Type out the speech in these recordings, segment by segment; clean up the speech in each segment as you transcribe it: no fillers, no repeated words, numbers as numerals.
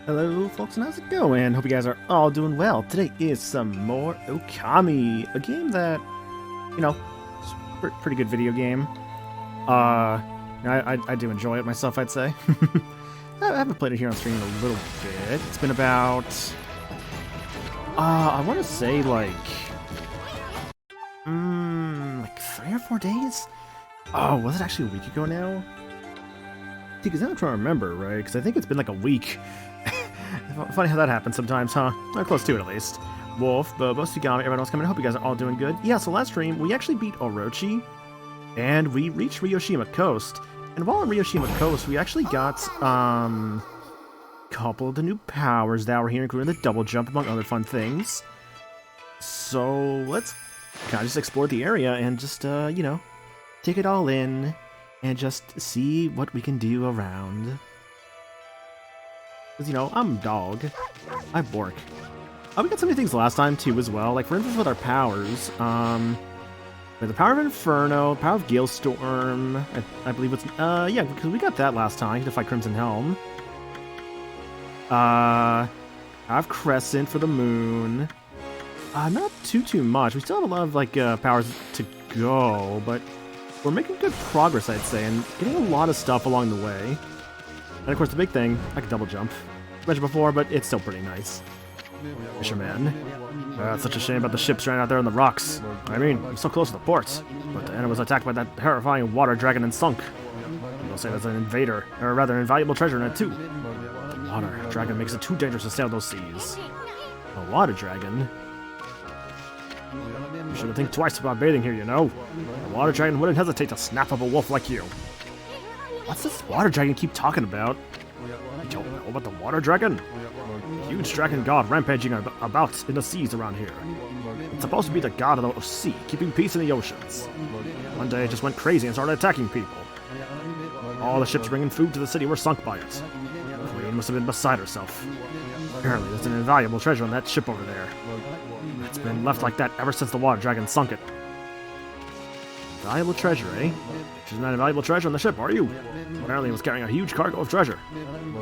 Hello folks, and how's it going? Hope you guys are all doing well. Today is some more Okami, a game that, it's a pretty good video game. I do enjoy it myself, I'd say. I haven't played it here on stream in a little bit. It's been about, I want to say like 3 or 4 days? Oh, was it actually a week ago now? See, because I'm trying to remember, right? Because I think it's been like a week. Funny how that happens sometimes, huh? Or close to it, at least. Wolf, Bobo, Sugami, everyone else coming. I hope you guys are all doing good. Yeah, so last stream, we actually beat Orochi, and we reached Ryoshima Coast. And while on Ryoshima Coast, we actually got, a couple of the new powers that were here, including the double jump, among other fun things. So, let's kind of just explore the area and just, take it all in, and just see what we can do around. Because, I'm a dog. I bork. We got so many things last time, too, as well. Like, for instance, with our powers. We have the power of Inferno, power of Gale-Storm. I believe it's... yeah, because we got that last time to fight Crimson Helm. I have Crescent for the moon. Not too much. We still have a lot of, like, powers to go, but we're making good progress, I'd say, and getting a lot of stuff along the way. And of course, the big thing, I can double jump. I mentioned before, but it's still pretty nice. Fisherman. It's such a shame about the ships stranded out there on the rocks. I mean, I'm so close to the port, but the enemy was attacked by that terrifying water dragon and sunk. You'll say there's an invader, or rather, invaluable treasure in it too. The water dragon makes it too dangerous to sail those seas. A water dragon? You shouldn't think twice about bathing here, you know. The water dragon wouldn't hesitate to snap up a wolf like you. What's this water dragon keep talking about? You don't know about the water dragon? A huge dragon god rampaging about in the seas around here. It's supposed to be the god of the sea, keeping peace in the oceans. One day it just went crazy and started attacking people. All the ships bringing food to the city were sunk by it. The queen must have been beside herself. Apparently there's an invaluable treasure on that ship over there. It's been left like that ever since the water dragon sunk it. Valuable treasure, eh? She's not a valuable treasure on the ship, are you? Apparently it was carrying a huge cargo of treasure.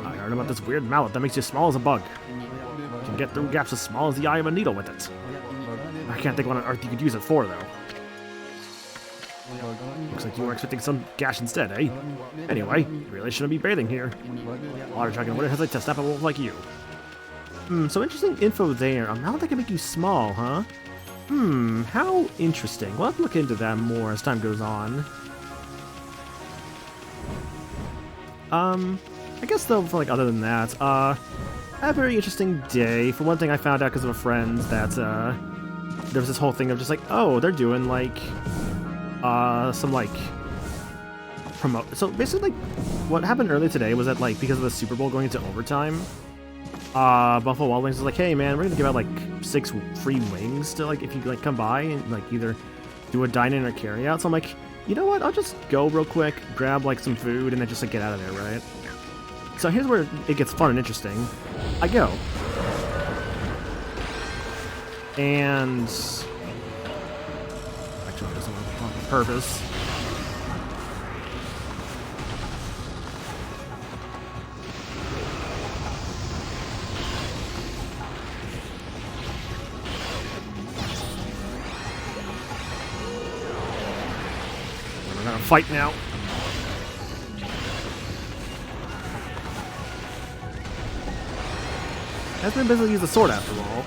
I heard about this weird mallet that makes you small as a bug. You can get through gaps as small as the eye of a needle with it. I can't think what on earth you could use it for, though. Looks like you were expecting some gash instead, eh? Anyway, you really shouldn't be bathing here. Water dragon wouldn't hesitate to snap a wolf like you. So interesting info there. A mallet that can make you small, huh? How interesting. We'll have to look into that more as time goes on. I guess though, for, like, other than that, I had a very interesting day. For one thing, I found out because of a friend that, there was this whole thing of just like, oh, they're doing, like, some, like, So basically, like, what happened earlier today was that, like, because of the Super Bowl going into overtime, Buffalo Wild Wings was like, hey man, we're gonna give out like 6 free wings to, like, if you like come by and like either do a dine-in or carry out. So I'm like, you know what, I'll just go real quick, grab like some food, and then just like get out of there, right? So here's where it gets fun and interesting. I go. And actually this one on purpose. We're gonna fight now. That's been basically use the sword after all.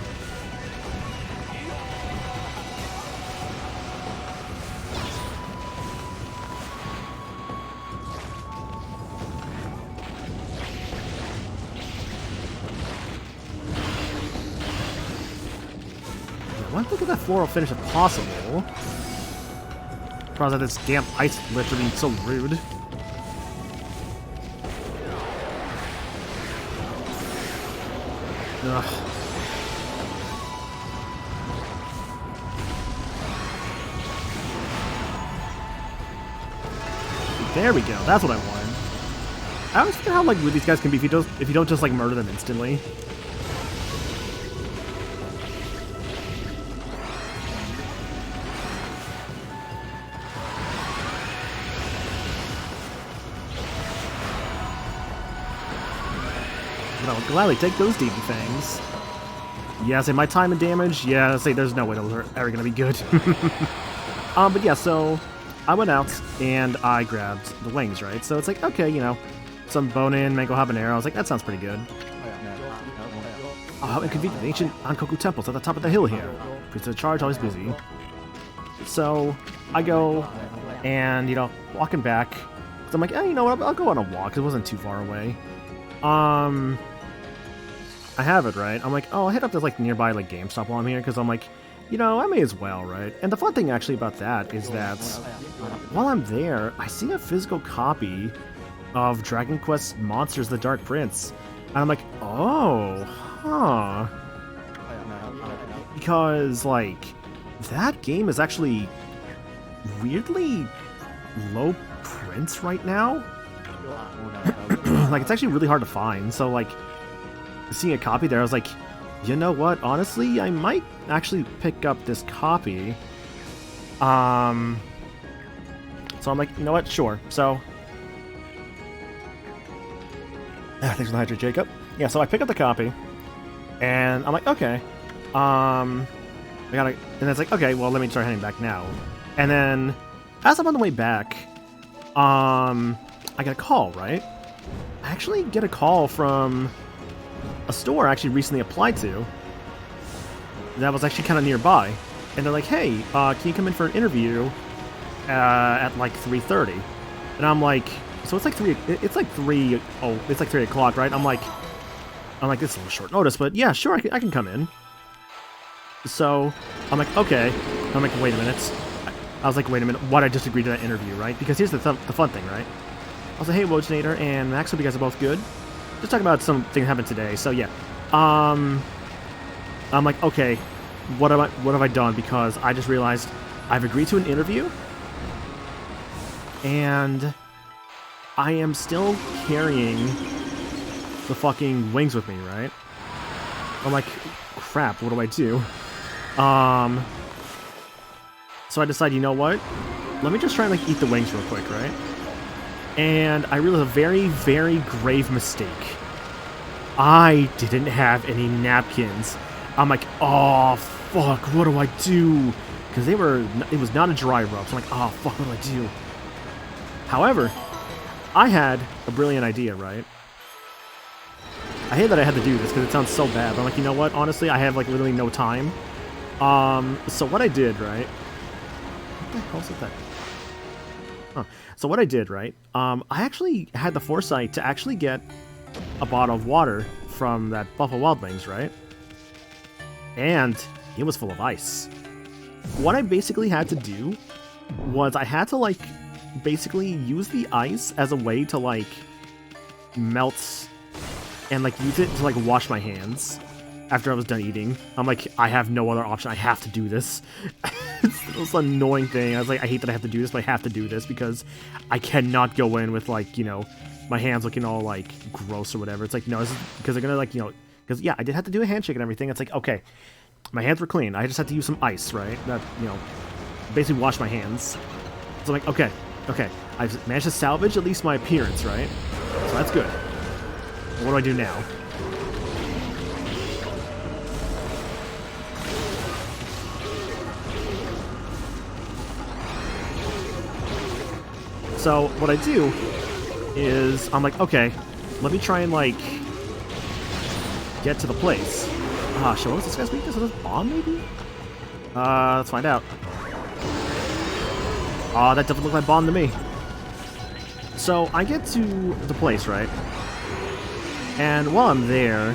I want to look at that floral finish if possible. Surprised that this damn ice lift would be so rude. Ugh. There we go. That's what I wanted. I always forget how like good these guys can be if you don't just like murder them instantly. but I'll gladly take those demon fangs. Yeah, say my time and damage, yeah, say there's no way those are ever gonna be good. But yeah, so I went out and I grabbed the wings, right? So it's like, okay, you know, some bone-in, mango habanero. I was like, that sounds pretty good. Oh, how inconvenient. The ancient Ankoku temple's at the top of the hill here. Priest of the charge, always busy. So I go and, you know, walking back. So I'm like, you know what, I'll go on a walk. It wasn't too far away. I have it, right? I'm like, oh, I'll hit up this, like, nearby, like, GameStop while I'm here, because I'm like, you know, I may as well, right? And the fun thing, actually, about that is that while I'm there, I see a physical copy of Dragon Quest Monsters: The Dark Prince. And I'm like, oh, huh. Because, like, that game is actually weirdly low prints right now. Like, it's actually really hard to find. So, like, seeing a copy there, I was like, you know what? Honestly, I might actually pick up this copy. So I'm like, you know what? Sure. So, thanks for the hydrate, Jacob. Yeah, so I pick up the copy, and I'm like, okay. I gotta, and it's like, okay, well, let me start heading back now. And then, as I'm on the way back, I get a call, right? I actually get a call from a store I actually recently applied to that was actually kind of nearby. And they're like, hey, can you come in for an interview at like 3:30? And I'm like, so it's like 3 o'clock, right? I'm like, this is a little short notice, but yeah, sure, I can come in. So I'm like, okay. I'm like, wait a minute. I was like, wait a minute, why'd I just agree to that interview, right? Because here's the fun thing, right? I was like, hey, Wojnator and Max, hope you guys are both good. Just talking about something that happened today. So yeah, I'm like, okay, what have I done? Because I just realized I've agreed to an interview, and I am still carrying the fucking wings with me, right? I'm like, crap, what do I do? So I decide, you know what? Let me just try and like eat the wings real quick, right? And I realized a very, very grave mistake. I didn't have any napkins. I'm like, oh, fuck, what do I do? Because it was not a dry rub. So I'm like, oh, fuck, what do I do? However, I had a brilliant idea, right? I hate that I had to do this because it sounds so bad. But I'm like, you know what? Honestly, I have like literally no time. So what I did, right? What the hell's with that? Huh. So what I did, right? I actually had the foresight to actually get a bottle of water from that Buffalo Wild Wings, right? And it was full of ice. What I basically had to do was I had to like basically use the ice as a way to like melt and like use it to like wash my hands after I was done eating. I'm like, I have no other option. I have to do this. It's this annoying thing. I was like, I hate that I have to do this, but I have to do this because I cannot go in with like, you know, my hands looking all like gross or whatever. It's like, no, this is because they're gonna like, you know, because yeah, I did have to do a handshake and everything. It's like, okay, my hands were clean. I just had to use some ice, right? That, you know, basically wash my hands. So I'm like, okay, I've managed to salvage at least my appearance, right? So that's good. What do I do now? So what I do is I'm like, okay, let me try and like get to the place. Shit, what was this guy's weakness? Was this bomb maybe? Let's find out. That doesn't look like bomb to me. So I get to the place, right? And while I'm there,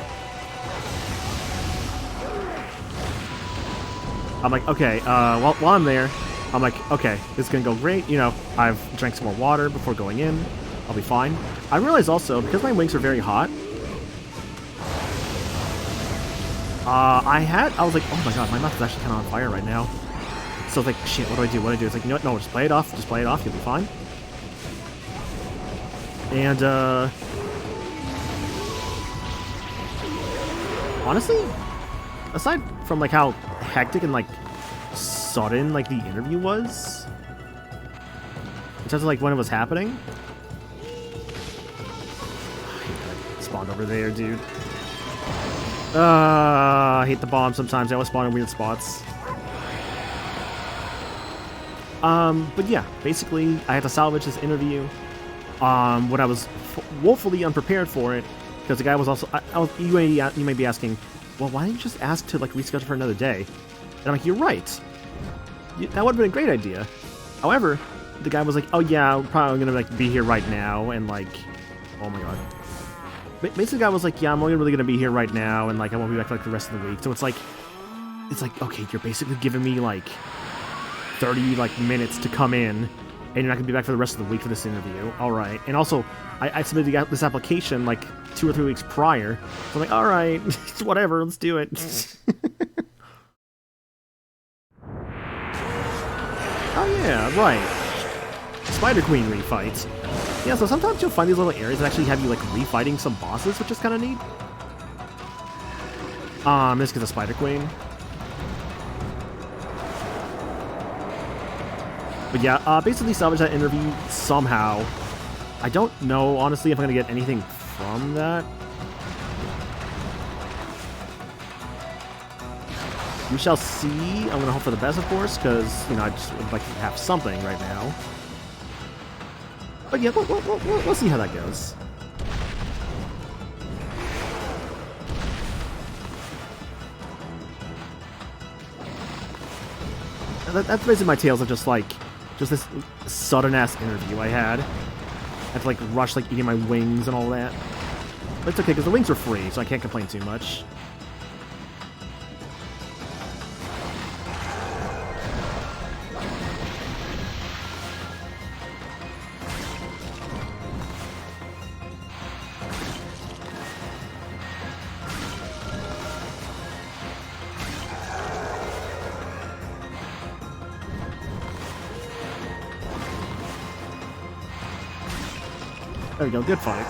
I'm like, okay, while I'm there, I'm like, okay, this is gonna go great. You know, I've drank some more water before going in. I'll be fine. I realized also, because my wings are very hot, I was like, oh my god, my mouth is actually kind of on fire right now. So I was like, shit, what do I do? It's like, you know what, no, just play it off, you'll be fine. And, honestly, aside from, like, how hectic and, like, sudden, like, the interview was, in terms of, like, when it was happening, spawned over there, dude. I hate the bomb sometimes. They always spawn in weird spots. But yeah, basically, I had to salvage this interview. When I was woefully unprepared for it, because the guy was also. You may be asking, well, why didn't you just ask to like reschedule for another day? And I'm like, you're right. That would have been a great idea. However, the guy was like, oh yeah, I'm probably gonna like be here right now, and like, oh my god. Basically, the guy was like, yeah, I'm only really gonna be here right now, and like I won't be back for like the rest of the week. So it's like, okay, you're basically giving me like 30 like minutes to come in, and you're not gonna be back for the rest of the week for this interview. All right, and also I submitted this application like 2 or 3 weeks prior, so I'm like, all right, whatever, let's do it. Oh yeah, right. Spider Queen refight. Yeah, so sometimes you'll find these little areas that actually have you like refighting some bosses, which is kind of neat. This is a Spider Queen. But yeah, basically salvage that interview somehow. I don't know, honestly, if I'm gonna get anything from that. We shall see. I'm gonna hope for the best, of course, because, you know, I just would like to have something right now. But yeah, we'll see how that goes. That's basically my tales of just this sudden-ass interview I had. I had to like rush like eating my wings and all that. But it's okay, because the wings were free, so I can't complain too much. There we go, good fight.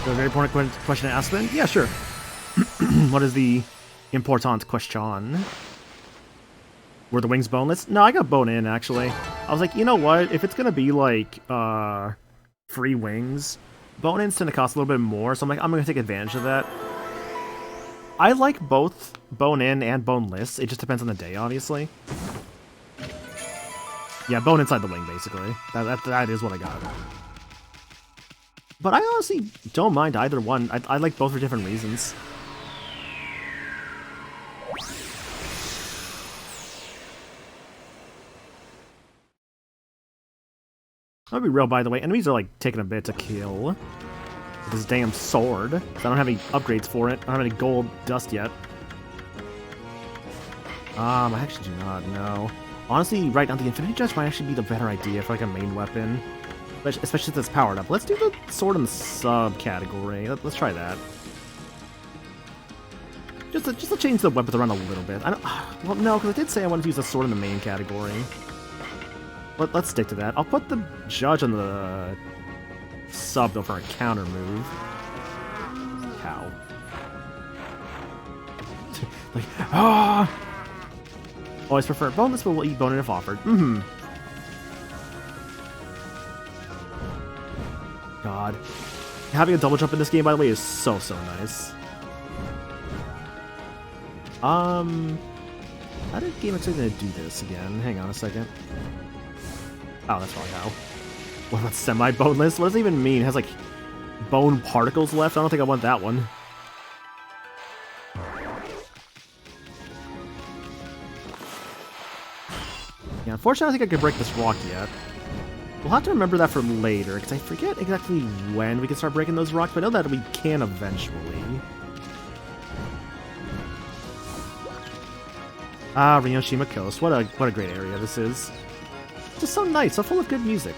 So a very important question to ask then? Yeah, sure. What is the important question? Were the wings boneless? No, I got bone in, actually. I was like, you know what? If it's gonna be like, free wings, bone ins tend to cost a little bit more, so I'm like, I'm gonna take advantage of that. I like both bone in and boneless. It just depends on the day, obviously. Yeah, bone inside the wing, basically. That is what I got. But I honestly don't mind either one. I like both for different reasons. I'll be real, by the way. Enemies are like taking a bit to kill. With this damn sword. So I don't have any upgrades for it. I don't have any gold dust yet. I actually do not know. Honestly, right now, the Infinity Judge might actually be the better idea for like a main weapon. Especially since it's powered up. Let's do the sword in the sub-category. Let's try that. Just to change the weapons around a little bit. Well, no, because I did say I wanted to use the sword in the main category. Let's stick to that. I'll put the Judge on the sub, though, for a counter move. Cow. Like, ah! Always prefer boneless, but we'll eat bone if offered. God. Having a double jump in this game, by the way, is so nice. How did Game expect to do this again? Hang on a second. Oh, that's probably how. What about semi-boneless? What does it even mean? It has, like, bone particles left? I don't think I want that one. Yeah, unfortunately, I don't think I can break this rock yet. We'll have to remember that for later, because I forget exactly when we can start breaking those rocks, but I know that we can eventually. Ah, Ryoshima Coast. What a great area this is. Just so nice, so full of good music.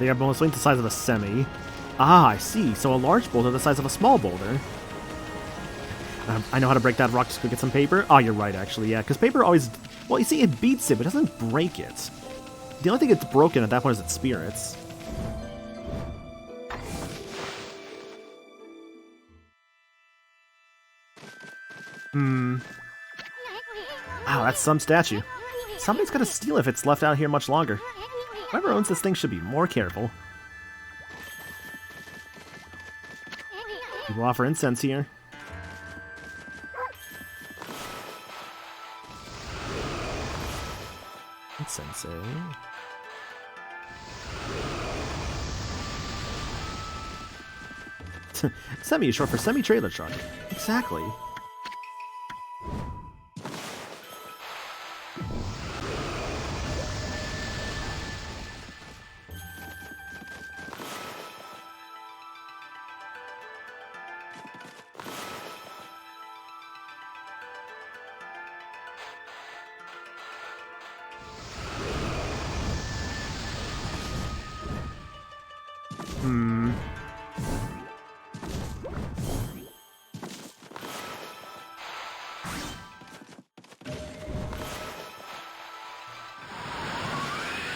They are bonus length the size of a semi. Ah, I see. So a large boulder the size of a small boulder. I know how to break that rock. Just go get some paper. Oh, you're right, actually. Yeah, because paper always... Well, you see, it beats it, but it doesn't break it. The only thing that's broken at that point is its spirits. Wow, that's some statue. Somebody's gonna steal if it's left out here much longer. Whoever owns this thing should be more careful. People offer incense here. Incense, eh? Semi is short for semi-trailer truck. Exactly.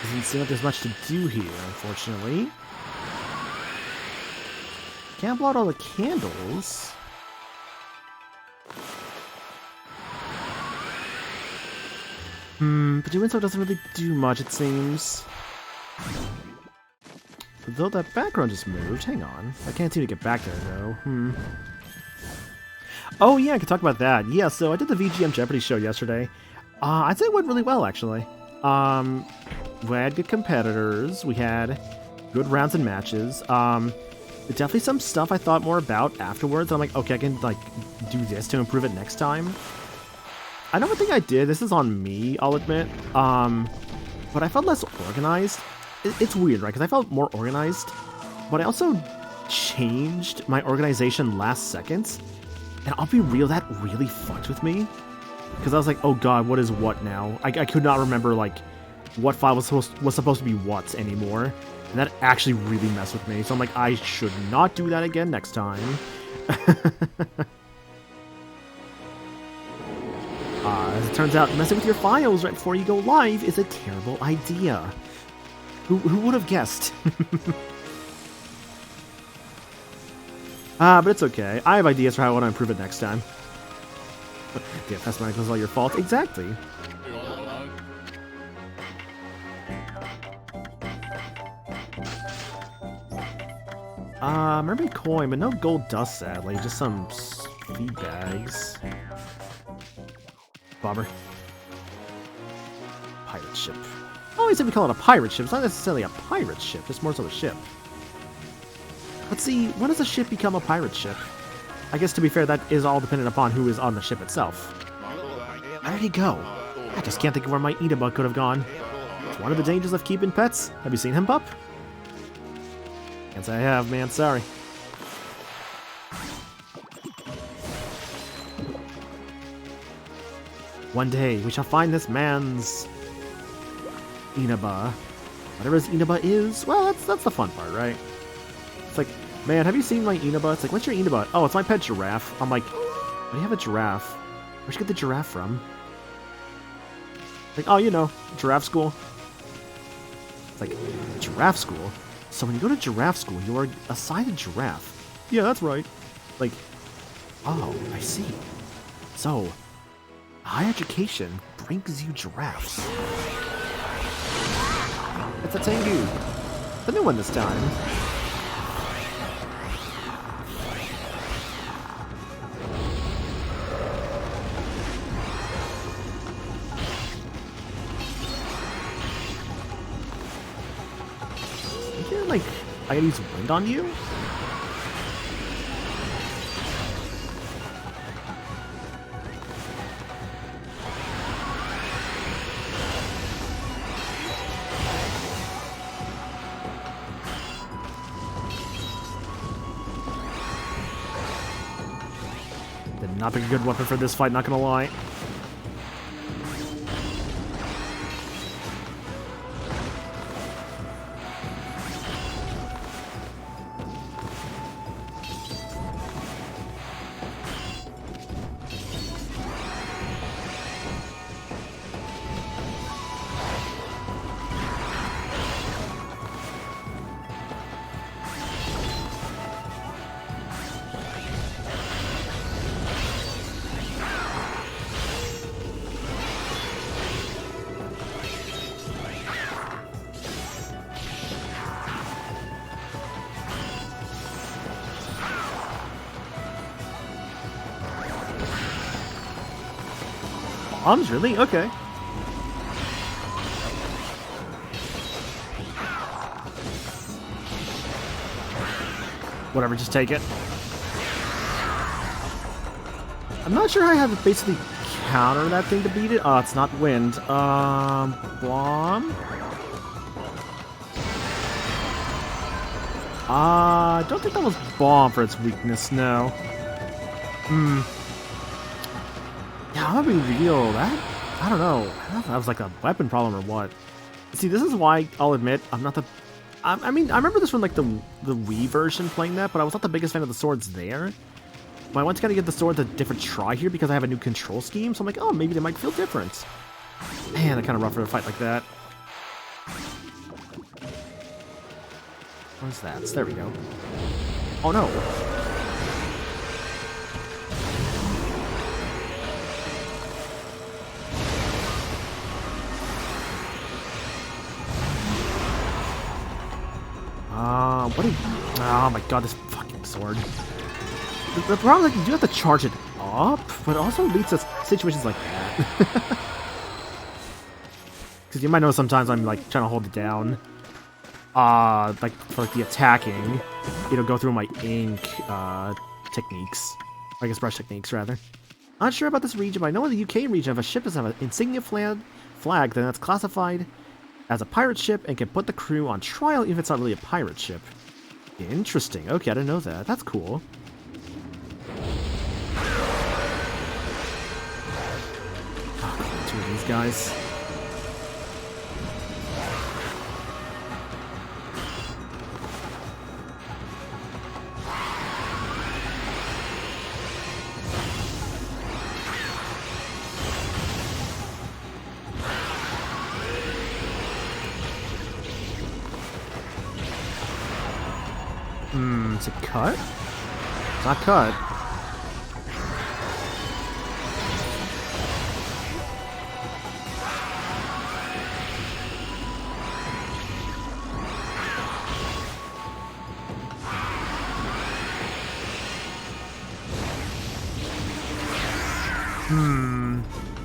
Doesn't seem like there's much to do here, unfortunately. Can't blow out all the candles. But doing so doesn't really do much, it seems. Though that background just moved. Hang on. I can't seem to get back there, though. Oh, yeah, I could talk about that. Yeah, so I did the VGM Jeopardy show yesterday. I'd say it went really well, actually. We had good competitors. We had good rounds and matches. Definitely some stuff I thought more about afterwards. I'm like, okay, I can, like, do this to improve it next time. I don't think I did. This is on me, I'll admit. But I felt less organized. It's weird, right? Because I felt more organized, but I also changed my organization last second. And I'll be real, that really fucked with me. Because I was like, oh god, what is what now? I could not remember, like, what file was supposed to be what anymore. And that actually really messed with me. So I'm like, I should not do that again next time. As it turns out, messing with your files right before you go live is a terrible idea. Who would have guessed? But it's okay. I have ideas for how I want to improve it next time. Yeah, that's not all your fault. Exactly. Remember coin, but no gold dust, sadly. Just some feed bags. Bobber. Pirate ship. Oh, he said we call it a pirate ship. It's not necessarily a pirate ship, just more so a ship. Let's see, when does a ship become a pirate ship? I guess to be fair, that is all dependent upon who is on the ship itself. Where did he go? I just can't think of where my Inaba could have gone. It's one of the dangers of keeping pets. Have you seen him, pup? Can't say I have, man. Sorry. One day, we shall find this man's Inaba. Whatever his Inaba is, well, that's the fun part, right? It's like, man, have you seen my Inaba? It's like, what's your Inaba? Oh, it's my pet giraffe. I'm like, why do you have a giraffe? Where'd you get the giraffe from? Like, oh, you know, giraffe school. It's like, giraffe school? So when you go to giraffe school, you are assigned a giraffe. Yeah, that's right. Like, oh, I see. So, high education brings you giraffes. It's a Tengu. The new one this time. Like, I gotta use wind on you? Did not pick a good weapon for this fight, not gonna lie. Bombs, really? Okay. Whatever, just take it. I'm not sure how I have to basically counter that thing to beat it. Oh, it's not wind. Bomb? I don't think that was bomb for its weakness, no. Yeah, I'm gonna be real. That, I don't know. I don't know if that was like a weapon problem or what. See, this is why I'll admit I'm not the... I mean, I remember this one like the Wii version playing that, but I was not the biggest fan of the swords there. But I went to kind of give the swords a different try here because I have a new control scheme, so I'm like, oh, maybe they might feel different. Man, they're kind of rough for a fight like that. What is that? There we go. Oh no. What do you... Oh my god, this fucking sword. The problem is like, you do have to charge it up, but it also leads to situations like that. Because you might know sometimes I'm like trying to hold it down. Like for like the attacking, it'll go through my ink techniques. I guess brush techniques rather. Not sure about this region, but I know in the UK region, if a ship doesn't have an insignia flag, then that's classified as a pirate ship and can put the crew on trial even if it's not really a pirate ship. Interesting. Okay, I didn't know that. That's cool. Oh, two of these guys. Is it cut? It's not cut.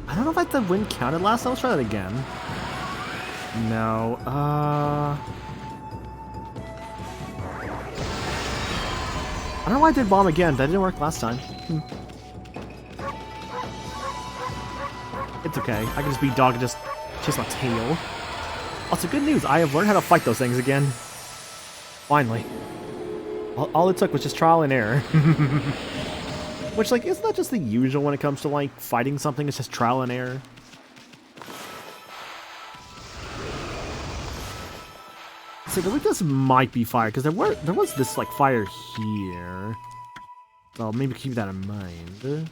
I don't know if the wind counted last time. Let's try that again. No. I don't know why I did bomb again. That didn't work last time. It's okay. I can just be dog and just chase my tail. Also, good news. I have learned how to fight those things again. Finally. All it took was just trial and error. Which, like, isn't that just the usual when it comes to, like, fighting something? It's just trial and error. So the weakness might be fire, because there was this like fire here. So maybe keep that in mind.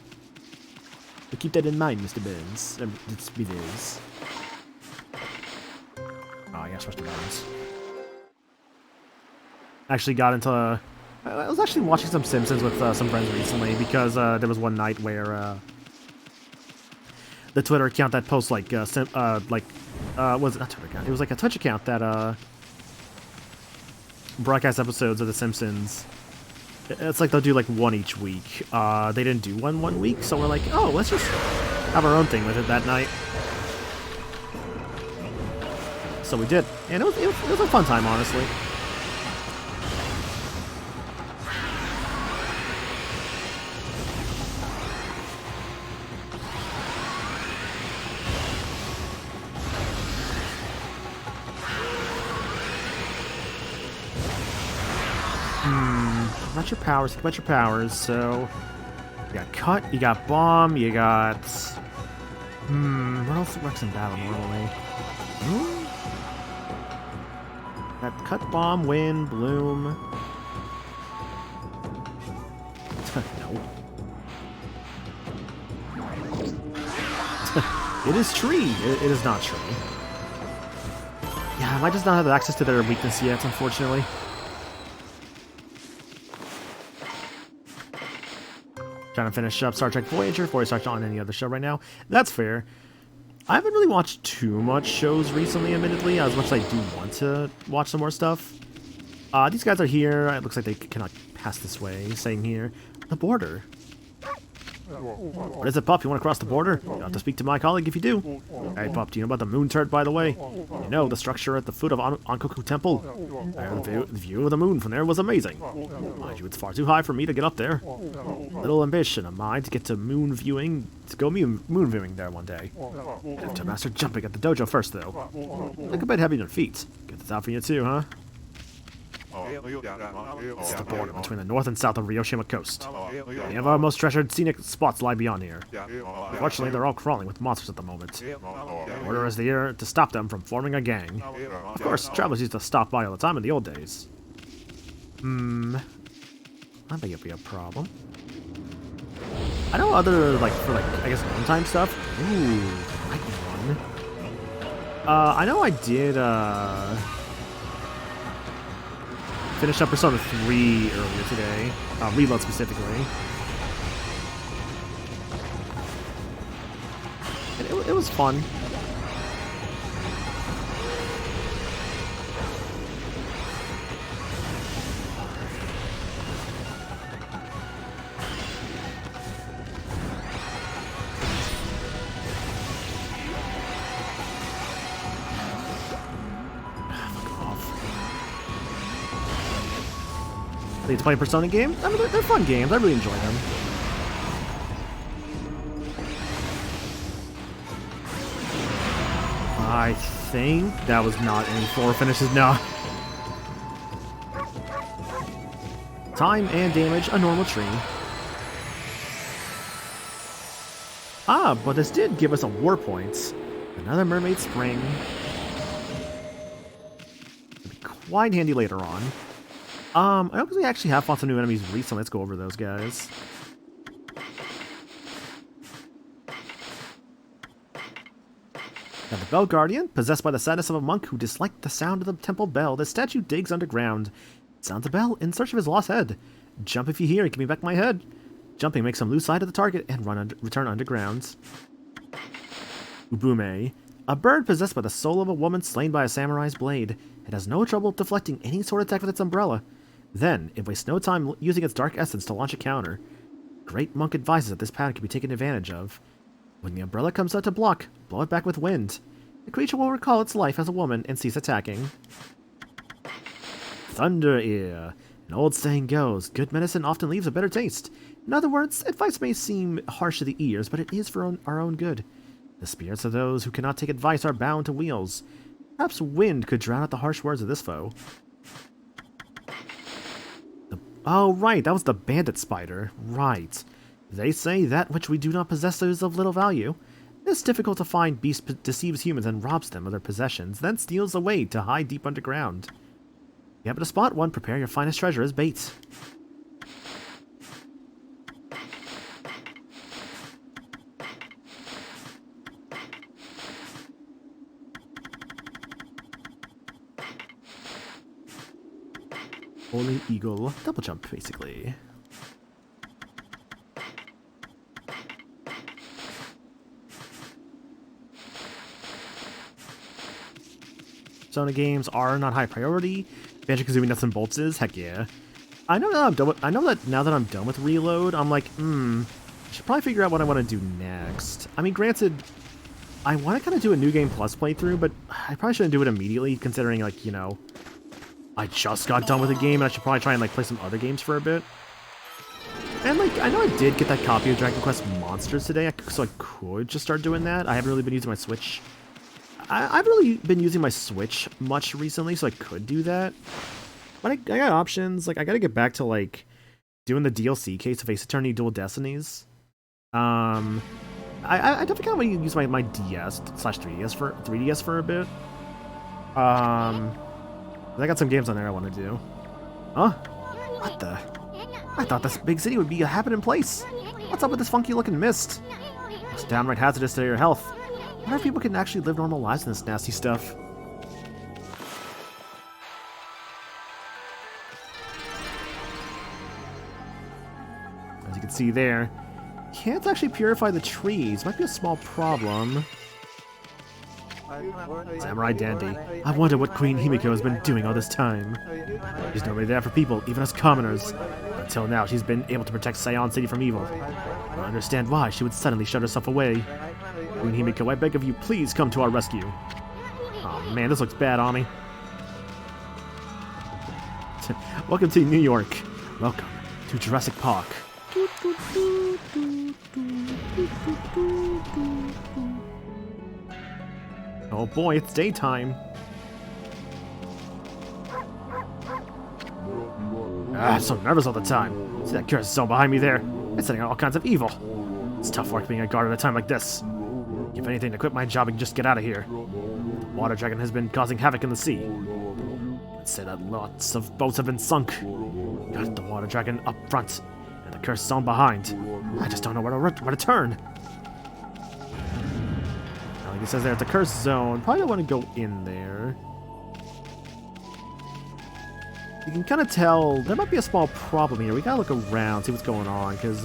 But keep that in mind, Mr. Burns. It's Biz. Oh yeah, switch to Burns. Actually got into I was actually watching some Simpsons with some friends recently because there was one night where the Twitter account that posts like was it not Twitter account? It was like a Twitch account that broadcast episodes of The Simpsons. It's like they'll do like one each week. They didn't do one week, so we're like, oh, let's just have our own thing with it that night. So we did, and it was a fun time, honestly. Not your powers, think about your powers, so... You got cut, you got bomb, you got... what else works in battle normally? Got cut, bomb, wind, bloom... No. It is tree! It is not tree. Yeah, I might just not have access to their weakness yet, unfortunately. Trying to finish up Star Trek Voyager before I start on any other show right now. That's fair. I haven't really watched too much shows recently, admittedly, as much as I do want to watch some more stuff. These guys are here. It looks like they cannot pass this way, saying here. The border. What is it, pup? You want to cross the border? You'll have to speak to my colleague if you do. Hey, pup, do you know about the moon turret, by the way? You know, the structure at the foot of Ankoku Temple? The view of the moon from there was amazing. Mind you, it's far too high for me to get up there. Little ambition of mine to get to moon viewing, moon viewing there one day. I'd have to master jumping at the dojo first, though. Look a bit heavy on your feet. Get this out for you too, huh? It's the border between the north and south of Ryoshima coast. Many of our most treasured scenic spots lie beyond here. Unfortunately, they're all crawling with monsters at the moment. The order is here to stop them from forming a gang. Of course, travelers used to stop by all the time in the old days. I think it'd be a problem. I know other, I guess, one-time stuff. Ooh, might be one. I know I did, finished up Persona 3 earlier today. Reload specifically. And it was fun. To play a Persona game? I mean, they're fun games. I really enjoy them. I think that was not any floor finishes. No. Time and damage, a normal tree. Ah, but this did give us a war point. Another mermaid spring. It'll be quite handy later on. I hope we actually have fought some new enemies recently. Let's go over those guys. Now, the Bell Guardian, possessed by the sadness of a monk who disliked the sound of the temple bell, the statue digs underground. Sounds a bell in search of his lost head. Jump if you hear and give me back my head. Jumping makes him lose sight of the target and return underground. Ubume, a bird possessed by the soul of a woman slain by a samurai's blade. It has no trouble deflecting any sword attack with its umbrella. Then, it wastes no time using its dark essence to launch a counter. Great Monk advises that this pattern can be taken advantage of. When the umbrella comes out to block, blow it back with wind. The creature will recall its life as a woman and cease attacking. Thunder Ear. An old saying goes, good medicine often leaves a better taste. In other words, advice may seem harsh to the ears, but it is for our own good. The spirits of those who cannot take advice are bound to wheels. Perhaps wind could drown out the harsh words of this foe. Oh, right, that was the bandit spider. Right. They say that which we do not possess is of little value. It's difficult to find beast deceives humans and robs them of their possessions, then steals away to hide deep underground. If you happen to spot one, prepare your finest treasure as bait. Holy Eagle. Double jump, basically. Persona games are not high priority. Banjo-Kazooie Nuts and Bolts is, heck yeah. I know that now that I'm done with Reload, I'm like, I should probably figure out what I want to do next. I mean, granted, I want to kind of do a New Game Plus playthrough, but I probably shouldn't do it immediately, considering, like, you know, I just got done with a game, and I should probably try and, like, play some other games for a bit. And, like, I know I did get that copy of Dragon Quest Monsters today, so I could just start doing that. I haven't really been using my Switch. I've really been using my Switch much recently, so I could do that. But I got options. Like, I gotta get back to, like, doing the DLC case of Ace Attorney Dual Destinies. I definitely kind of want to use my DS/3DS for a bit. I got some games on there I want to do. Huh? What the? I thought this big city would be a happening place. What's up with this funky looking mist? It's downright hazardous to your health. I wonder if people can actually live normal lives in this nasty stuff. As you can see there, can't actually purify the trees. Might be a small problem. Samurai Dandy. I wonder what Queen Himiko has been doing all this time. She's normally there for people, even us commoners. Until now, she's been able to protect Scion City from evil. I don't understand why she would suddenly shut herself away. Queen Himiko, I beg of you, please come to our rescue. Oh man, this looks bad, Ami. Welcome to New York. Welcome to Jurassic Park. Oh boy, it's daytime. I'm so nervous all the time. See that cursed zone behind me there? It's setting out all kinds of evil. It's tough work being a guard at a time like this. If anything, to quit my job and just get out of here. The water dragon has been causing havoc in the sea. Let's say that lots of boats have been sunk. Got the water dragon up front, and the cursed zone behind. I just don't know where to turn. Like it says there, it's a cursed zone. Probably don't want to go in there. You can kind of tell there might be a small problem here. We gotta look around, see what's going on, because,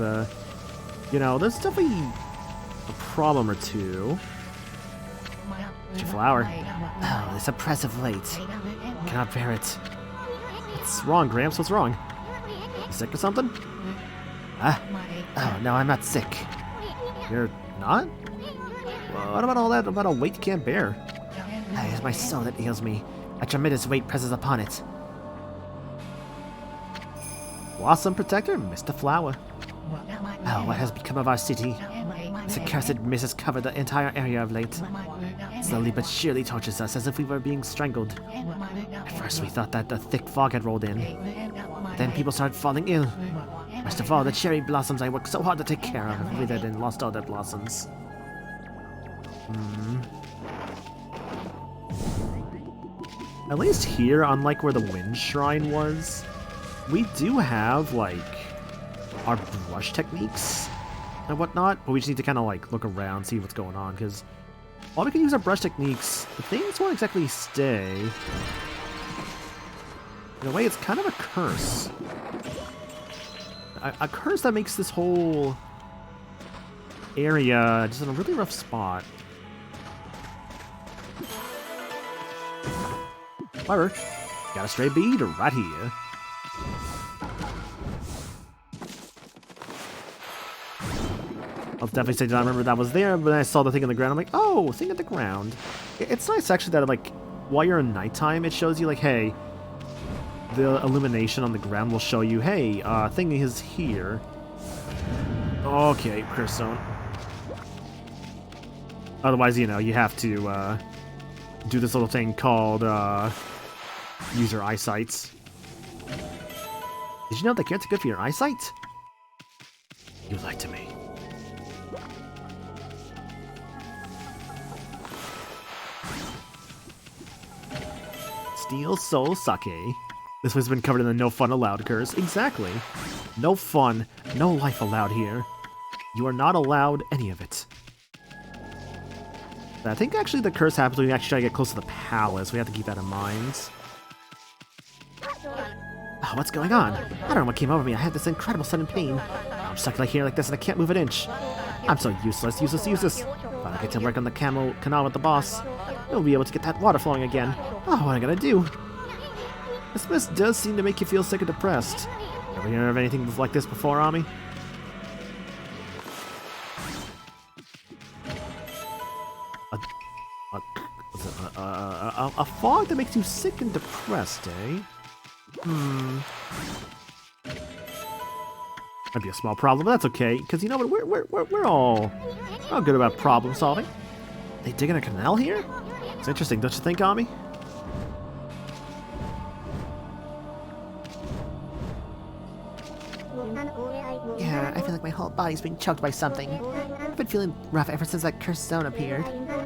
you know, there's definitely a problem or two. It's your flower. Oh, this oppressive light. Cannot bear it. What's wrong, Gramps? What's wrong? You sick or something? Ah? Oh, no, I'm not sick. You're not? Well, what about all that about a weight you can't bear? It is my soul that heals me. A tremendous weight presses upon it. Blossom Protector, Mr. Flower. Oh, what has become of our city? This accursed mist has covered the entire area of late. Slowly but surely tortures us as if we were being strangled. At first we thought that the thick fog had rolled in. But then people started falling ill. Worst of all, the cherry blossoms I worked so hard to take care of have withered and lost all their blossoms. At least here, unlike where the Wind Shrine was, we do have, like, our brush techniques and whatnot, but we just need to kind of, like, look around, see what's going on, because while we can use our brush techniques, things won't exactly stay. In a way, it's kind of a curse. A curse that makes this whole area just in a really rough spot. However, got a stray bead right here. I'll definitely say, did I remember that was there, but then I saw the thing on the ground, I'm like, oh, thing at the ground. It's nice, actually, that, like, while you're in nighttime, it shows you, like, hey, the illumination on the ground will show you, hey, thing is here. Okay, curse zone. Otherwise, you know, you have to, do this little thing called, use your eyesight. Did you know that carrots are good for your eyesight? You lied to me. Steel Soul Sake. This one's been covered in the no fun allowed curse. Exactly. No fun, no life allowed here. You are not allowed any of it. I think actually the curse happens when you actually try to get close to the palace. We have to keep that in mind. Oh, what's going on? I don't know what came over me. I had this incredible sudden pain. I'm stuck like here like this and I can't move an inch. I'm so useless. If I get to work on the canal with the boss, we'll be able to get that water flowing again. Oh, what am I gonna do? This mist does seem to make you feel sick and depressed. Ever heard of anything like this before, Ami? A fog that makes you sick and depressed, eh? Might be a small problem, but that's okay, because you know what, we're all good about problem solving. They digging a canal here? It's interesting, don't you think, Ami? Yeah, I feel like my whole body's being choked by something. I've been feeling rough ever since that cursed zone appeared.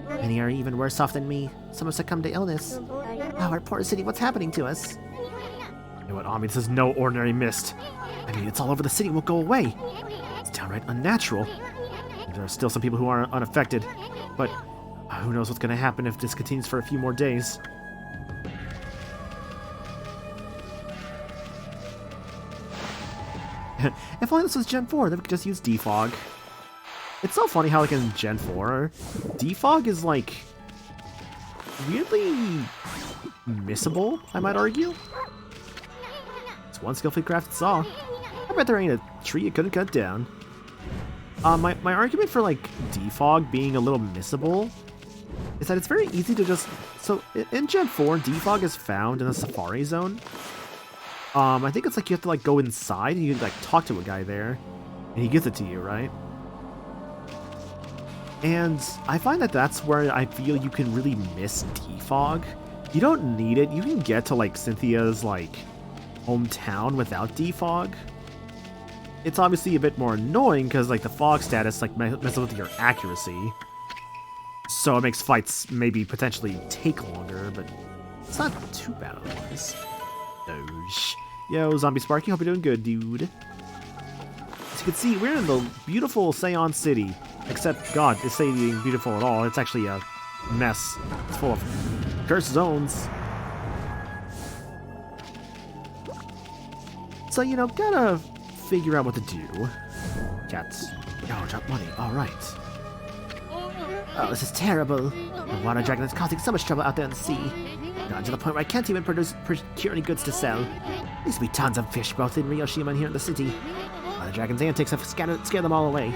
Many are even worse off than me. Some have succumbed to illness. Oh, our poor city, what's happening to us? You know what, Ami, this is no ordinary mist. I mean, it's all over the city, it won't go away. It's downright unnatural. There are still some people who are unaffected, but who knows what's going to happen if this continues for a few more days. If only this was Gen 4, then we could just use defog. It's so funny how, like, in Gen 4, defog is, like, weirdly missable, I might argue. It's one skillfully crafted saw. I bet there ain't a tree you couldn't cut down. My argument for like defog being a little missable is that it's very easy to just... So in Gen 4, defog is found in the Safari Zone. I think it's like you have to like go inside and you like talk to a guy there, and he gives it to you, right? And I find that that's where I feel you can really miss defog. You don't need it. You can get to like Cynthia's like hometown without defog. It's obviously a bit more annoying because like the fog status like messes with your accuracy, so it makes fights maybe potentially take longer, but it's not too bad otherwise. Doge. Yo, Zombie Sparky, hope you're doing good, dude. As you can see, we're in the beautiful Seon City, except God, this city ain't beautiful at all. It's actually a mess. It's full of cursed zones. So, you know, gotta figure out what to do. Cats. No, drop money. Alright. Oh, this is terrible. The water dragon is causing so much trouble out there in the sea. Gone to the point where I can't even procure any goods to sell. There used to be tons of fish both in Ryoshima and here in the city. The dragon's antics have scared them all away.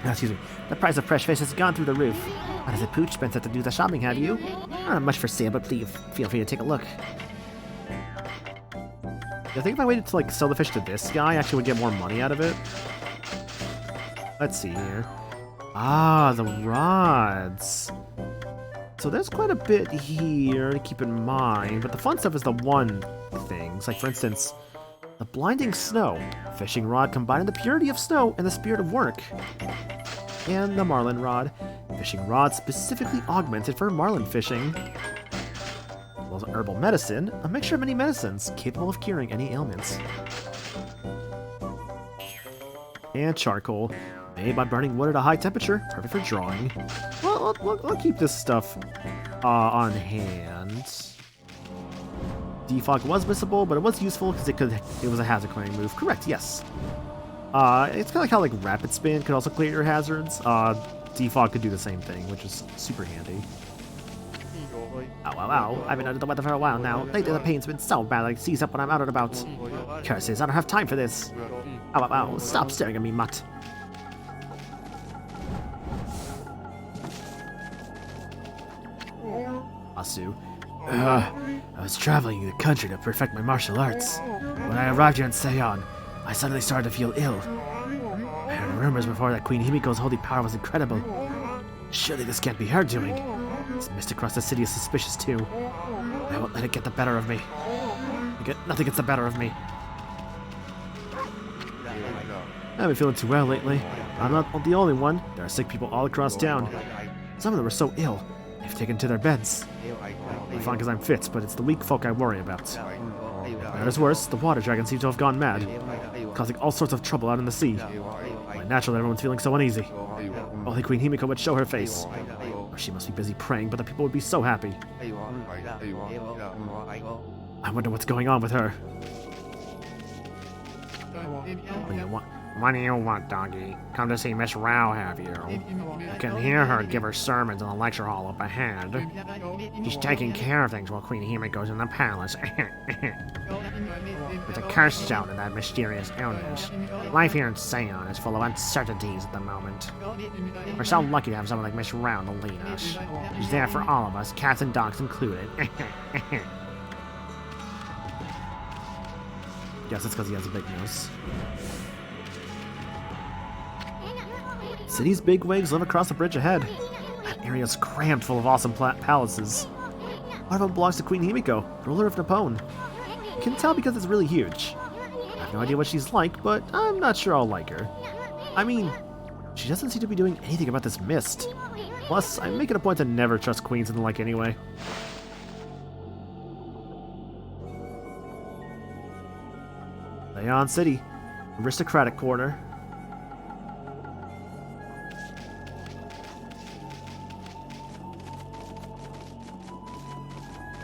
Excuse me. The price of fresh fish has gone through the roof. What is it, Pooch? Been set to do the shopping, have you? Not much for sale, but please feel free to take a look. I think if I waited to like sell the fish to this guy, I actually would get more money out of it. Let's see here. Ah, the rods. So there's quite a bit here to keep in mind, but the fun stuff is the one things. Like for instance, the blinding snow. Fishing rod combining the purity of snow and the spirit of work. And the marlin rod. Fishing rod specifically augmented for marlin fishing. As well as herbal medicine, a mixture of many medicines capable of curing any ailments. And charcoal, made by burning wood at a high temperature, perfect for drawing. Well, I'll keep this stuff on hand. Defog was missable, but it was useful because it was a hazard clearing move. Correct, yes. It's kind of like how like rapid spin could also clear your hazards. Defog could do the same thing, which is super handy. Ow, ow, ow. I've been under the weather for a while now. Lately the pain's been so bad I seize up when I'm out and about. Curses, I don't have time for this. Ow, ow, ow. Stop staring at me, mutt. Asu. I was traveling the country to perfect my martial arts. When I arrived here in Seon, I suddenly started to feel ill. I heard rumors before that Queen Himiko's holy power was incredible. Surely this can't be her doing. This mist across the city is suspicious too. I won't let it get the better of me. Nothing gets the better of me. I haven't been feeling too well lately. I'm not the only one. There are sick people all across town. Some of them are so ill, they've taken to their beds. I'm fine because I'm fit, but it's the weak folk I worry about. Matters worse, the water dragon seems to have gone mad, causing all sorts of trouble out in the sea. Why, naturally everyone's feeling so uneasy. Only Queen Himiko would show her face. Or she must be busy praying, but the people would be so happy. I wonder what's going on with her. What do you want, doggy? Come to see Miss Rao, have you? You can hear her give her sermons in the lecture hall up ahead. She's taking care of things while Queen Himiko's in the palace. There's a curse zone in that mysterious illness. Life here in Seon is full of uncertainties at the moment. We're so lucky to have someone like Miss Rao to lead us. She's there for all of us, cats and dogs included. Guess it's because he has a big nose. City's bigwigs live across the bridge ahead. That area's crammed full of awesome palaces. One of them belongs to Queen Himiko, ruler of Nippon. You can tell because it's really huge. I have no idea what she's like, but I'm not sure I'll like her. I mean, she doesn't seem to be doing anything about this mist. Plus, I make it a point to never trust queens and the like anyway. Seon City, aristocratic quarter.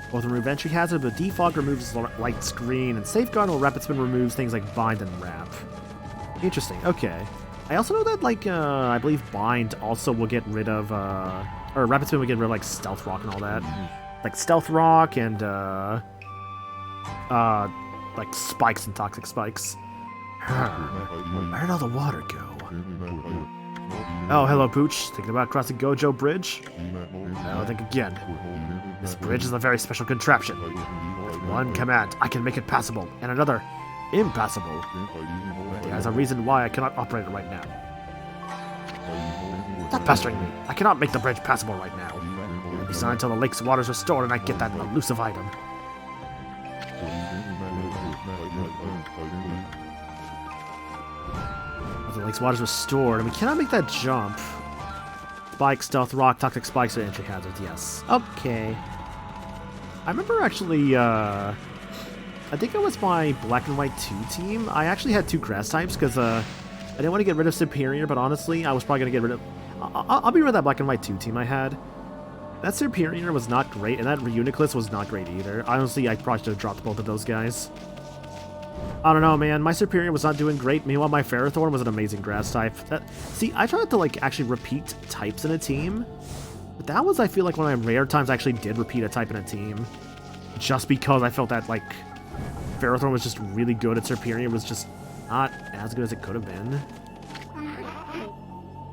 Both remove entry hazard, but defog removes light screen, and safeguard while rapid spin removes things like bind and wrap. Interesting, okay. I also know that, like, I believe Bind also will get rid of, or Rapid Spin will get rid of, like, Stealth Rock and all that. Like, Stealth Rock and, like, Spikes and Toxic Spikes. Where did all the water go? Oh, hello, Pooch. Thinking about crossing Gojo Bridge? Now think again. This bridge is a very special contraption. With one command, I can make it passable, and another, impassable. There's a reason why I cannot operate it right now. Stop pestering me. I cannot make the bridge passable right now. It'll be signed until the lake's water is restored and I get that elusive item. The lake's water is restored, and we cannot make that jump. Spike, Stealth Rock, Toxic Spikes are entry hazards, yes. Okay. I remember actually, I think it was my Black and White 2 team. I actually had 2 grass types, because, I didn't want to get rid of Superior, but honestly, I was probably going to get rid of... I'll be rid of that Black and White 2 team I had. That Superior was not great, and that Reuniclus was not great either. Honestly, I probably should have dropped both of those guys. I don't know, man. My Superior was not doing great. Meanwhile, my Ferrothorn was an amazing grass type. See, I tried to, like, actually repeat types in a team. But that was, I feel like, one of my rare times I actually did repeat a type in a team. Just because I felt that, like, Ferrothorn was just really good at Superior. Was just not as good as it could have been.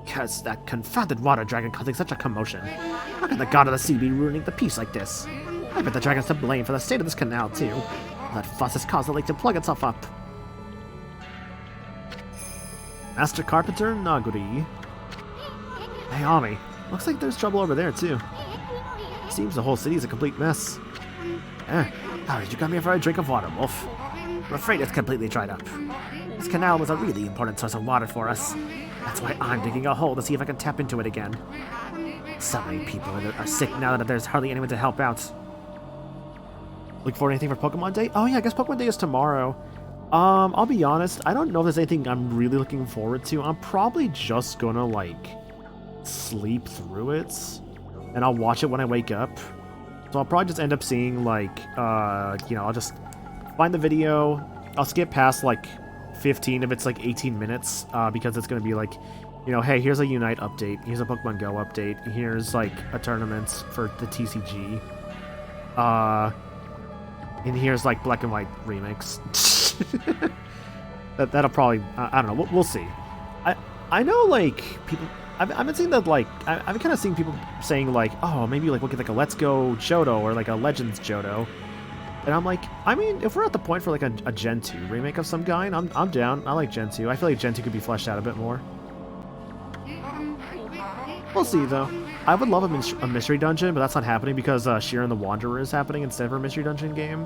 Because that confounded water dragon causing such a commotion. How can the god of the sea be ruining the peace like this? I bet the dragon's to blame for the state of this canal, too. That fuss has caused the lake to plug itself up. Master Carpenter Naguri. Hey, Ami. Looks like there's trouble over there, too. Seems the whole city is a complete mess. How did you come here for a drink of water, Wolf? I'm afraid it's completely dried up. This canal was a really important source of water for us. That's why I'm digging a hole to see if I can tap into it again. So many people are sick now that there's hardly anyone to help out. Look forward to anything for Pokemon Day? Oh yeah, I guess Pokemon Day is tomorrow. I'll be honest, I don't know if there's anything I'm really looking forward to. I'm probably just gonna, like, sleep through it. And I'll watch it when I wake up. So I'll probably just end up seeing, like, you know, I'll just find the video. I'll skip past, like, 15 if it's, like, 18 minutes. Because it's gonna be, like, you know, hey, here's a Unite update. Here's a Pokemon Go update. Here's, like, a tournament for the TCG. And here's, like, Black and White remix. That'll probably... I don't know. We'll see. I know, like, people... I've been seeing that, like... I've been kind of seeing people saying, like, oh, maybe, like, we'll get, like, a Let's Go Johto or, like, a Legends Johto. And I'm like, I mean, if we're at the point for, like, a Gen 2 remake of some kind, I'm down. I like Gen 2. I feel like Gen 2 could be fleshed out a bit more. We'll see, though. I would love a mystery dungeon, but that's not happening because Sheeran the Wanderer is happening instead of a mystery dungeon game.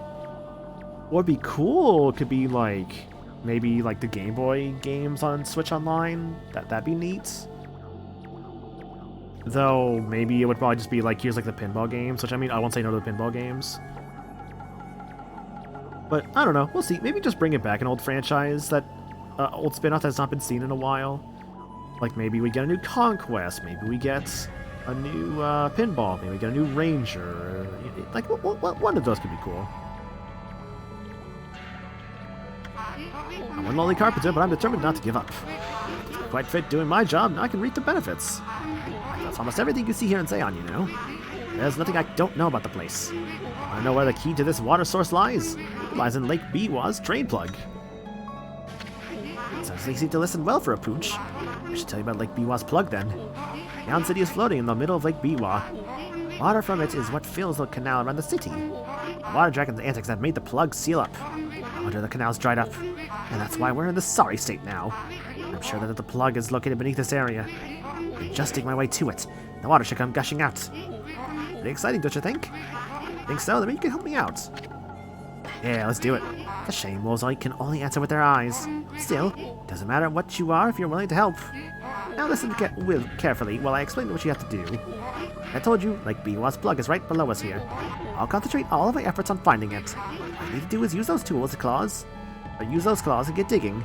What would be cool could be, like, maybe, like, the Game Boy games on Switch Online. That'd be neat. Though, maybe it would probably just be, like, here's, like, the pinball games, which, I mean, I won't say no to the pinball games. But, I don't know. We'll see. Maybe just bring it back, an old franchise, that old spin-off that's not been seen in a while. Like, maybe we get a new Conquest, maybe we get a new pinball, maybe we get a new Ranger. Like, one of those could be cool. I'm a lonely carpenter, but I'm determined not to give up. I'm quite fit doing my job, and I can reap the benefits. That's almost everything you see here in Zeon, you know. There's nothing I don't know about the place. I know where the key to this water source lies. It lies in Lake Biwa's drain plug. Sounds easy to listen well for a pooch. I should tell you about Lake Biwa's plug, then. Town City is floating in the middle of Lake Biwa. Water from it is what fills the canal around the city. The water dragon's antics have made the plug seal up. No wonder the canal's dried up. And that's why we're in this sorry state now. I'm sure that the plug is located beneath this area. I'm just dig my way to it. The water should come gushing out. Pretty exciting, don't you think? Think so? Then you can help me out. Yeah, let's do it. The shame wolves can only answer with their eyes. Still, doesn't matter what you are if you're willing to help. Now listen carefully while I explain what you have to do. I told you, Lake Biwa's plug is right below us here. I'll concentrate all of my efforts on finding it. All you need to do is use those tools, use those claws and get digging.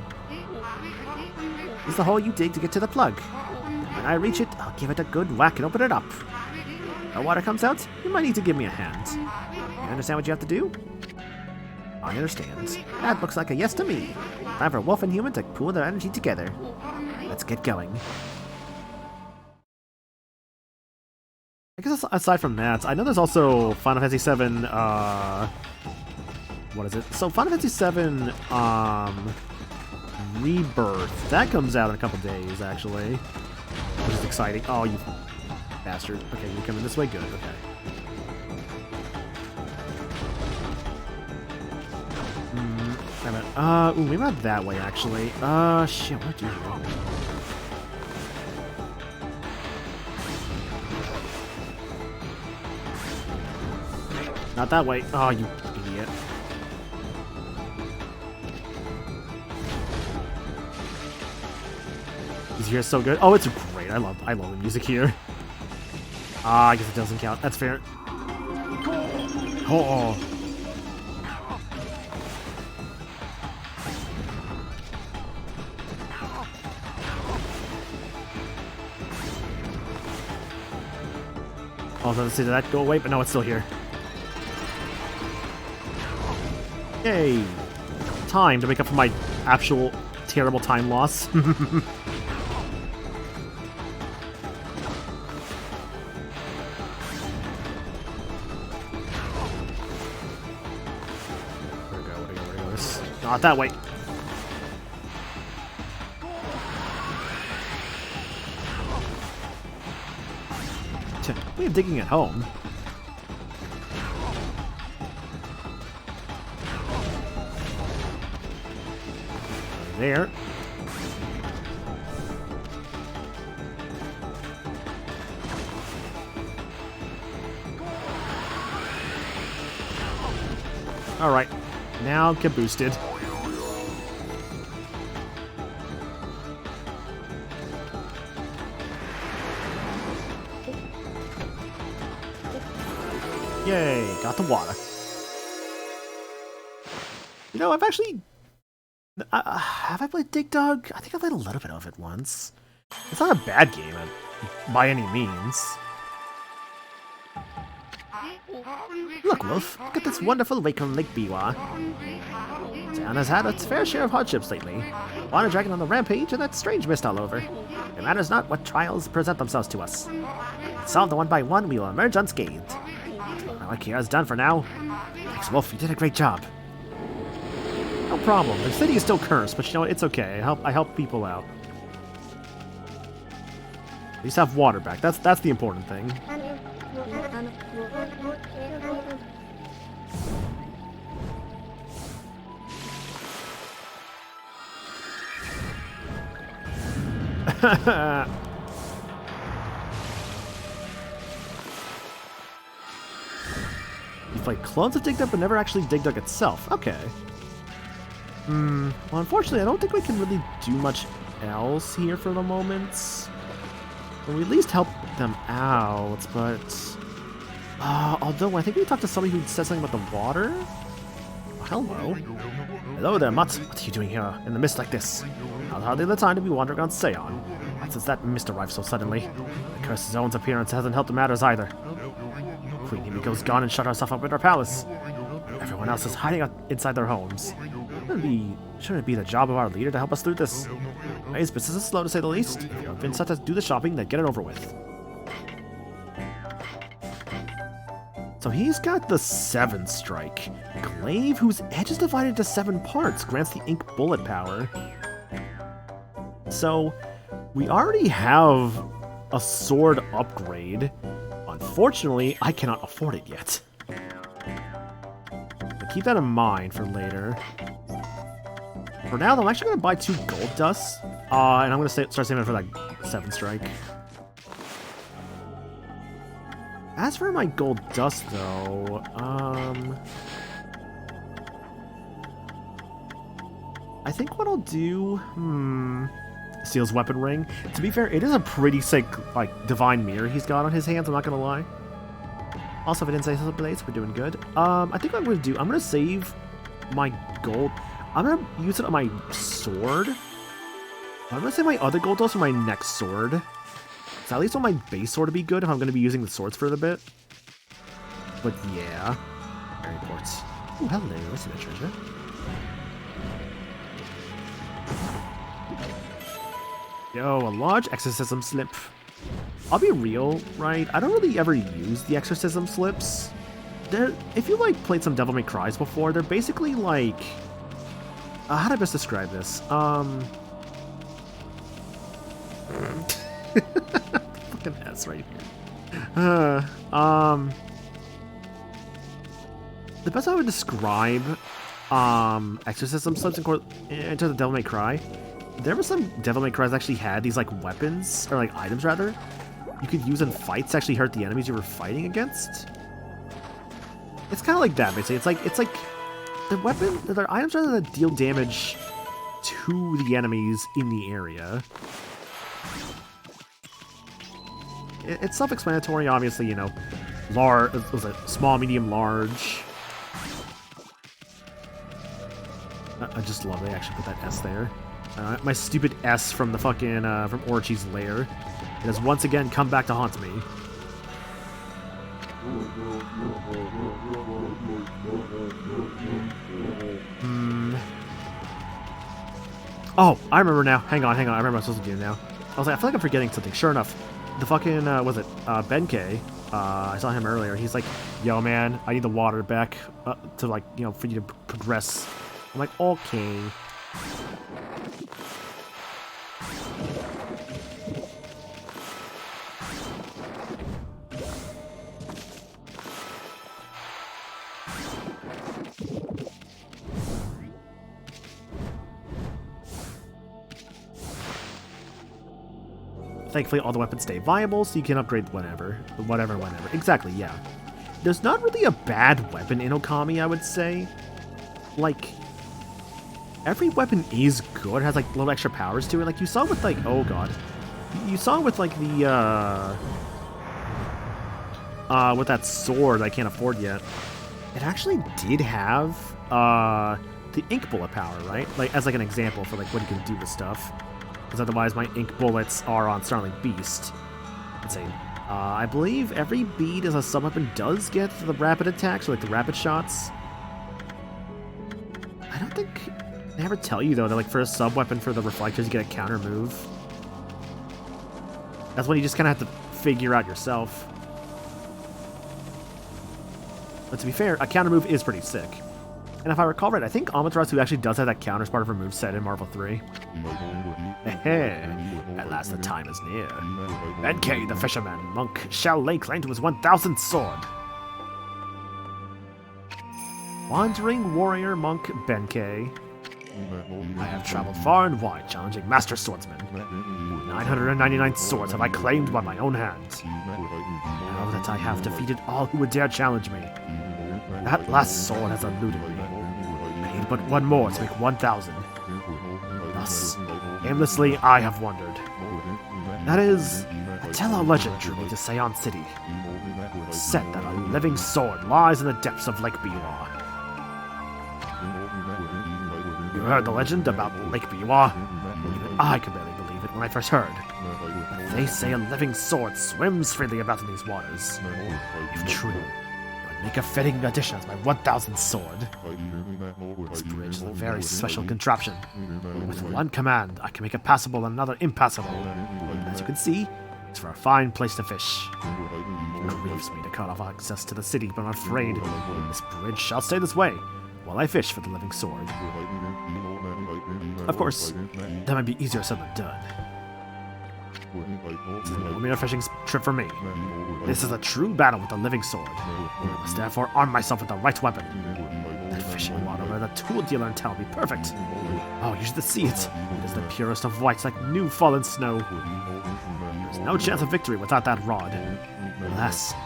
Use the hole you dig to get to the plug. When I reach it, I'll give it a good whack and open it up. When the water comes out, you might need to give me a hand. You understand what you have to do? I understand. That looks like a yes to me. Time for wolf and human to pool their energy together. Let's get going. I guess aside from that, I know there's also Final Fantasy VII, what is it? So Final Fantasy VII, Rebirth. That comes out in a couple days, actually. Which is exciting. Oh, you bastard. Okay, you're coming this way? Good, okay. Wait a minute. Ooh, maybe not that way, actually. Shit, what do you do? Not that way. Oh, you idiot. Music here is so good. Oh, it's great. I love the music here. Ah, I guess it doesn't count. That's fair. Oh. Oh, let's see, did that go away? But no, it's still here. Yay! Time to make up for my actual terrible time loss. There we go. Not that way. We are digging at home. There. Alright, now get boosted. Yay, got the water. You know, I've actually... have I played Dig Dug? I think I played a little bit of it once. It's not a bad game by any means. Look, Wolf, look at this wonderful lake on Lake Biwa. Town has had its fair share of hardships lately. Water dragon on the rampage and that strange mist all over. It matters not what trials present themselves to us. Solve them one by one, we will emerge unscathed. Our Kira's done for now. Thanks, Wolf, you did a great job. No problem. The city is still cursed, but you know what? It's okay. I help people out. At least have water back. That's the important thing. You played clones of Dig Dug, but never actually Dig Dug itself. Okay. Well, unfortunately, I don't think we can really do much else here for the moment. But we at least help them out, but... although I think we talked to somebody who said something about the water? Oh, hello. Hello there, Mutt. What are you doing here in the mist like this? I'll hardly the time to be wandering on Seon. Since that mist arrived so suddenly, the cursed zone's appearance hasn't helped matters either. Queen Himiko's gone and shut herself up in her palace. Everyone else is hiding inside their homes. Shouldn't it be the job of our leader to help us through this? His business is slow to say the least. If you're convinced to do the shopping, then get it over with. So he's got the 7 strike. Glaive, whose edge is divided into 7 parts, grants the ink bullet power. So we already have a sword upgrade. Unfortunately, I cannot afford it yet. But keep that in mind for later. For now, though, I'm actually going to buy 2 gold dusts. And I'm going to start saving for that 7 strike. As for my gold dust, though, I think what I'll do, Seal's weapon ring. To be fair, it is a pretty sick, like, divine mirror he's got on his hands, I'm not gonna lie. Also, if I didn't say blades, we're doing good. I think what I'm gonna do, I'm gonna save my gold. I'm gonna use it on my sword. I'm gonna save my other gold dust for my next sword. So at least on my base sword to be good if I'm going to be using the swords for a bit. But yeah. Very important. Oh, hello. I see that treasure. Yo, a large exorcism slip. I'll be real, right? I don't really ever use the exorcism slips. If you like played some Devil May Cry's before, they're basically like, how do I best describe this? Fucking S right here. The best I would describe exorcism slips into the Devil May Cry. There were some Devil May Cry's actually had these like weapons, or like items rather, you could use in fights to actually hurt the enemies you were fighting against. It's kind of like that, basically. It's like the items rather that deal damage to the enemies in the area. It's self-explanatory, obviously. You know, was it small, medium, large? I just love they actually put that S there. My stupid S from the fucking from Orochi's lair. It has once again come back to haunt me. Oh, I remember now. Hang on. I remember what I'm supposed to do now. I was like, I feel like I'm forgetting something. Sure enough, the fucking, was it Benkei? I saw him earlier. He's like, yo, man, I need the water back to, like, you know, for you to progress. I'm like, okay. Thankfully, all the weapons stay viable, so you can upgrade whenever. Exactly, yeah. There's not really a bad weapon in Okami, I would say. Like, every weapon is good, has like little extra powers to it. Like, you saw with like, oh god. You saw with like the, with that sword I can't afford yet. It actually did have, the ink bullet power, right? Like, as like an example for like what you can do with stuff. Because otherwise my ink bullets are on Starling Beast. Let's see. I believe every bead as a sub-weapon does get the rapid attacks, or like the rapid shots. I don't think they ever tell you though that like for a sub-weapon for the reflectors you get a counter move. That's what you just kind of have to figure out yourself. But to be fair, a counter move is pretty sick. And if I recall right, I think Amaterasu actually does have that counter as part of her moveset in Marvel 3. At last the time is near. Benkei, the fisherman monk, shall lay claim to his 1,000th sword. Wandering warrior monk Benkei. I have traveled far and wide, challenging master swordsmen. 999 swords have I claimed by my own hand. Now that I have defeated all who would dare challenge me, that last sword has eluded me. I need but one more to make 1,000. Thus, aimlessly I have wandered. That is, until a legend drew me to Seon City. It said that a living sword lies in the depths of Lake Biwa. You heard the legend about Lake Biwa? Even I could barely believe it when I first heard. But they say a living sword swims freely about in these waters. If true, it would make a fitting addition as my 1,000th sword. This bridge is a very special contraption. With one command, I can make it passable and another impassable. As you can see, it's for a fine place to fish. It grieves me to cut off access to the city, but I'm afraid this bridge shall stay this way while I fish for the living sword. Of course, that might be easier said than done. This is no mere fishing trip for me. This is a true battle with the living sword. I must therefore arm myself with the right weapon. That fishing water where the tool dealer in town will be perfect. Oh, you should see it. It is the purest of whites, like new fallen snow. There's no chance of victory without that rod. Alas, it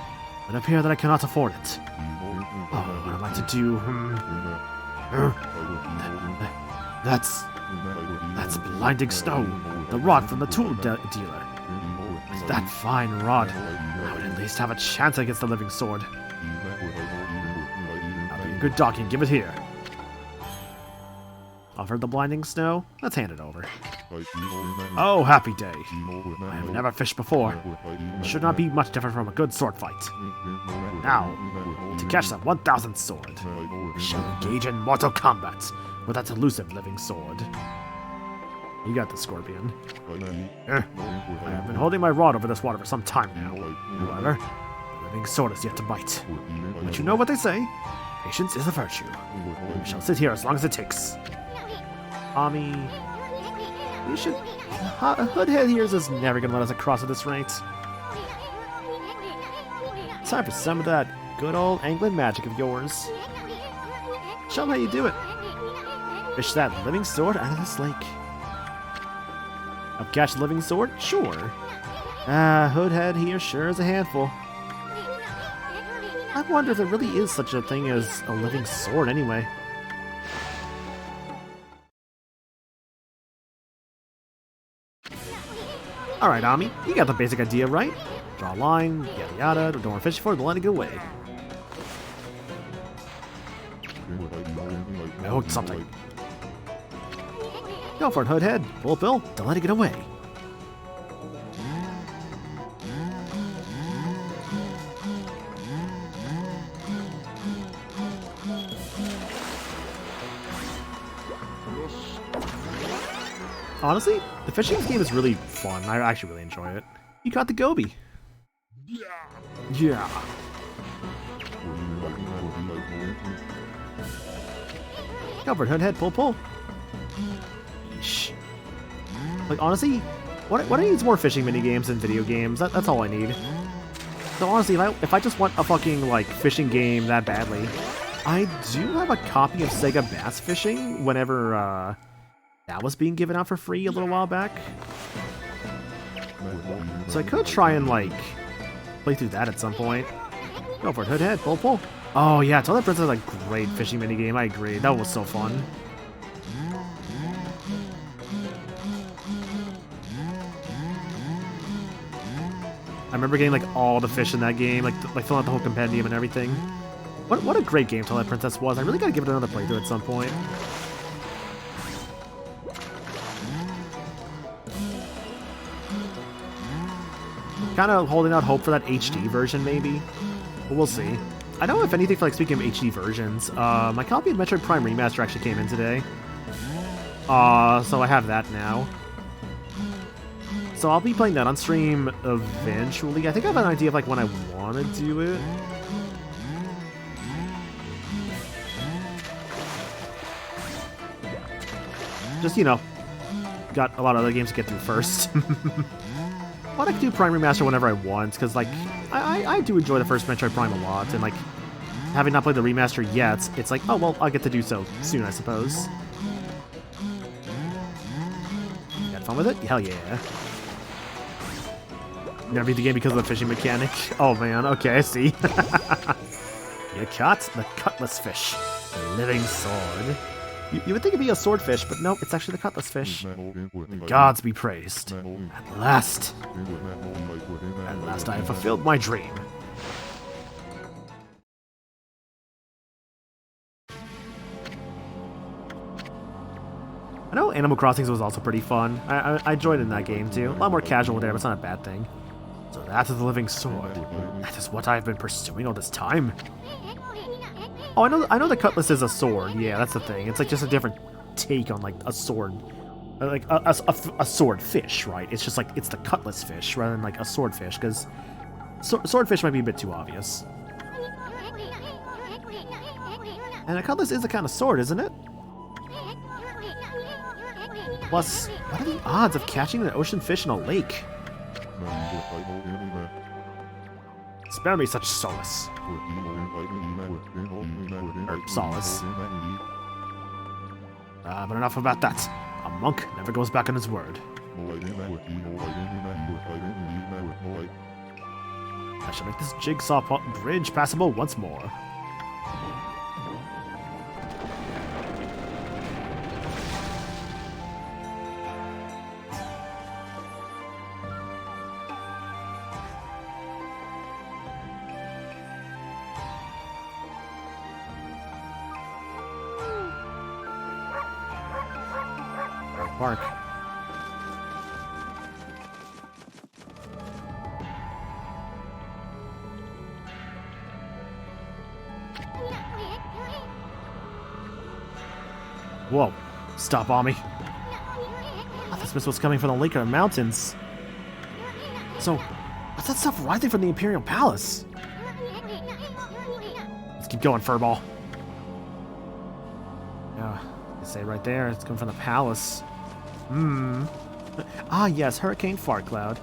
would appear that I cannot afford it. Oh, what I'd like to do... That's blinding snow. The rod from the tool dealer. With that fine rod, I would at least have a chance against the living sword. I'll be a good dog and give it here. Offered the blinding snow? Let's hand it over. Oh, happy day. I have never fished before. It should not be much different from a good sword fight. Now, to catch that 1,000th sword, we shall engage in mortal combat with that elusive living sword. You got the Scorpion. I have been holding my rod over this water for some time now. However, the living sword is yet to bite. But you know what they say? Patience is a virtue. We shall sit here as long as it takes. Ami, you should... Hoodhead here is never gonna let us across at this rate. Time for some of that good old angling magic of yours. Show them how you do it. Fish that living sword out of this lake. I'll catch the living sword? Sure. Hoodhead here sure is a handful. I wonder if there really is such a thing as a living sword anyway. Alright, Ami, you got the basic idea, right? Draw a line, yada yada, don't want to fish for it, then let it go away. I hooked something. Go for it, Hoodhead. Pull Bill, don't let it get away. Honestly, the fishing game is really fun. I actually really enjoy it. You caught the goby. Yeah. Go for it, Hoodhead. Pull, pull. Yeesh. Like, honestly, what I need is more fishing minigames in video games. That's all I need. So honestly, if I just want a fucking, like, fishing game that badly, I do have a copy of Sega Bass Fishing whenever, that was being given out for free a little while back. So I could try and, like, play through that at some point. Go for it, Hoodhead. Pull, pull. Oh, yeah, Twilight Princess is a great fishing minigame. I agree. That was so fun. I remember getting, like, all the fish in that game, like filling out the whole compendium and everything. What a great game Twilight Princess was. I really gotta give it another playthrough at some point. Kind of holding out hope for that HD version, maybe. But we'll see. I know, if anything, for, like, speaking of HD versions, my copy of Metroid Prime Remaster actually came in today. So I have that now. So I'll be playing that on stream eventually. I think I have an idea of, like, when I want to do it. Just, you know, got a lot of other games to get through first. But I can do Prime Remaster whenever I want, because, like, I do enjoy the first Metroid Prime a lot, and, like, having not played the remaster yet, it's like, oh, well, I'll get to do so soon, I suppose. Got fun with it? Hell yeah. You gotta beat the game because of the fishing mechanic? Oh, man, okay, I see. You caught the cutlass fish, the living sword. You would think it'd be a swordfish, but nope, it's actually the cutlass fish. The gods be praised. At last. At last I have fulfilled my dream. I know Animal Crossing was also pretty fun. I enjoyed it in that game too. A lot more casual there, but it's not a bad thing. So that is the living sword. That is what I've been pursuing all this time. Oh, I know the cutlass is a sword. Yeah, that's the thing. It's like just a different take on, like, a sword, like a swordfish, right? It's just like it's the cutlass fish rather than, like, a swordfish, because swordfish might be a bit too obvious. And a cutlass is a kind of sword, isn't it? Plus, what are the odds of catching an ocean fish in a lake? Spare me such solace. Or solace. But enough about that. A monk never goes back on his word. I shall make this jigsaw bridge passable once more. Park. Whoa. Stop, Ami. Oh, Christmas was coming from the Laker Mountains. So, what's that stuff rising from the Imperial Palace? Let's keep going, Furball. Yeah, they say right there, it's coming from the palace. Ah, yes, Hurricane Fart Cloud.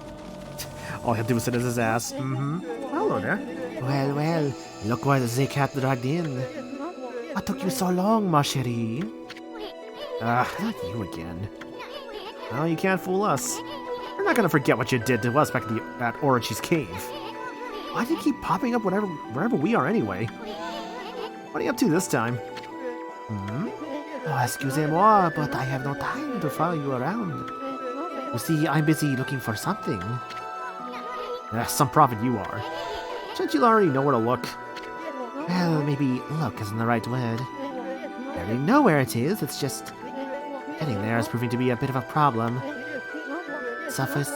All he had to do was sit as his ass. Hello there. Well, look where the cat dragged in. What took you so long, ma chérie? Not you again. Well, you can't fool us. We're not gonna forget what you did to us back at Orochi's cave. Why do you keep popping up wherever we are anyway? What are you up to this time? Oh, excusez-moi, but I have no time to follow you around. You see, I'm busy looking for something. Some prophet you are. Shouldn't you already know where to look? Well, maybe look isn't the right word. I already know where it is, it's just... getting there is proving to be a bit of a problem. Suffice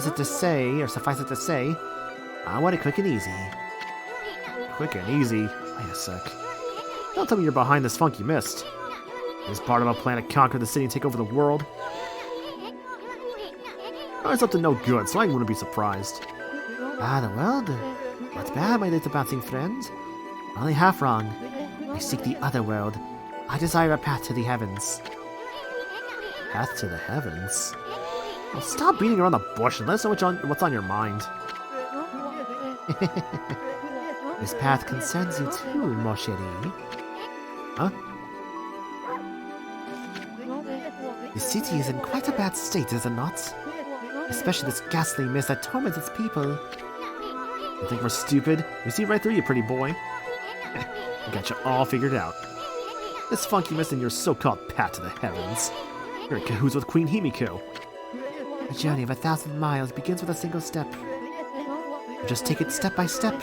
it to say, I want it quick and easy. Quick and easy? Wait a sec. Don't tell me you're behind this funky mist. Is part of a plan to conquer the city and take over the world? Oh, it's up to no good, so I wouldn't be surprised. Ah, the world? Not bad, my little bouncing friend. Only half wrong. I seek the other world. I desire a path to the heavens. Path to the heavens? Well, stop beating around the bush and let us know what's on your mind. This path concerns you too, mon chéri. Huh? The city is in quite a bad state, is it not? Especially this ghastly mist that torments its people. You think we're stupid? We see right through you, pretty boy. I got you all figured out. This funky mist and your so-called path to the heavens. You're in cahoots with Queen Himiko. A journey of 1,000 miles begins with a single step. Just take it step by step.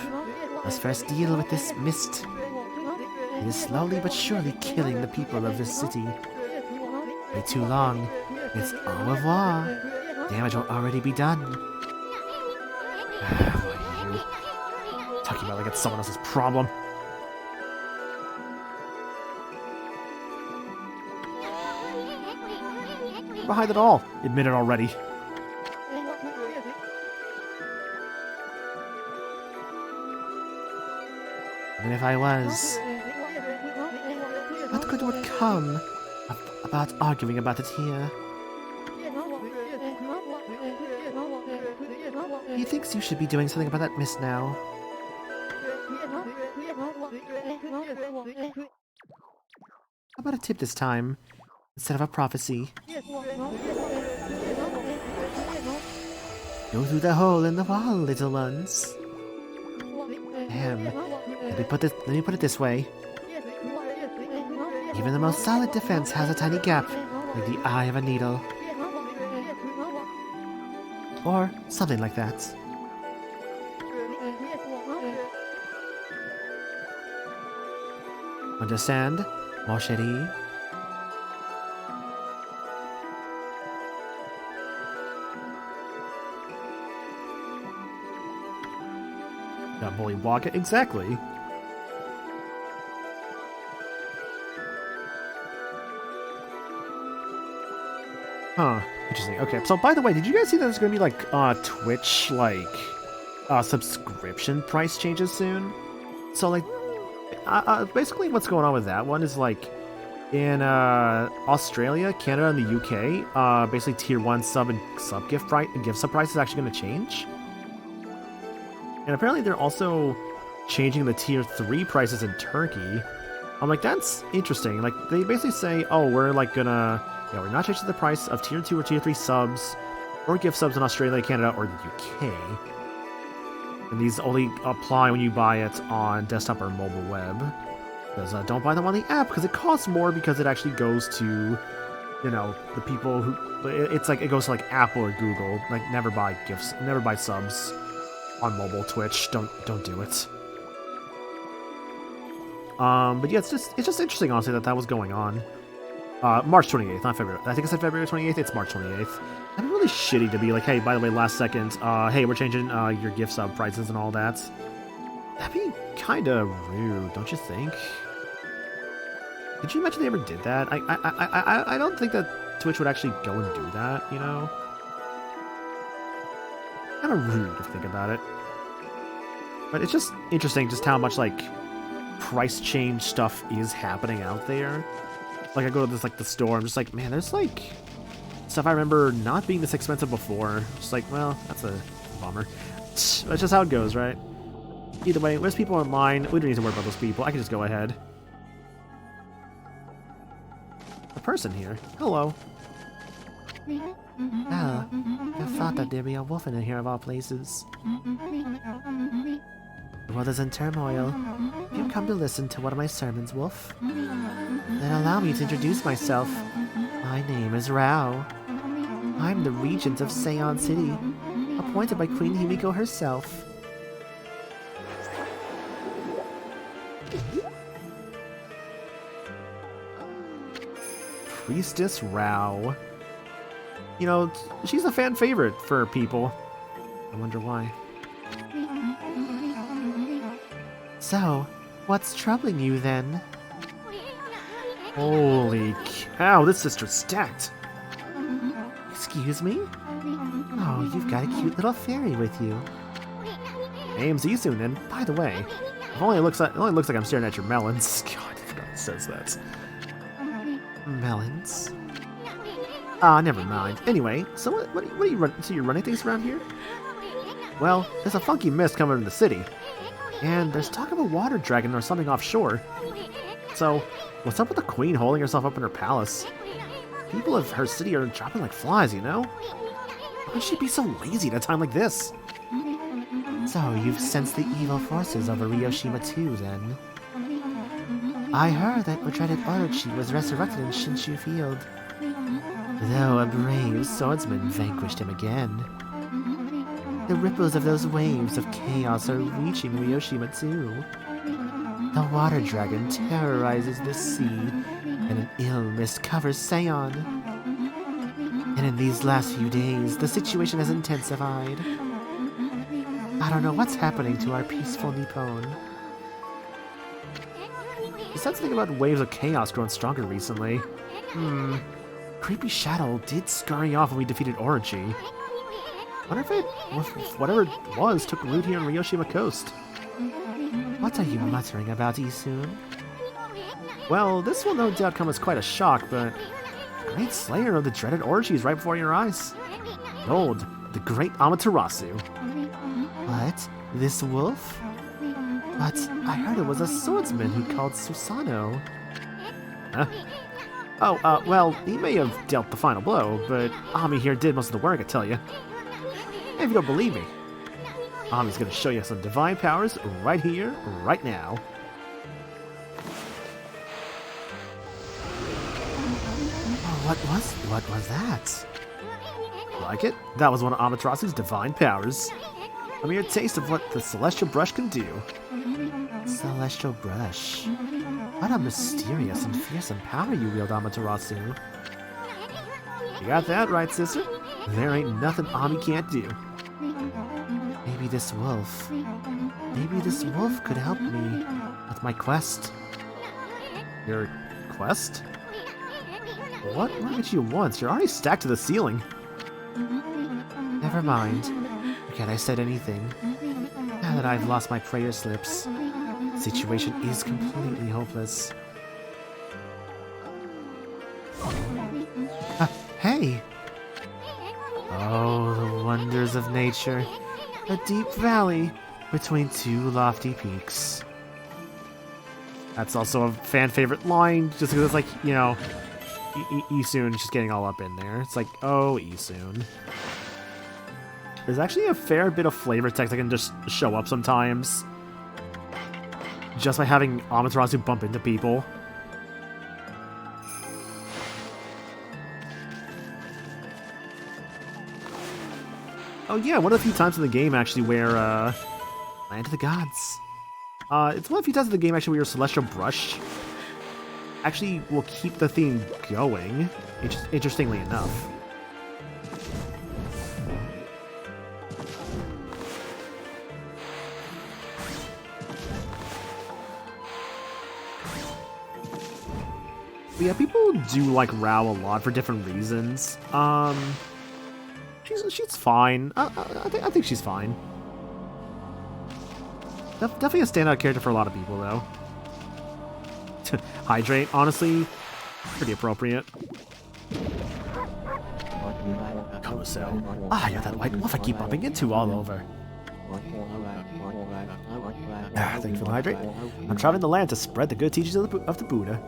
Let's first deal with this mist. It is slowly but surely killing the people of this city. Way too long. It's au revoir. Damage will already be done. What are you talking about like it's someone else's problem? Behind it all. Admit it already. And if I was, what good would come about arguing about it here? He thinks you should be doing something about that mist now. How about a tip this time, instead of a prophecy? Go through the hole in the wall, little ones. Let me put it this way. Even the most solid defense has a tiny gap, like the eye of a needle. Or something like that. Understand, mon chéri? Got bully walk it exactly. Huh. Interesting. Okay. So, by the way, did you guys see that there's going to be like Twitch subscription price changes soon? So, like, basically, what's going on with that one is like in Australia, Canada, and the UK, basically tier 1 sub and gift sub price is actually going to change. And apparently, they're also changing the tier 3 prices in Turkey. I'm like, that's interesting. Like, they basically say, oh, we're like gonna. Yeah, we're not changing the price of tier 2 or tier 3 subs, or gift subs in Australia, Canada, or the UK. And these only apply when you buy it on desktop or mobile web. Because don't buy them on the app, because it costs more because it actually goes to, you know, the people who... It's like, it goes to like Apple or Google. Like, never buy gifts, never buy subs on mobile Twitch. Don't do it. But yeah, it's just interesting, honestly, that was going on. March 28th, not February. I think I said February 28th. It's March 28th. That'd be really shitty to be like, hey, by the way, last second, hey, we're changing your gift sub prices and all that. That'd be kind of rude, don't you think? Could you imagine they ever did that? I don't think that Twitch would actually go and do that, you know? Kind of rude if you think about it. But it's just interesting just how much, like, price change stuff is happening out there. Like, I go to this, like, the store, I'm just like, man, there's, like, stuff I remember not being this expensive before. Just like, well, that's a bummer. That's just how it goes, right? Either way, there's people online. We don't need to worry about those people. I can just go ahead. A person here. Hello. Ah, I thought that there'd be a wolf in here of all places. The world is in turmoil. You've come to listen to one of my sermons, Wolf. Then allow me to introduce myself. My name is Rao. I'm the regent of Seon City, appointed by Queen Himiko herself. Priestess Rao. You know, she's a fan favorite for people. I wonder why. So, what's troubling you then? Holy cow, this sister's stacked. Excuse me? Oh, you've got a cute little fairy with you. Name's Isun, and by the way, it only looks like I'm staring at your melons. God, I forgot it says that. Melons? Ah, never mind. Anyway, so what are you running? So you're running things around here? Well, there's a funky mist coming from the city, and there's talk of a water dragon or something offshore. So, what's up with the queen holding herself up in her palace? People of her city are dropping like flies, you know? Why would she be so lazy at a time like this? So, you've sensed the evil forces over Ryoshima too, then? I heard that dreaded Orochi was resurrected in Shinshu Field, though a brave swordsman vanquished him again. The ripples of those waves of chaos are reaching Ryoshima too. The water dragon terrorizes the sea, and an ill mist covers Seon. And in these last few days, the situation has intensified. I don't know what's happening to our peaceful Nippon. You said something about waves of chaos growing stronger recently. Creepy Shadow did scurry off when we defeated Orochi. Wonder if whatever it was took root here on Ryoshima Coast. What are you muttering about, Isun? Well, this will no doubt come as quite a shock, but the great slayer of the dreaded Orochi is right before your eyes. Behold, the great Amaterasu. What? This wolf? But I heard it was a swordsman who called Susano. Huh? Oh, well, he may have dealt the final blow, but Ami here did most of the work, I tell you. And if you don't believe me, Ami's gonna show you some divine powers right here, right now. Oh, what was that? Like it? That was one of Amaterasu's divine powers. A mere taste of what the Celestial Brush can do. Celestial Brush. What a mysterious and fearsome power you wield, Amaterasu. You got that right, sister. There ain't nothing Ami can't do. Maybe this wolf could help me with my quest. Your quest? What? Look at you once. You're already stacked to the ceiling. Never mind. Forget I said anything. Now that I've lost my prayer slips, the situation is completely hopeless. Hey! Oh, the wonders of nature. A deep valley between two lofty peaks. That's also a fan favorite line, just because it's like, you know, Isun just getting all up in there. It's like, oh, Isun. There's actually a fair bit of flavor text that can just show up sometimes. Just by having Amaterasu bump into people. Oh yeah, one of the few times in the game actually where, Land of the Gods. It's one of the few times in the game actually where your Celestial Brush actually will keep the theme going, interestingly enough. But yeah, people do like Rao a lot for different reasons. She's fine. I think she's fine. Definitely a standout character for a lot of people, though. Hydrate, honestly, pretty appropriate. Carousel. Ah, yeah, that white wolf I keep bumping into all over. Thank you for the hydrate. I'm traveling the land to spread the good teachings of the Buddha.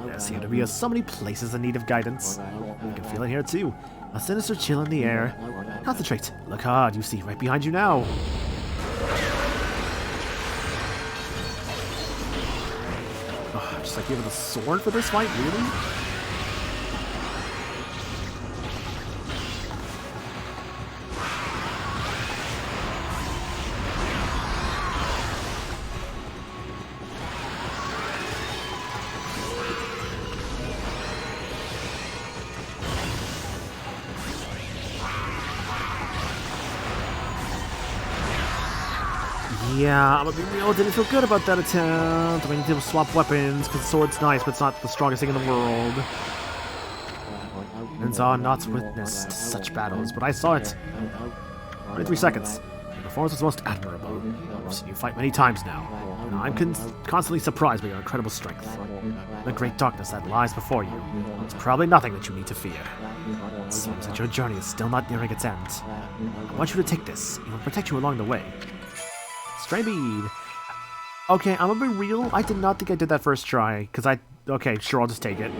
There seem to be so many places in need of guidance. You can feel it here too. A sinister chill in the air. Concentrate. Look hard. You see right behind you now. Oh, just like giving a sword for this fight, really? Yeah, I'm gonna be real, didn't feel good about that attempt. I mean, to swap weapons, because the sword's nice, but it's not the strongest thing in the world. And saw not witnessed such battles, but I saw it. 23 seconds. Your performance was most admirable. I've seen you fight many times now, and I'm constantly surprised by your incredible strength. The great darkness that lies before you. It's probably nothing that you need to fear. It seems that your journey is still not nearing its end. I want you to take this. It will protect you along the way. Stray bead. Okay, I'm gonna be real. I did not think I did that first try, because okay, sure, I'll just take it.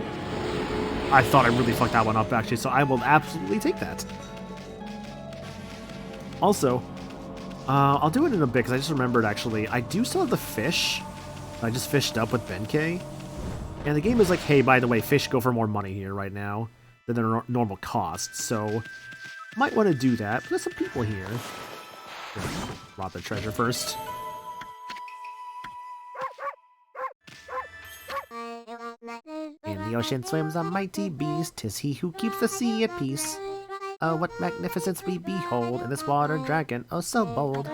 I thought I really fucked that one up, actually, so I will absolutely take that. Also, I'll do it in a bit, because I just remembered, actually, I do still have the fish. I just fished up with Benkei. And the game is like, hey, by the way, fish go for more money here right now than their normal cost, so might want to do that. But there's some people here. Rob the treasure first. In the ocean swims a mighty beast, 'tis he who keeps the sea at peace. Oh, what magnificence we behold in this water dragon, oh so bold.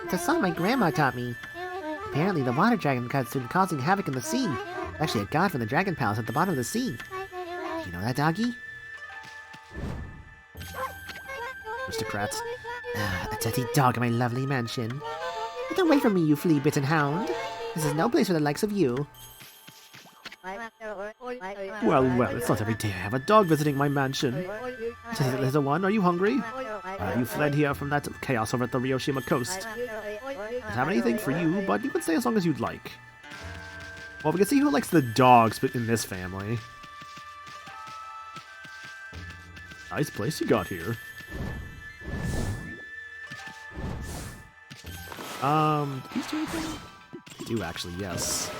It's a song my grandma taught me. Apparently the water dragon has been causing havoc in the sea. Actually a god from the dragon palace at the bottom of the sea. You know that, doggy? Aristocrats. A dirty dog in my lovely mansion. Get away from me, you flea-bitten hound. This is no place for the likes of you. Well, it's not every day I have a dog visiting my mansion. Says it, little one, are you hungry? You fled here from that chaos over at the Ryoshima coast. I don't have anything for you, but you can stay as long as you'd like. Well, we can see who likes the dogs in this family. Nice place you got here. These do anything? They do actually, yes.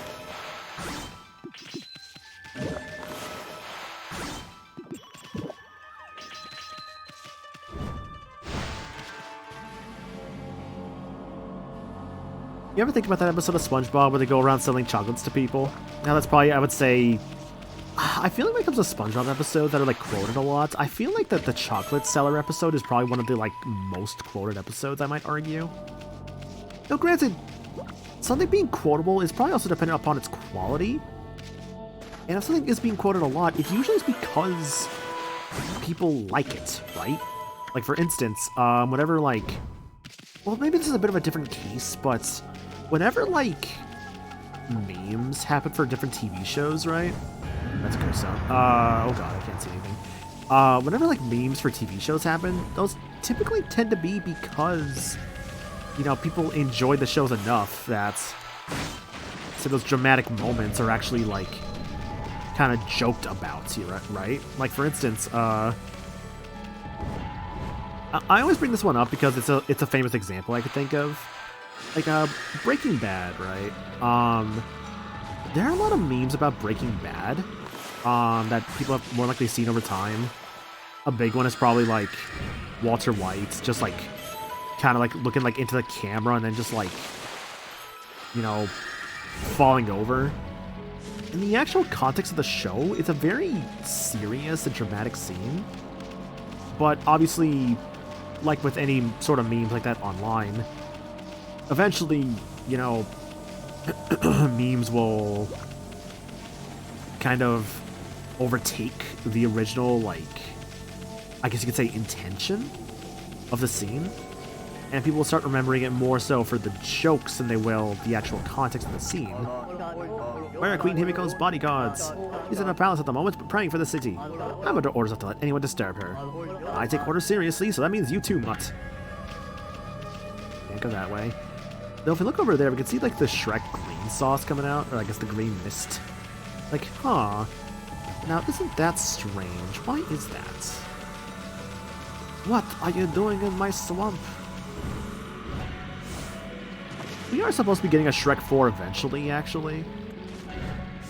You ever think about that episode of SpongeBob where they go around selling chocolates to people? Now that's probably, I would say, I feel like when it comes to SpongeBob episodes that are like quoted a lot, I feel like that the chocolate seller episode is probably one of the like most quoted episodes, I might argue. Now granted, something being quotable is probably also dependent upon its quality. And if something is being quoted a lot, it usually is because people like it, right? Like for instance, whenever like, well maybe this is a bit of a different case, but whenever like memes happen for different TV shows, right? That's a good sound. Oh god, I can't see anything. Whenever like memes for TV shows happen, those typically tend to be because, you know, people enjoy the shows enough that so those dramatic moments are actually like kind of joked about, right? Like for instance, I always bring this one up because it's a famous example I could think of. Like Breaking Bad, right? There are a lot of memes about Breaking Bad that people have more likely seen over time. A big one is probably like Walter White just like kind of like looking like into the camera and then just like, you know, falling over. In the actual context of the show, it's a very serious and dramatic scene. But obviously, like with any sort of memes like that online, eventually, you know, memes will kind of overtake the original, like, I guess you could say intention of the scene. And people will start remembering it more so for the jokes than they will the actual context of the scene. Where are Queen Himiko's bodyguards? She's in a palace at the moment, but praying for the city. I'm under orders not to let anyone disturb her. I take orders seriously, so that means you too, mutt. Can't go that way. Though if we look over there, we can see like the Shrek green sauce coming out, or I guess the green mist. Like, huh. Now, isn't that strange? Why is that? What are you doing in my swamp? We are supposed to be getting a Shrek 4 eventually, actually.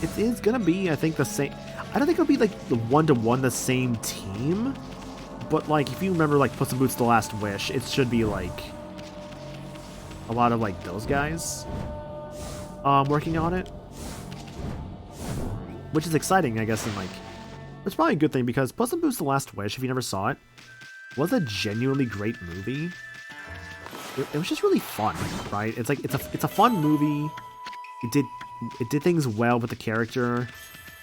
It is gonna be, I think, the same... I don't think it'll be, like, the one-to-one the same team. But, like, if you remember, like, Puss in Boots: The Last Wish, it should be, like... a lot of, like, those guys... working on it. Which is exciting, I guess, and, like... it's probably a good thing, because Puss in Boots: The Last Wish, if you never saw it, was a genuinely great movie. It was just really fun, right? It's like it's a fun movie. It did things well with the character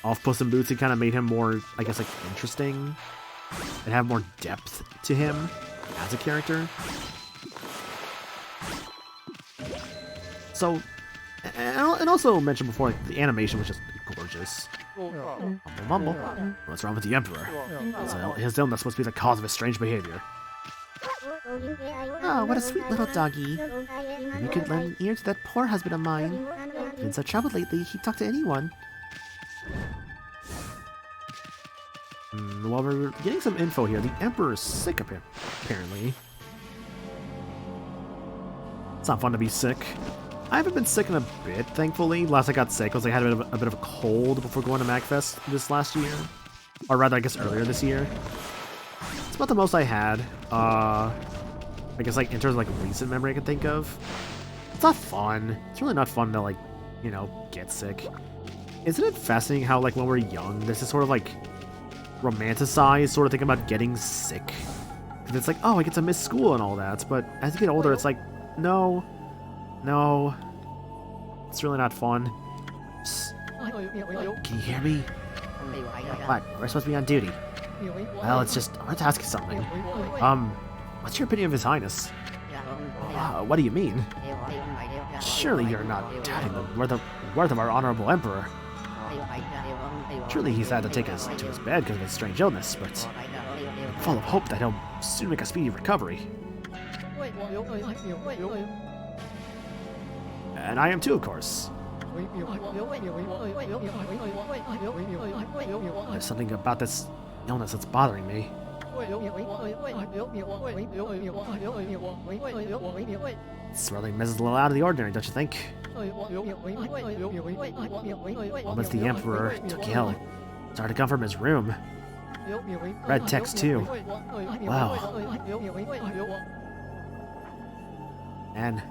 of Puss in Boots. It kind of made him more, I guess, like interesting and have more depth to him as a character. So, and also mentioned before, like, the animation was just gorgeous. Mumble. What's wrong with the Emperor? His illness must be the cause of his strange behavior. Oh, what a sweet little doggy. Maybe you could lend an ear to that poor husband of mine. He's been so troubled lately, he'd talk to anyone. While we're getting some info here, the Emperor is sick apparently. It's not fun to be sick. I haven't been sick in a bit, thankfully. Last I got sick was I had a bit of a cold before going to MagFest this last year. Or rather, I guess earlier this year. It's about the most I had. I guess, like, in terms of, like, recent memory I can think of. It's not fun. It's really not fun to, like, you know, get sick. Isn't it fascinating how, like, when we're young, there's this sort of, like, romanticized sort of thing about getting sick? Because it's like, oh, I get to miss school and all that. But as you get older, it's like, no. No. It's really not fun. Can you hear me? What? We're supposed to be on duty. Well, it's just, I want to ask you something. What's your opinion of His Highness? What do you mean? Surely you're not doubting the worth of our honorable Emperor. Truly he's had to take us to his bed because of his strange illness, but I'm full of hope that he'll soon make a speedy recovery. And I am too, of course. There's something about this illness that's bothering me. Swirling messes a little out of the ordinary, don't you think? Once the Emperor took ill, started to come from his room. Red text too. Wow. And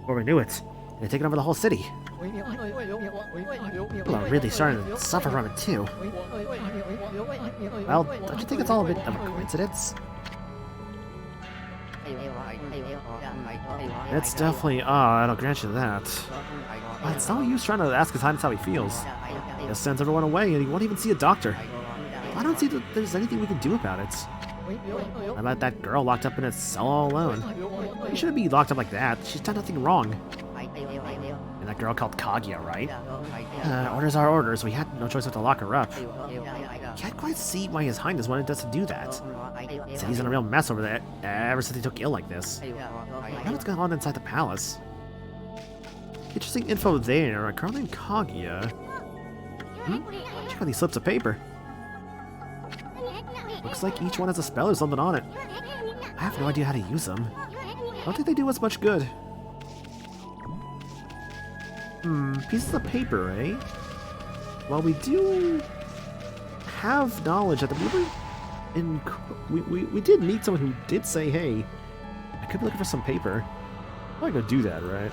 before we knew it, they'd taken over the whole city. People are really starting to suffer from it too. Well, don't you think it's all a bit of a coincidence? It's definitely odd, I'll grant you that. But it's no use trying to ask His Highness how he feels. He just sends everyone away and he won't even see a doctor. I don't see that there's anything we can do about it. How about that girl locked up in a cell all alone? She shouldn't be locked up like that. She's done nothing wrong. And that girl called Kaguya, right? Orders are orders. We had no choice but to lock her up. Can't quite see why His Highness wanted us to do that. He said he's in a real mess over there ever since he took ill like this. I know what's going on inside the palace. Interesting info there. A girl named Kaguya. Check out these slips of paper. Looks like each one has a spell or something on it. I have no idea how to use them. I don't think they do us much good. Pieces of paper, eh? Well, we do have knowledge that we did meet someone who did say, hey, I could be looking for some paper. I'm probably gonna do that, right?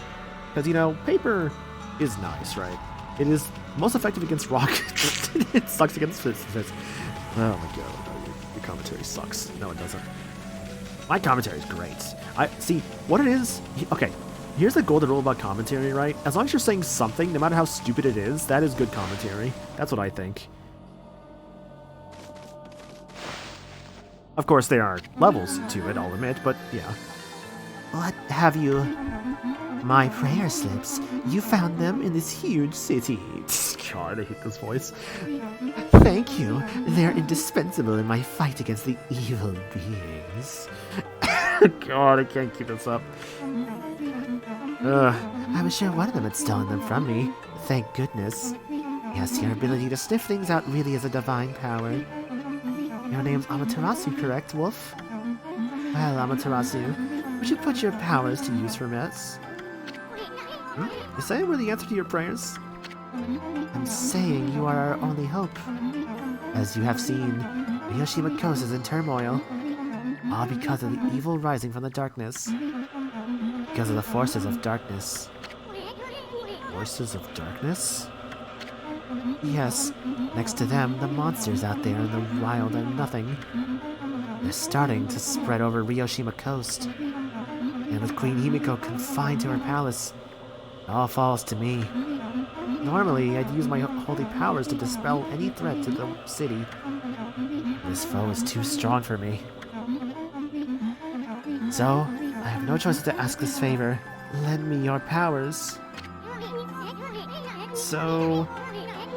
Because, you know, paper is nice, right? It is most effective against rock. It sucks against fists. Oh my god, your commentary sucks. No, it doesn't. My commentary is great. I see what it is. Okay, Here's the golden rule about commentary, right? As long as you're saying something, no matter how stupid it is, that is good commentary. That's what I think. Of course, there are levels to it, I'll admit, but yeah. What have you? My prayer slips. You found them in this huge city. God, I hate this voice. Thank you. They're indispensable in my fight against the evil beings. God, I can't keep this up. I was sure one of them had stolen them from me. Thank goodness. Yes, your ability to sniff things out really is a divine power. Your name's Amaterasu, correct, Wolf? Well, Amaterasu, we should put your powers to use for us. Is that really the answer to your prayers? I'm saying you are our only hope. As you have seen, Ryoshima Coast is in turmoil. All because of the evil rising from the darkness. Because of the forces of darkness. Forces of darkness? Yes, next to them, the monsters out there in the wild are nothing. They're starting to spread over Ryoshima Coast. And with Queen Himiko confined to her palace, it all falls to me. Normally, I'd use my holy powers to dispel any threat to the city. This foe is too strong for me. So, I have no choice but to ask this favor. Lend me your powers. So,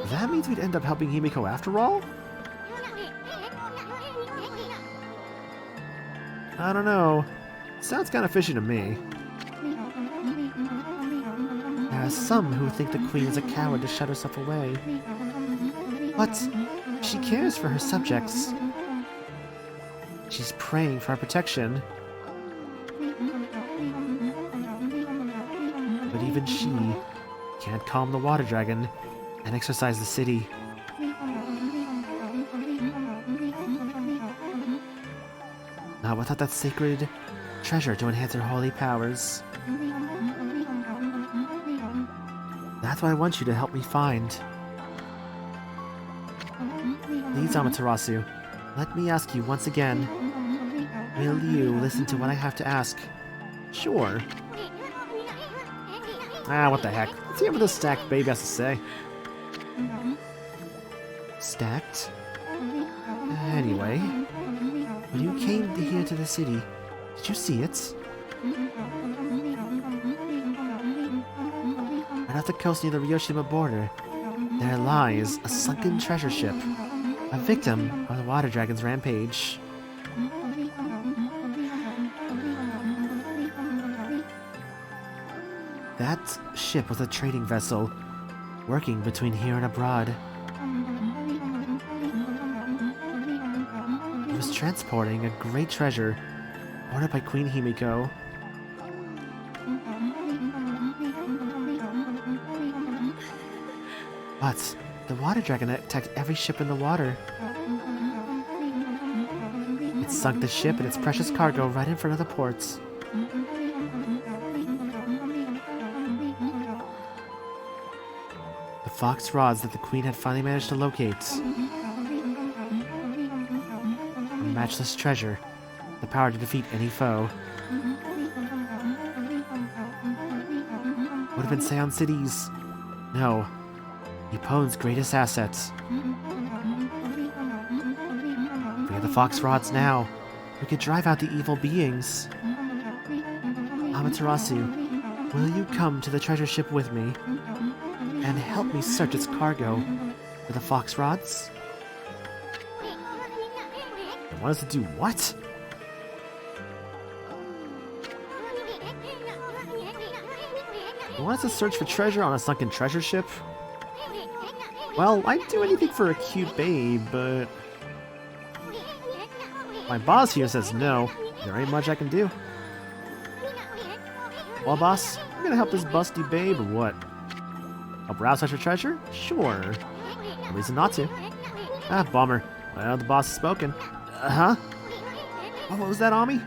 that means we'd end up helping Himiko after all? I don't know. Sounds kind of fishy to me. There are some who think the queen is a coward to shut herself away. But she cares for her subjects. She's praying for our protection. But even she can't calm the water dragon and exorcise the city. Not without that sacred treasure to enhance her holy powers. That's what I want you to help me find. Please, Amaterasu, let me ask you once again. Will you listen to what I have to ask? Sure. Ah, what the heck. Let's hear what this stacked babe has to say. Stacked? Anyway, when you came here to the city, did you see it? Right off the coast near the Ryoshima border, there lies a sunken treasure ship, a victim of the water dragon's rampage. That ship was a trading vessel, working between here and abroad. It was transporting a great treasure, ordered by Queen Himiko. But the water dragon attacked every ship in the water. It sunk the ship and its precious cargo right in front of the ports. The fox rods that the queen had finally managed to locate. A matchless treasure, the power to defeat any foe. Would have been Seon City's. No, Yuppon's greatest assets. We have the fox rods now. We could drive out the evil beings. Amaterasu, will you come to the treasure ship with me and help me search its cargo for the fox rods? You want us to do what? You want us to search for treasure on a sunken treasure ship? Well, I'd do anything for a cute babe, but... my boss here says no. There ain't much I can do. Well, boss, you gonna help this busty babe or what? Help her out search for treasure? Sure. No reason not to. Ah, bummer. Well, the boss has spoken. Huh? Oh, what was that, Ami?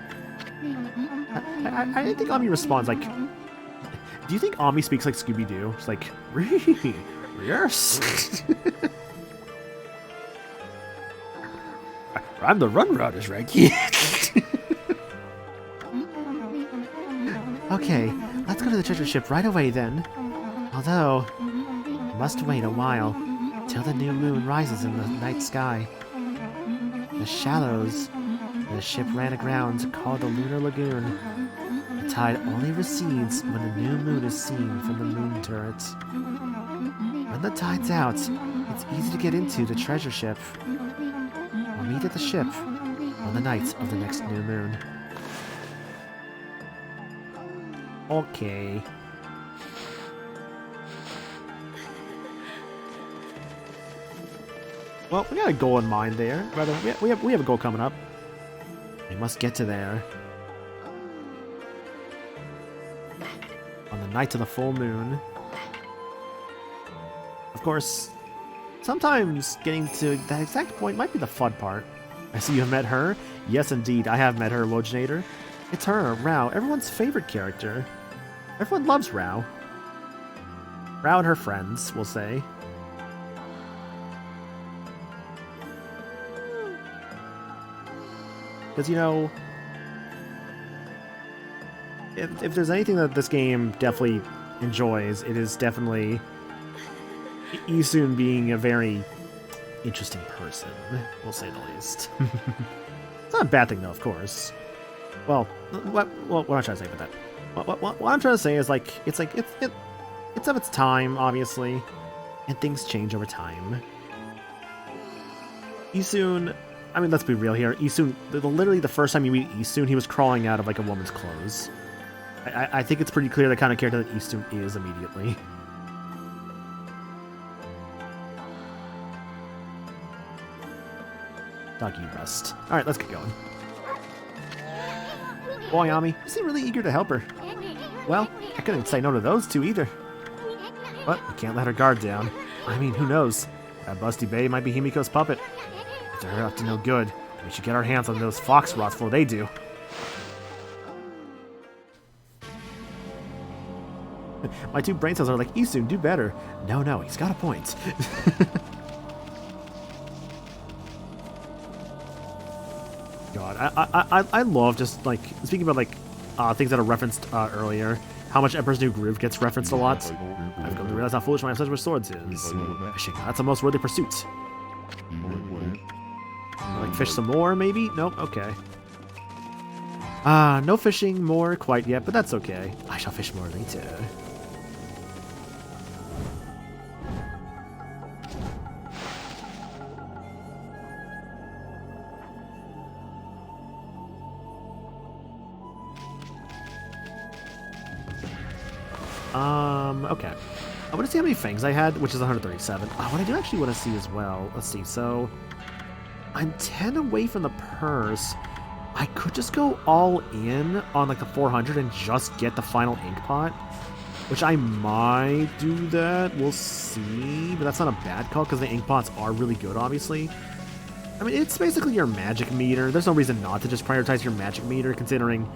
I think Ami responds like... Do you think Ami speaks like Scooby-Doo? She's like, yes. I'm the Run Riders, right? Okay, let's let's go to the treasure ship right away then. Although, we must wait a while till the new moon rises in the night sky. The shallows where the ship ran aground called the Lunar Lagoon. The tide only recedes when the new moon is seen from the moon turret. When the tide's out, it's easy to get into the treasure ship. We'll meet at the ship on the night of the next new moon. Okay. Well, we got a goal in mind there. Rather, we have a goal coming up. We must get to there on the night of the full moon. Of course, sometimes getting to that exact point might be the fun part. I see you have met her. Yes, indeed, I have met her, Loginator. It's her, Rao, everyone's favorite character. Everyone loves Rao. Rao and her friends, we'll say. Because, you know, if there's anything that this game definitely enjoys, it is definitely Isun being a very interesting person, we'll say the least. It's not a bad thing, though, of course. Well, what I'm trying to say about that? What I'm trying to say is, like, it's of its time, obviously, and things change over time. Isun, I mean, let's be real here. Isun, literally the first time you meet Isun, he was crawling out of, like, a woman's clothes. I think it's pretty clear the kind of character that Isun is immediately. Doggy rest. Alright, let's get going. Boy, Ami, you seem really eager to help her. Well, I couldn't say no to those two either. But we can't let her guard down. I mean, who knows? That busty bae might be Himiko's puppet. If they're up to no good, we should get our hands on those fox rots before they do. My two brain cells are like, Isun, do better. No, he's got a point. God, I love just, like, speaking about, like, things that are referenced earlier, how much Emperor's New Groove gets referenced a lot. I've come to realize how foolish my obsession with swords is. Fishing, that's a most worthy pursuit. Like, fish some more, maybe? Nope, okay. No fishing more quite yet, but that's okay. I shall fish more later. Okay. I want to see how many fangs I had, which is 137. What I do actually want to see as well. Let's see. So, I'm 10 away from the purse. I could just go all in on, like, the 400 and just get the final ink pot, which I might do that. We'll see. But that's not a bad call because the ink pots are really good, obviously. I mean, it's basically your magic meter. There's no reason not to just prioritize your magic meter, considering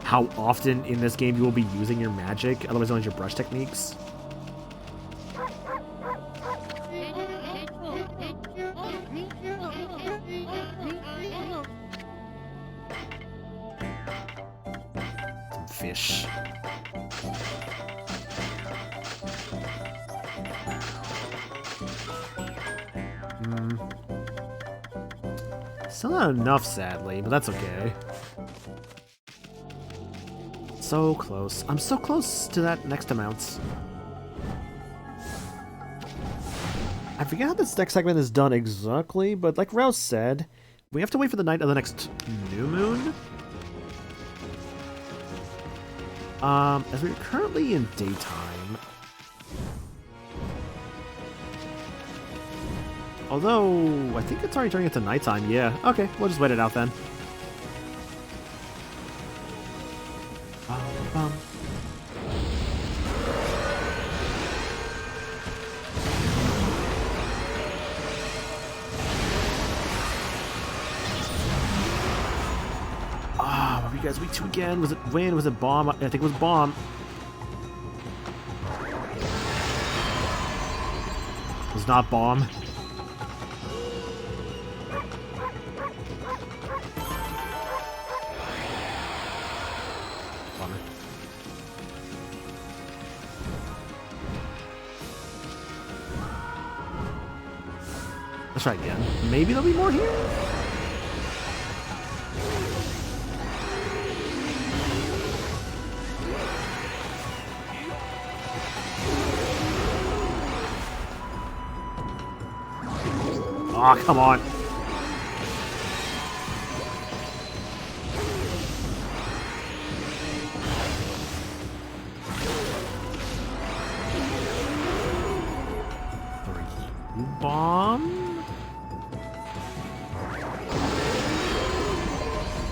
how often in this game you will be using your magic, otherwise known as your brush techniques. Some fish. Still not enough, sadly, but that's okay. So close. I'm so close to that next amount. I forget how this next segment is done exactly, but like Rouse said, we have to wait for the night of the next new moon. As we're currently in daytime. Although, I think it's already turning into nighttime, yeah. Okay, we'll just wait it out then. What were you guys weak to again? Was it wind? Was it bomb? I think it was bomb. It was not bomb. Let's try again. Maybe there'll be more here? Aw, come on. Bomb?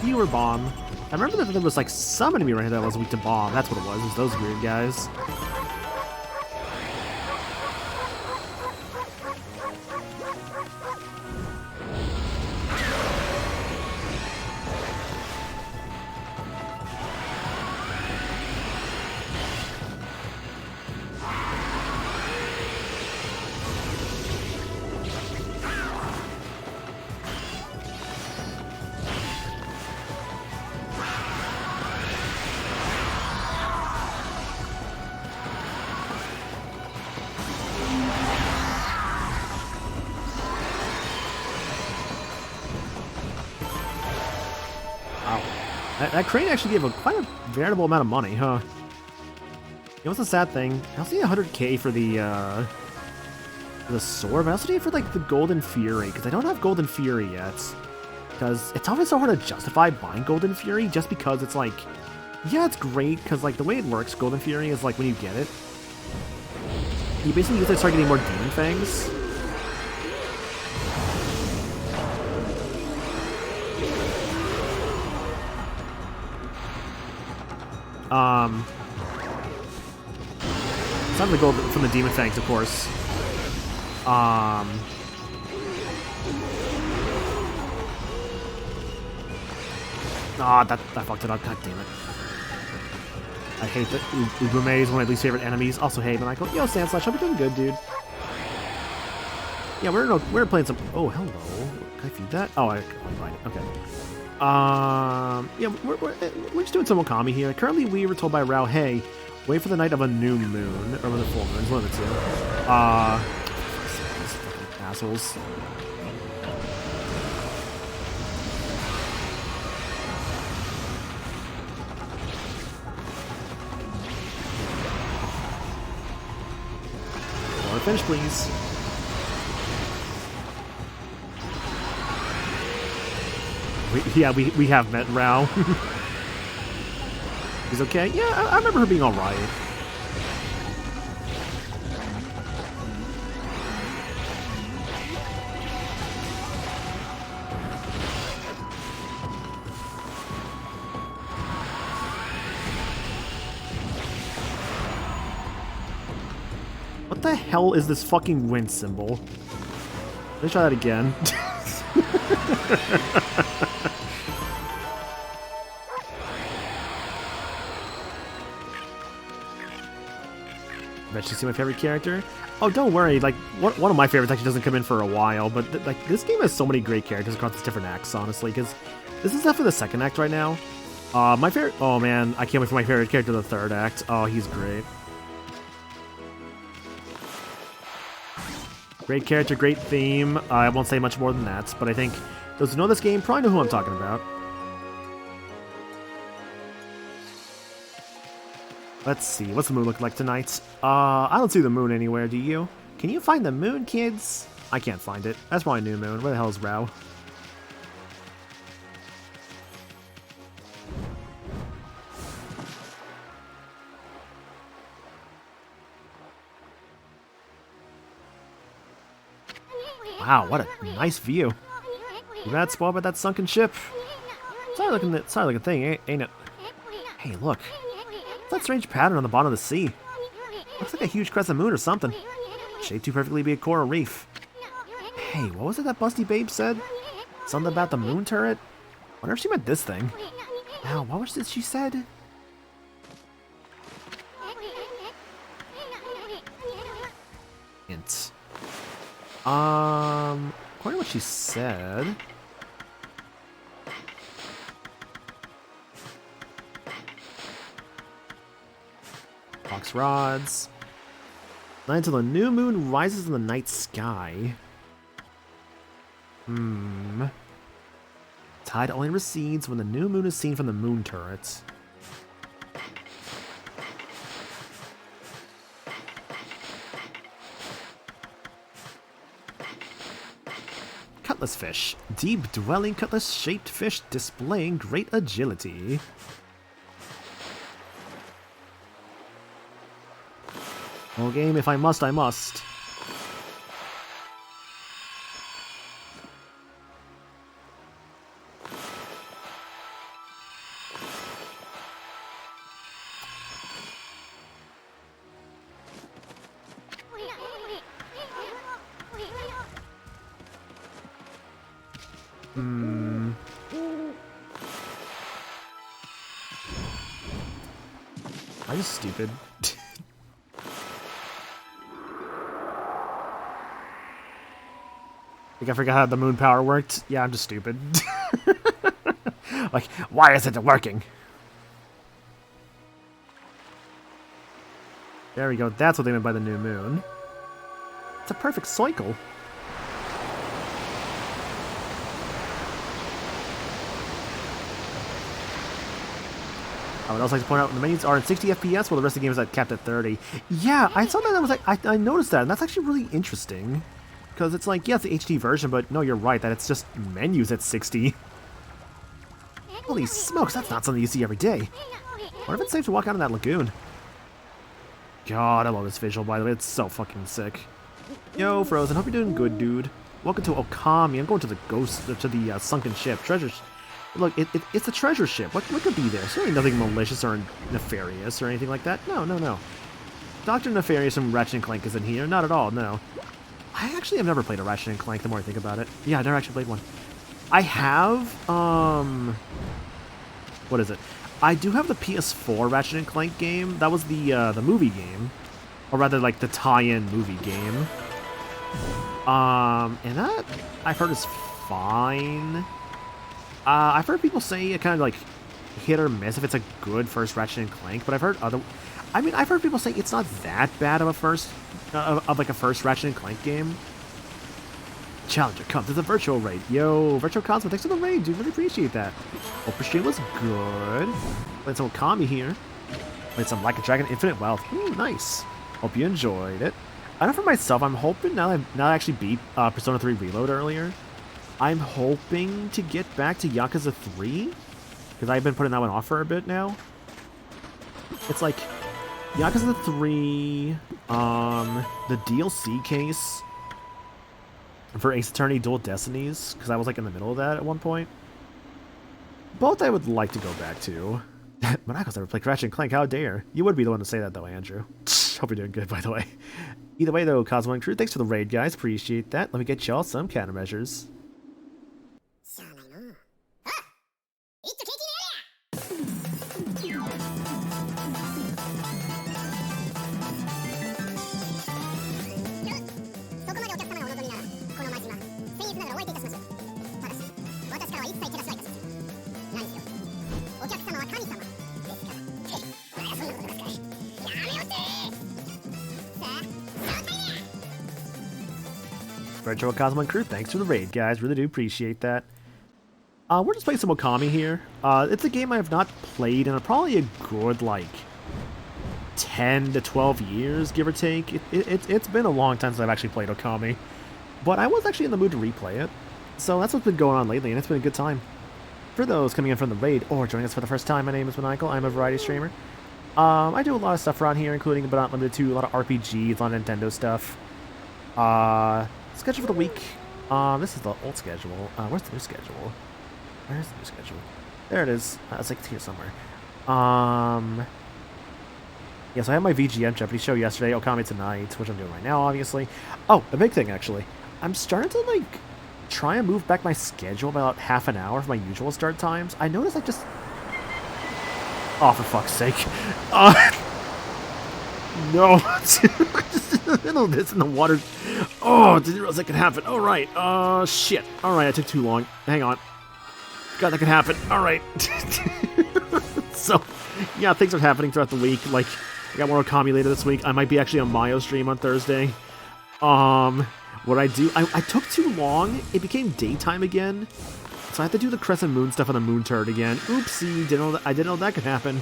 Viewer bomb. I remember that there was like some enemy right here that was weak to bomb. That's what it was those weird guys. Wow. That crane actually gave quite a veritable amount of money, huh? It was a sad thing. I also need 100k for the sword, but I also need it for like the Golden Fury, because I don't have Golden Fury yet. Because it's always so hard to justify buying Golden Fury, just because it's like, yeah, it's great, because like the way it works, Golden Fury is like when you get it, you basically use it to start getting more Demon Fangs. It's not the gold from the Demon Fangs, of course. Ah, that fucked it up. God damn it. I hate that Ubume is one of my least favorite enemies. Also, hey, Michael. Yo, Sandslash, hope you're doing good, dude. Yeah, we're playing some. Oh, hello. Can I feed that? Oh, I'll find it. Okay. Yeah, we're just doing some Okami here. Currently, we were told by Rao, hey, wait for the night of a new moon, or the full moon, one of the two. These fucking assholes. Or finish, please. We have met Rao. He's okay? Yeah, I remember her being alright. What the hell is this fucking wind symbol? Let me try that again. Bet you see my favorite character? Oh, don't worry. Like, one of my favorites actually doesn't come in for a while, but like this game has so many great characters across its different acts, honestly, because this is definitely the second act right now. My favorite... Oh, man. I can't wait for my favorite character, the third act. Oh, he's great. Great character, great theme. I won't say much more than that, but I think those who know this game probably know who I'm talking about. Let's see, what's the moon look like tonight? I don't see the moon anywhere, do you? Can you find the moon, kids? I can't find it. That's probably new moon. Where the hell is Rao? Wow, what a nice view. You rad spoiled by that sunken ship. Sorry looking thing, ain't it? Hey, look. What's that strange pattern on the bottom of the sea? Looks like a huge crescent moon or something. Shaped to perfectly be a coral reef. Hey, what was it that Busty Babe said? Something about the moon turret? Wonder if she meant this thing. Now, what was it she said? Hint. According to what she said... Box rods. Not until the new moon rises in the night sky. Tide only recedes when the new moon is seen from the moon turret. Cutlass fish. Deep dwelling cutlass shaped fish displaying great agility. Well, game, if I must, I must. Are you stupid? Think I forgot how the moon power worked? Yeah, I'm just stupid. Like, why isn't it working? There we go. That's what they meant by the new moon. It's a perfect cycle. I would also like to point out the menus are in 60 FPS, while the rest of the game is capped at 30. Yeah, I saw that. I was like, I noticed that, and that's actually really interesting. Because it's like, yeah, it's the HD version, but no, you're right, that it's just menus at 60. Holy smokes, that's not something you see every day. What if it's safe to walk out in that lagoon? God, I love this visual, by the way. It's so fucking sick. Yo, Frozen, hope you're doing good, dude. Welcome to Okami. I'm going to the sunken ship. Look, it's a treasure ship. What could be there? Certainly nothing malicious or nefarious or anything like that. No. Dr. Nefarious from Ratchet & Clank is in here. Not at all, no. I actually have never played a Ratchet & Clank, the more I think about it. Yeah, I never actually played one. I have, what is it? I do have the PS4 Ratchet & Clank game. That was the movie game. Or rather, like, the tie-in movie game. And that, I've heard, is fine. I've heard people say it kind of, like, hit or miss if it's a good first Ratchet & Clank, but I've heard I've heard people say it's not that bad of a first Ratchet & Clank game. Challenger comes to the virtual raid. Yo, Virtual Cosmo, thanks for the raid, dude. Really appreciate that. Hope your stream was good. Played some Okami here. Played some Like a Dragon Infinite Wealth. Ooh, nice. Hope you enjoyed it. I know for myself, I'm hoping, now that I actually beat Persona 3 Reload earlier, I'm hoping to get back to Yakuza 3, because I've been putting that one off for a bit now. It's like, Yakuza 3, the DLC case for Ace Attorney Dual Destinies, because I was like in the middle of that at one point. Both I would like to go back to. Monaco's never played Ratchet & Clank, how dare. You would be the one to say that though, Andrew. Hope you're doing good, by the way. Either way though, Cosmo and Crew, thanks for the raid, guys. Appreciate that. Let me get y'all some countermeasures. Virtual Cosmo and Crew, thanks for the raid, guys. Really do appreciate that. We're just playing some Okami here. It's a game I have not played in probably a good, like, 10 to 12 years, give or take. It's been a long time since I've actually played Okami. But I was actually in the mood to replay it. So that's what's been going on lately, and it's been a good time. For those coming in from the raid or joining us for the first time, my name is Maniacal. I'm a variety streamer. I do a lot of stuff around here, including, but not limited to, a lot of RPGs, a lot of Nintendo stuff. Schedule for the week. This is the old schedule. Where's the new schedule? Where's the new schedule? There it is. It's like it's here somewhere. Yeah, so I had my VGM Jeopardy show yesterday, Okami tonight, which I'm doing right now, obviously. Oh, the big thing, actually. I'm starting to, like, try and move back my schedule about half an hour from my usual start times. I noticed I just... Oh, for fuck's sake. No. This in the water. Oh, didn't realize that could happen. All right. Shit. All right, I took too long. Hang on. God, that could happen. All right. So, yeah, things are happening throughout the week. Like, I got more Okami later this week. I might be actually on Mayo stream on Thursday. what I do, I took too long. It became daytime again. So I have to do the crescent moon stuff on the moon turret again. Oopsie, I didn't know that could happen.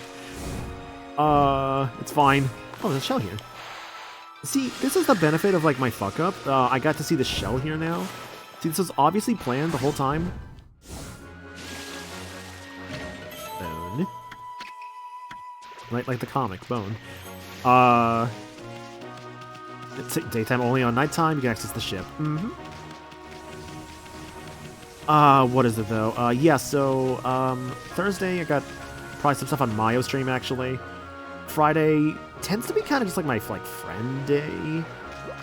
It's fine. Oh, there's a shell here. See, this is the benefit of, like, my fuck-up. I got to see the shell here now. See, this was obviously planned the whole time. Bone. Right, like the comic, Bone. It's daytime only. On nighttime, you can access the ship. Mm-hmm. What is it, though? Yeah, so, Thursday, I got probably some stuff on Mayo stream, actually. Friday tends to be kind of just like my, like, friend day.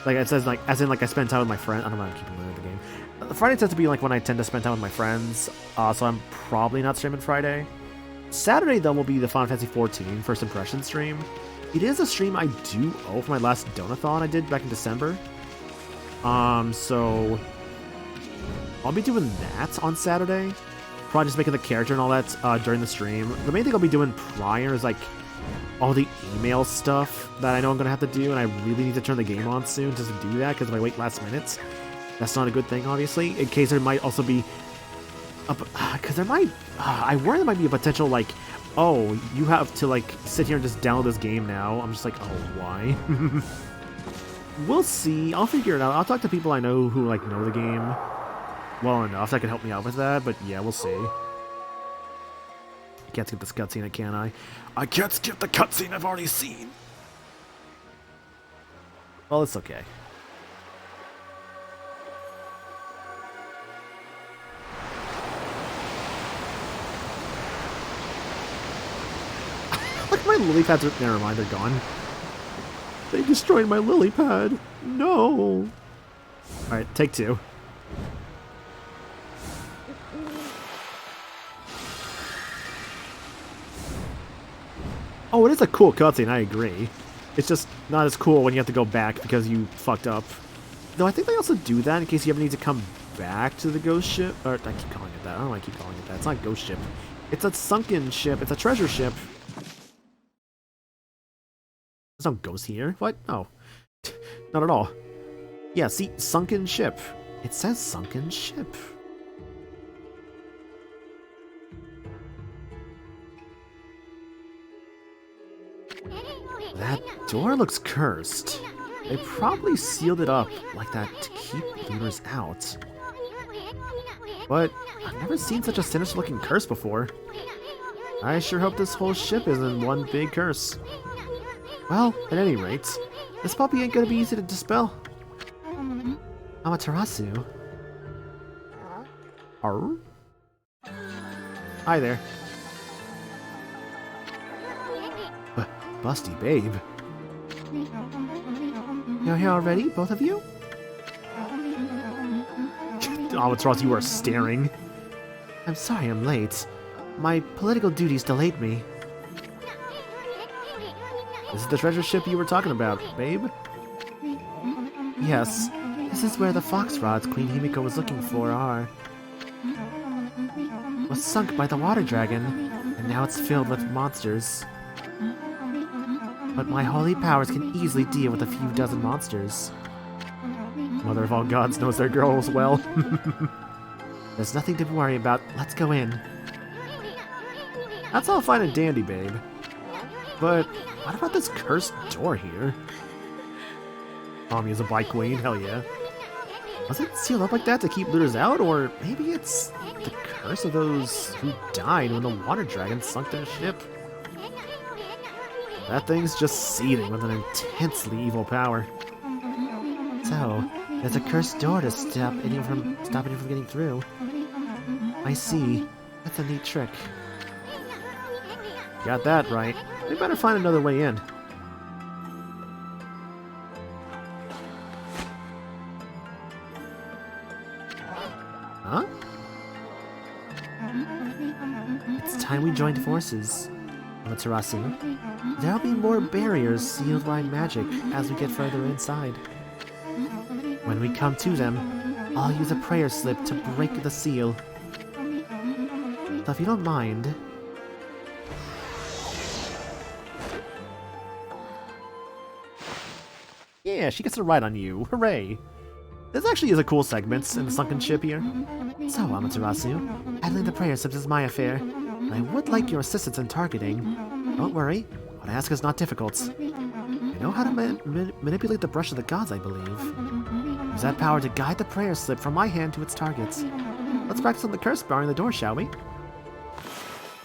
Like, it says, like, as in, like, I spend time with my friend. I don't know, I'm keeping the game. Friday tends to be, like, when I tend to spend time with my friends, so I'm probably not streaming Friday. Saturday, though, will be the Final Fantasy XIV First Impression stream. It is a stream I do owe for my last Donathon I did back in December. So I'll be doing that on Saturday. Probably just making the character and all that during the stream. The main thing I'll be doing prior is, like, all the email stuff that I know I'm going to have to do, and I really need to turn the game on soon just to do that, because if I wait last minute, that's not a good thing, obviously. In case there might also be... Because there might... I worry there might be a potential, like, oh, you have to, like, sit here and just download this game now. I'm just like, oh, why? We'll see. I'll figure it out. I'll talk to people I know who, like, know the game well enough that can help me out with that, but yeah, we'll see. I can't skip this cutscene, can I? I can't skip the cutscene I've already seen! Well, it's okay. Look, my lily pads are... Never mind, they're gone. They destroyed my lily pad. No! Alright, take two. Oh, it is a cool cutscene, I agree. It's just not as cool when you have to go back because you fucked up. Though I think they also do that in case you ever need to come back to the ghost ship. Or, I keep calling it that. I don't know why I keep calling it that. It's not a ghost ship. It's a sunken ship. It's a treasure ship. There's no ghost here. What? Oh. Not at all. Yeah, see? Sunken ship. It says sunken ship. That door looks cursed. They probably sealed it up like that to keep looters out. But I've never seen such a sinister looking curse before. I sure hope this whole ship isn't one big curse. Well, at any rate, this puppy ain't gonna be easy to dispel. Amaterasu. Arr? Hi there. Busty babe. You're here already, both of you? Amaterasu, you are staring. I'm sorry I'm late. My political duties delayed me. This is the treasure ship you were talking about, babe? Yes, this is where the fox rods Queen Himiko was looking for are. It was sunk by the water dragon, and now it's filled with monsters. But my holy powers can easily deal with a few dozen monsters. Mother of all gods knows their girls well. There's nothing to worry about. Let's go in. That's all fine and dandy, babe. But what about this cursed door here? Tommy is a bike queen, hell yeah. Was it sealed up like that to keep looters out, or maybe it's the curse of those who died when the water dragon sunk their ship? That thing's just seething with an intensely evil power. So, there's a cursed door to stop anyone from getting through. I see. That's a neat trick. Got that right. We better find another way in. Huh? It's time we joined forces. Amaterasu. There'll be more barriers sealed by magic as we get further inside. When we come to them, I'll use a prayer slip to break the seal. So if you don't mind... Yeah, she gets a ride on you. Hooray! This actually is a cool segment in the sunken ship here. So, Amaterasu, handling the prayer slips is my affair. I would like your assistance in targeting. Don't worry, what I ask is not difficult. I know how to manipulate the brush of the gods, I believe. Use that power to guide the prayer slip from my hand to its target. Let's practice on the curse barring the door, shall we?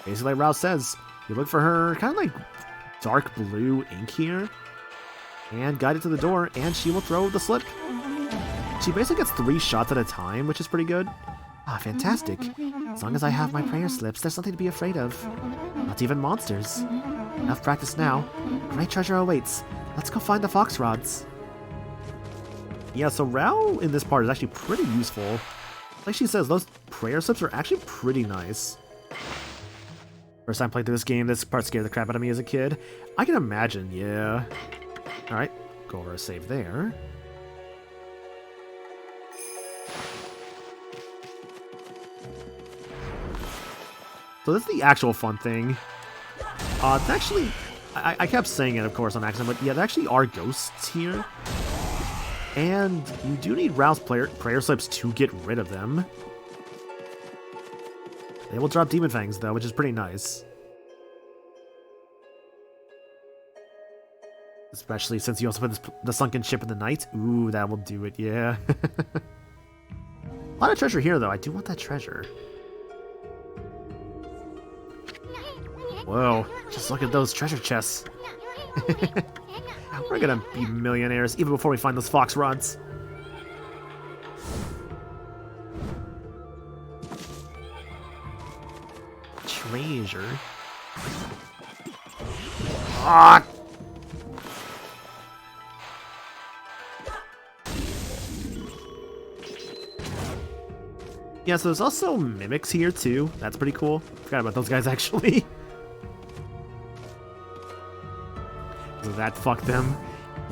Basically, like Rao says, you look for her kind of like dark blue ink here, and guide it to the door, and she will throw the slip. She basically gets 3 shots at a time, which is pretty good. Ah, fantastic. As long as I have my prayer slips, there's nothing to be afraid of. Not even monsters. Enough practice now. Great treasure awaits. Let's go find the fox rods. Yeah, so Rao in this part is actually pretty useful. Like she says, those prayer slips are actually pretty nice. First time playing through this game, this part scared the crap out of me as a kid. I can imagine, yeah. Alright, go over a save there. So this is the actual fun thing. It's actually... I kept saying it, of course, on accident, but yeah, there actually are ghosts here. And you do need Rao's prayer slips to get rid of them. They will drop demon fangs, though, which is pretty nice. Especially since you also put the sunken ship in the night. Ooh, that will do it, yeah. A lot of treasure here, though. I do want that treasure. Whoa, just look at those treasure chests. We're gonna be millionaires even before we find those fox rods. Treasure. Ah! Yeah, so there's also mimics here too. That's pretty cool. Forgot about those guys actually. So that fucked them.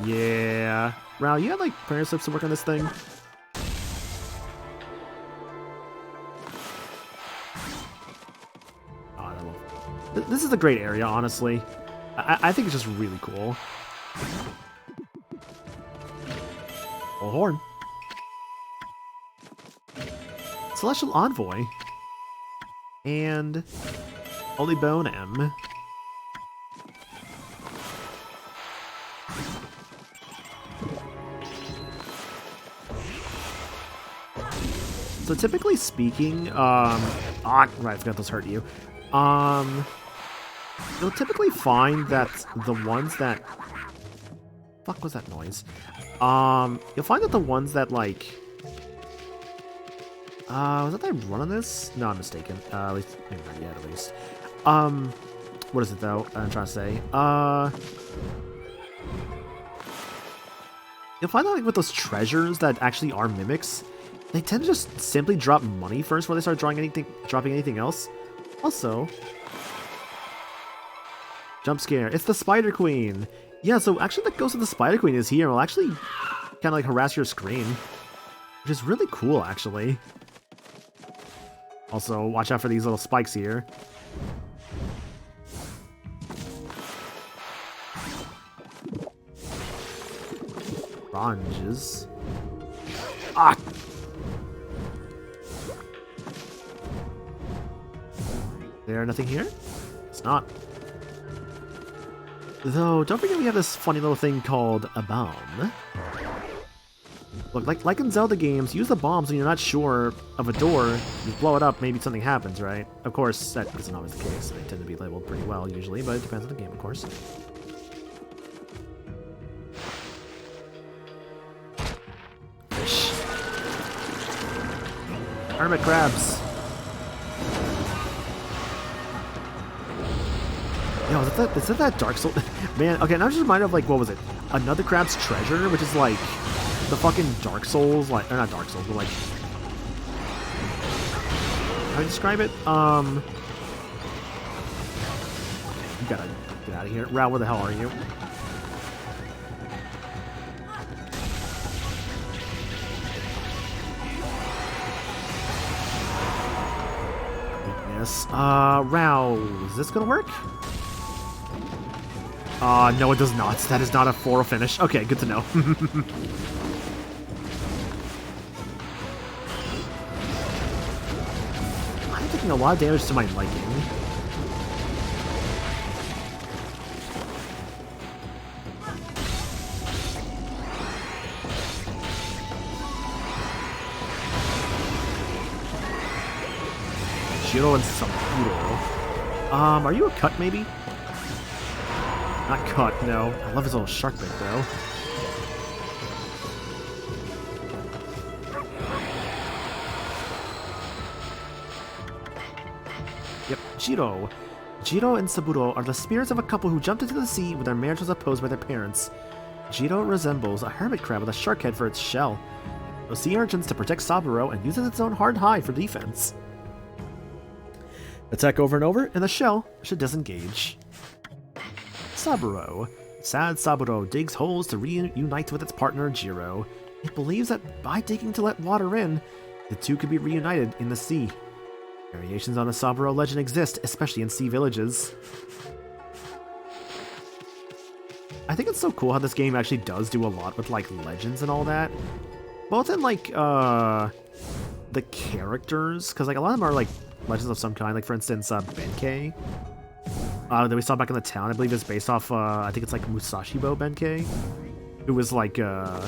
Yeah. Rao, you had like prayer slips to work on this thing? Oh, this is a great area, honestly. I think it's just really cool. Oh, horn. Celestial Envoy. And Holy Bone M. So typically speaking, right, I forgot those hurt you. You'll typically find that the ones that... Fuck was that noise? You'll find that the ones that, like... was that I run on this? No, I'm mistaken. At least, maybe not yet, at least. What is it, though? I'm trying to say. You'll find that, like, with those treasures that actually are mimics, they tend to just simply drop money first before they start dropping anything else. Also, jump scare. It's the Spider Queen. Yeah, so actually the ghost of the Spider Queen is here and will actually kind of like harass your screen, which is really cool, actually. Also, watch out for these little spikes here. Ronges. Ah! There nothing here? It's not. Though, don't forget we have this funny little thing called a bomb. Look, like in Zelda games, use the bombs when you're not sure of a door. You blow it up, maybe something happens, right? Of course, that isn't always the case. They tend to be labeled pretty well, usually, but it depends on the game, of course. Fish. Hermit crabs. Yo, is that Dark Souls? Man, okay, now I'm just reminded of, like, what was it? Another Crab's Treasure, which is, like, the fucking Dark Souls, like, or not Dark Souls, but, like, how do I describe it? You gotta get out of here. Rao, where the hell are you? Weakness. Rao, is this gonna work? No, it does not. That is not a 4 finish. Okay, good to know. taking a lot of damage to my liking. Jiro and Saburo. Are you a cut, maybe? Not cut, no. I love his little shark bit, though. Yep, Jiro. Jiro and Saburo are the spirits of a couple who jumped into the sea when their marriage was opposed by their parents. Jiro resembles a hermit crab with a shark head for its shell. It will sea urchins to protect Saburo and uses its own hard hide for defense. Attack over and over, and the shell should disengage. Saburo. Sad Saburo digs holes to reunite with its partner, Jiro. It believes that by digging to let water in, the two could be reunited in the sea. Variations on the Saburo legend exist, especially in sea villages. I think it's so cool how this game actually does do a lot with, like, legends and all that. Both in, like, the characters, because, like, a lot of them are, like, legends of some kind, like for instance, Benkei, that we saw back in the town. I believe is based off, I think it's like Musashibo Benkei, who was like, I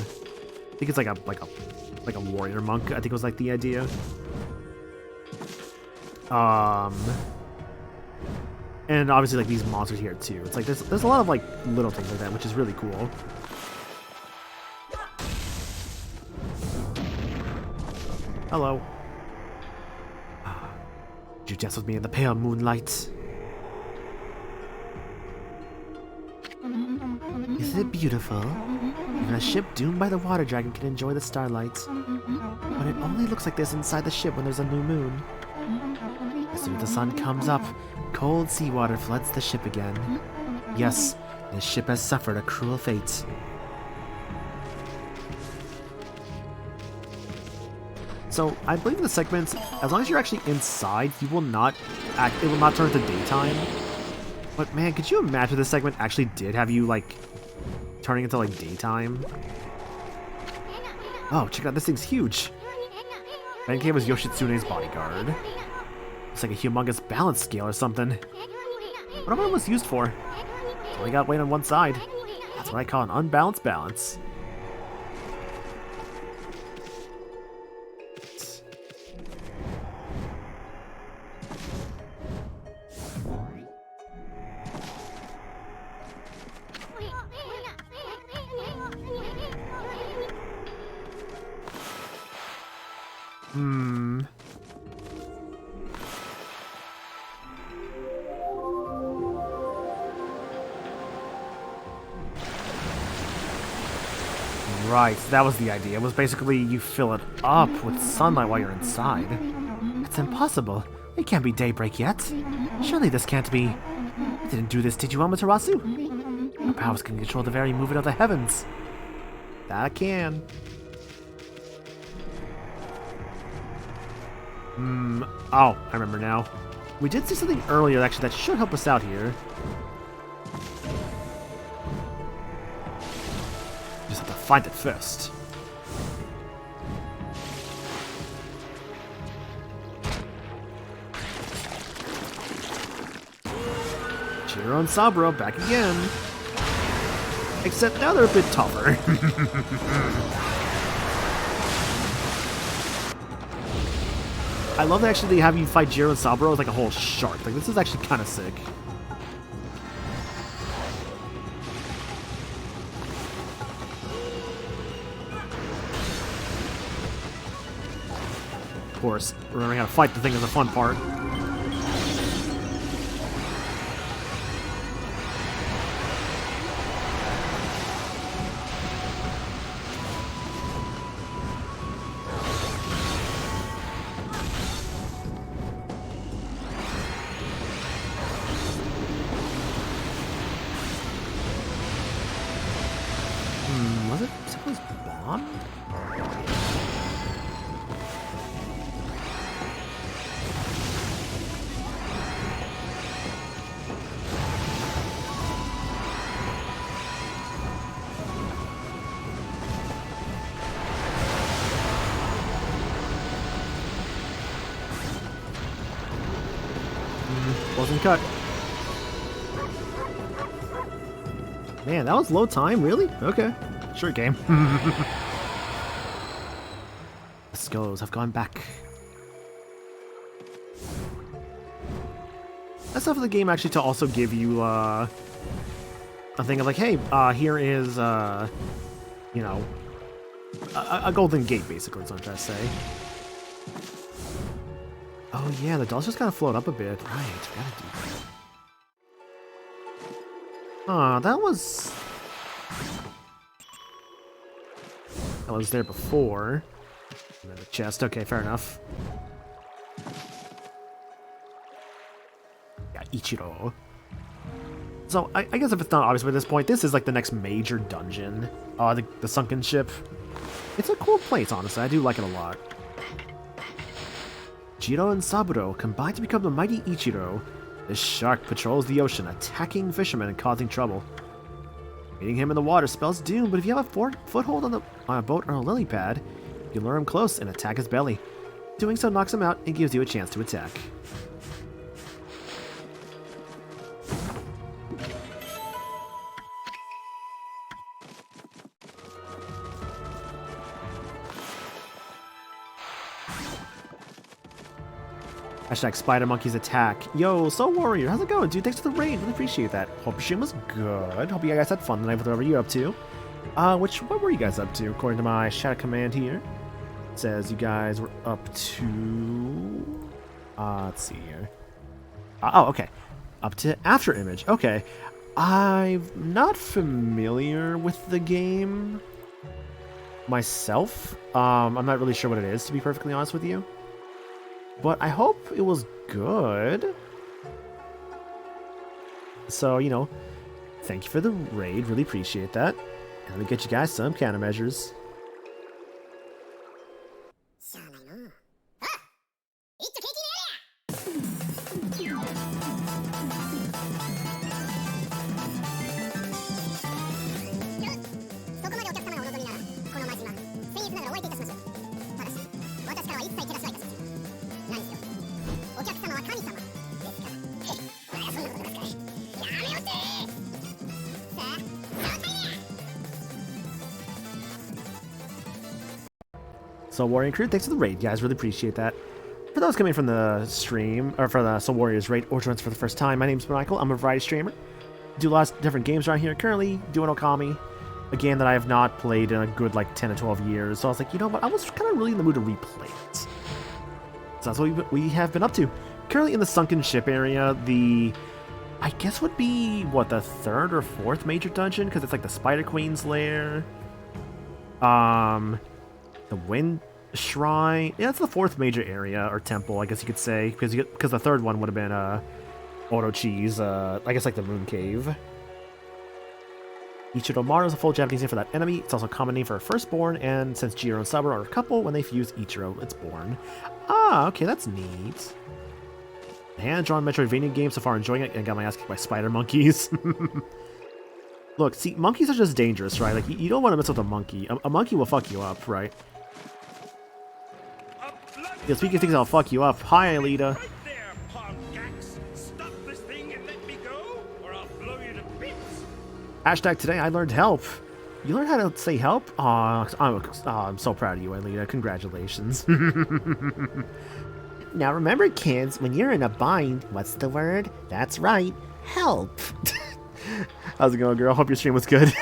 think it's like a warrior monk. I think was like the idea. And obviously like these monsters here too. It's like there's a lot of like little things like that, which is really cool. Hello. You dance with me in the pale moonlight. Isn't it beautiful? Even a ship doomed by the water dragon can enjoy the starlight. But it only looks like this inside the ship when there's a new moon. As soon as the sun comes up, cold seawater floods the ship again. Yes, this ship has suffered a cruel fate. So I believe in the segments, as long as you're actually inside, it will not turn into daytime. But man, could you imagine this segment actually did have you like turning into like daytime? Oh, check out, this thing's huge. Benkei was Yoshitsune's bodyguard. It's like a humongous balance scale or something. What am I was used for? It's only got weight on one side. That's what I call an unbalanced balance. Right, that was the idea. It was basically you fill it up with sunlight while you're inside. It's impossible. It can't be daybreak yet. Surely this can't be... You didn't do this, did you, Amaterasu? Your powers can control the very movement of the heavens. That I can. Oh, I remember now. We did see something earlier, actually, that should help us out here. Just have to find it first. Jiro and Saburo back again. Except now they're a bit tougher. I love that actually they have you fight Jiro and Saburo as like a whole shark. Like, this is actually kind of sick. Of course, remembering how to fight the thing is the fun part. Was it someone's bomb? Closing cut. Man, that was low time, really? Okay. Sure, game. The skulls have gone back. That's enough of the game actually to also give you a thing of like, hey, here is you know, a golden gate, basically, is what I'm trying to say. Oh yeah, the dolls just gotta float up a bit. Right, we gotta do that. That was there before. And then the chest. Okay, fair enough. Yeah, Ichiro. So I guess if it's not obvious by this point, this is like the next major dungeon. The sunken ship. It's a cool place, honestly. I do like it a lot. Jiro and Saburo combine to become the mighty Ichiro. This shark patrols the ocean, attacking fishermen and causing trouble. Meeting him in the water spells doom, but if you have a foothold on a boat or a lily pad, you lure him close and attack his belly. Doing so knocks him out and gives you a chance to attack. Hashtag Spider Monkey's attack. Yo, Soul Warrior, how's it going, dude? Thanks for the raid. Really appreciate that. Hope your stream was good. Hope you guys had fun tonight with whatever you're up to. What were you guys up to? According to my chat command here, it says you guys were up to. Let's see here. Oh, okay. Up to After Image. Okay. I'm not familiar with the game myself. I'm not really sure what it is, to be perfectly honest with you. But I hope it was good. So, you know, thank you for the raid. Really appreciate that. And let me get you guys some countermeasures. Soul Warrior crew, thanks for the raid, guys. Really appreciate that. For those coming from the stream, or for the Soul Warriors raid, or joins for the first time, my name's Michael. I'm a variety streamer. Do lots of different games around here. Currently doing Okami, a game that I have not played in a good like 10 to 12 years. So I was like, you know what? I was kind of really in the mood to replay it. So that's what we have been up to. Currently in the sunken ship area, I guess would be what, the third or fourth major dungeon, because it's like the Spider Queen's lair. The Wind Shrine. Yeah, it's the fourth major area, or temple, I guess you could say. Because the third one would have been, Orochi's, I guess like the Moon Cave. Ichiro Maru is a full Japanese name for that enemy. It's also a common name for a firstborn, and since Jiro and Saburo are a couple, when they fuse Ichiro, it's born. Ah, okay, that's neat. Hand-drawn Metroidvania game, so far enjoying it, and got my ass kicked by spider monkeys. Look, see, monkeys are just dangerous, right? Like, you don't want to mess with a monkey. A monkey will fuck you up, right? Yeah, speaking of things that'll fuck you up, hi, Alita. Right there, Pongax. Stop this thing and let me go, or I'll blow you to bits. Hashtag today I learned help. You learned how to say help? I'm so proud of you, Alita. Congratulations. Now remember, kids, when you're in a bind, what's the word? That's right, help. How's it going, girl? Hope your stream was good.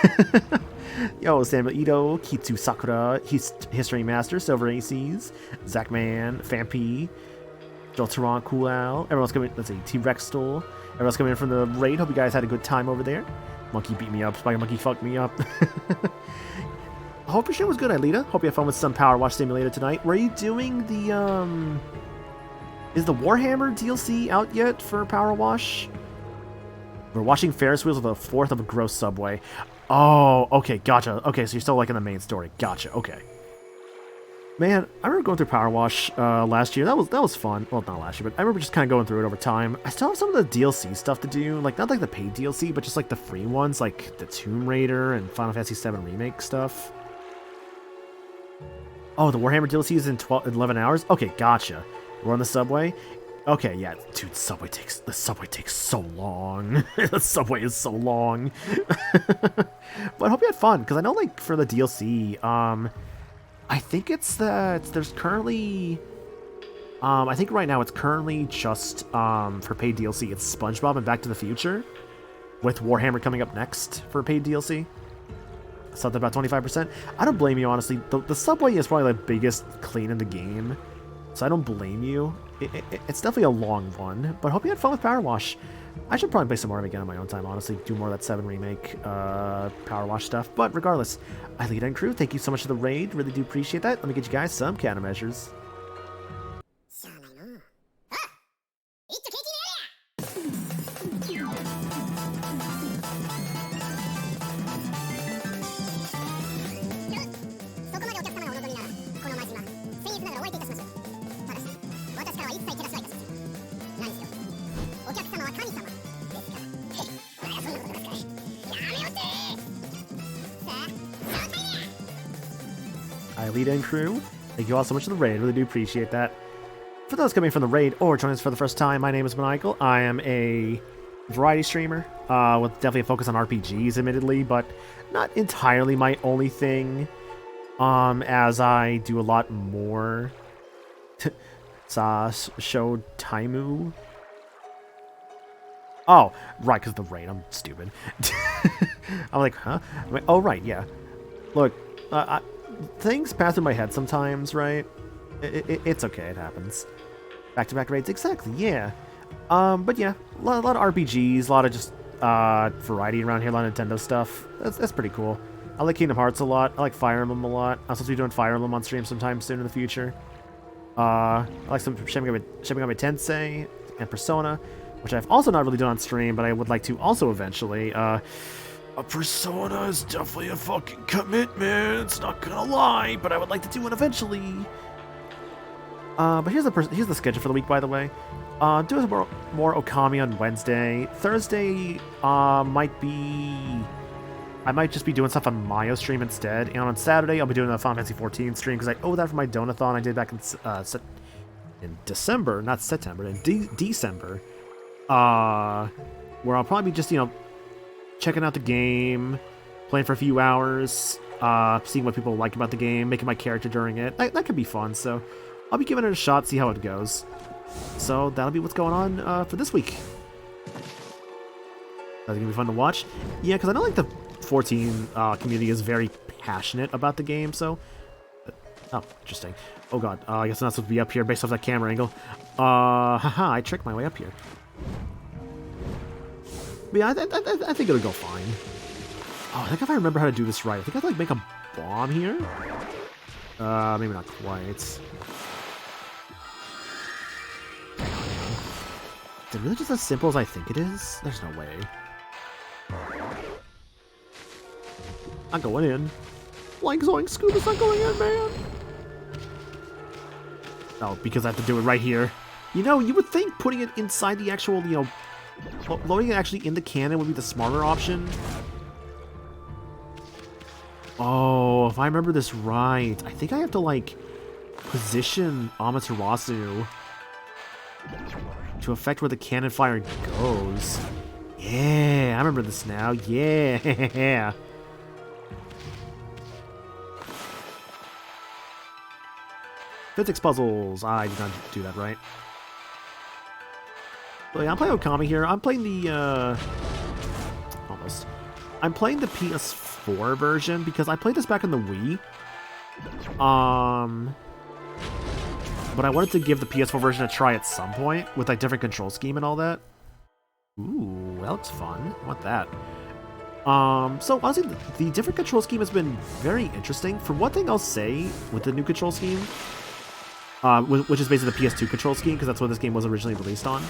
Yo, Samuel Ito, Kitsu Sakura, History Master, Silver ACs, Zachman, Famp, Joel Tehran, Cool Al. Everyone's coming. Let's see, Team Rextol. Everyone's coming in from the raid. Hope you guys had a good time over there. Monkey beat me up. Spider Monkey fucked me up. I hope your stream was good, Alita. Hope you had fun with some Power Wash Simulator tonight. Were you doing the Is the Warhammer DLC out yet for Power Wash? We're watching Ferris wheels with a fourth of a gross subway. Oh, okay, gotcha. Okay, so you're still like in the main story. Gotcha. Okay. Man, I remember going through Power Wash last year. That was fun. Well, not last year, but I remember just kind of going through it over time. I still have some of the DLC stuff to do, like not like the paid DLC, but just like the free ones, like the Tomb Raider and Final Fantasy VII Remake stuff. Oh, the Warhammer DLC is in 11 hours? Okay, gotcha. We're on the subway. Okay, yeah, dude, the subway takes so long. The subway is so long. But I hope you had fun, because I know, like, for the DLC, I think there's currently, I think right now it's currently just, for paid DLC, it's SpongeBob and Back to the Future, with Warhammer coming up next for paid DLC. Something about 25%. I don't blame you, honestly. The subway is probably the biggest clean in the game, so I don't blame you. It's definitely a long one, but hope you had fun with Power Wash. I should probably play some more of it again on my own time, honestly. Do more of that 7 Remake Power Wash stuff. But regardless, Lead and crew, thank you so much for the raid. Really do appreciate that. Let me get you guys some countermeasures. Lead and crew, thank you all so much for the raid. Really do appreciate that. For those coming from the raid or joining us for the first time, my name is Maniacal. I am a variety streamer with definitely a focus on RPGs, admittedly, but not entirely my only thing. As I do a lot more show Taimu. Oh, right, because of the raid. I'm stupid. I'm like, huh? I'm like, oh, right, yeah. Look, things pass through my head sometimes, right? It's okay, it happens. Back-to-back raids, exactly, yeah. But yeah, a lot of RPGs, a lot of just variety around here, a lot of Nintendo stuff. That's pretty cool. I like Kingdom Hearts a lot. I like Fire Emblem a lot. I'm supposed to be doing Fire Emblem on stream sometime soon in the future. I like some Shin Megami Tensei and Persona, which I've also not really done on stream, but I would like to also eventually. A Persona is definitely a fucking commitment, not gonna lie, but I would like to do it eventually. But here's the schedule for the week, by the way. Doing more Okami on Wednesday. Thursday, I might just be doing stuff on Mayo stream instead. And on Saturday, I'll be doing a Final Fantasy 14 stream, because I owe that for my Donathon I did back in December, not September, in December. Where I'll probably be just, checking out the game, playing for a few hours, seeing what people like about the game, making my character during it. That could be fun, so I'll be giving it a shot, see how it goes. So that'll be what's going on for this week. That's gonna be fun to watch. Yeah, because I know, like, the 14 community is very passionate about the game, so... Oh, interesting. Oh god, I guess I'm not supposed to be up here based off that camera angle. Haha, I tricked my way up here. But yeah, I think it'll go fine. Oh, I think if I remember how to do this right, I think I have to, like, make a bomb here? Maybe not quite. Is it really just as simple as I think it is? There's no way. I'm going in. Like Zoink Scuba's not going in, man! Oh, because I have to do it right here. You would think putting it inside the actual, loading it actually in the cannon would be the smarter option. Oh, if I remember this right, I think I have to, like, position Amaterasu to affect where the cannon fire goes. Yeah, I remember this now. Yeah. Physics puzzles. I did not do that right. But yeah, I'm playing Okami here. I'm playing the, almost. I'm playing the PS4 version because I played this back in the Wii. But I wanted to give the PS4 version a try at some point with, like, different control scheme and all that. Ooh, that looks fun. I want that. So honestly, the different control scheme has been very interesting. For one thing I'll say with the new control scheme, which is basically the PS2 control scheme, because that's what this game was originally released on.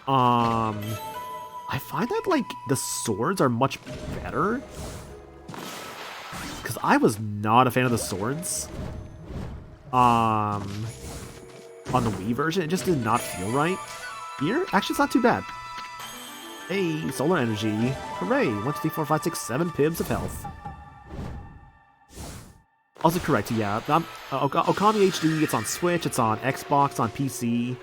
I find that, like, the swords are much better. Because I was not a fan of the swords. On the Wii version, it just did not feel right. Here, actually, it's not too bad. Hey, solar energy. Hooray, 1, 2, 3, 4, 5, 6, 7 pibs of health. Also correct, yeah. Okami HD, it's on Switch, it's on Xbox, on PC.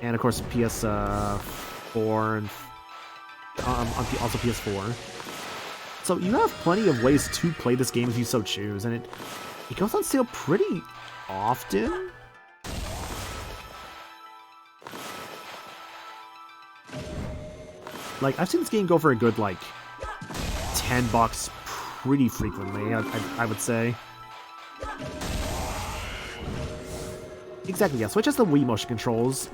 And of course PS4 and also PS4. So you have plenty of ways to play this game if you so choose, and it goes on sale pretty often. Like, I've seen this game go for a good, like, $10 pretty frequently, I would say. Exactly, yeah. Switch has the Wii motion controls.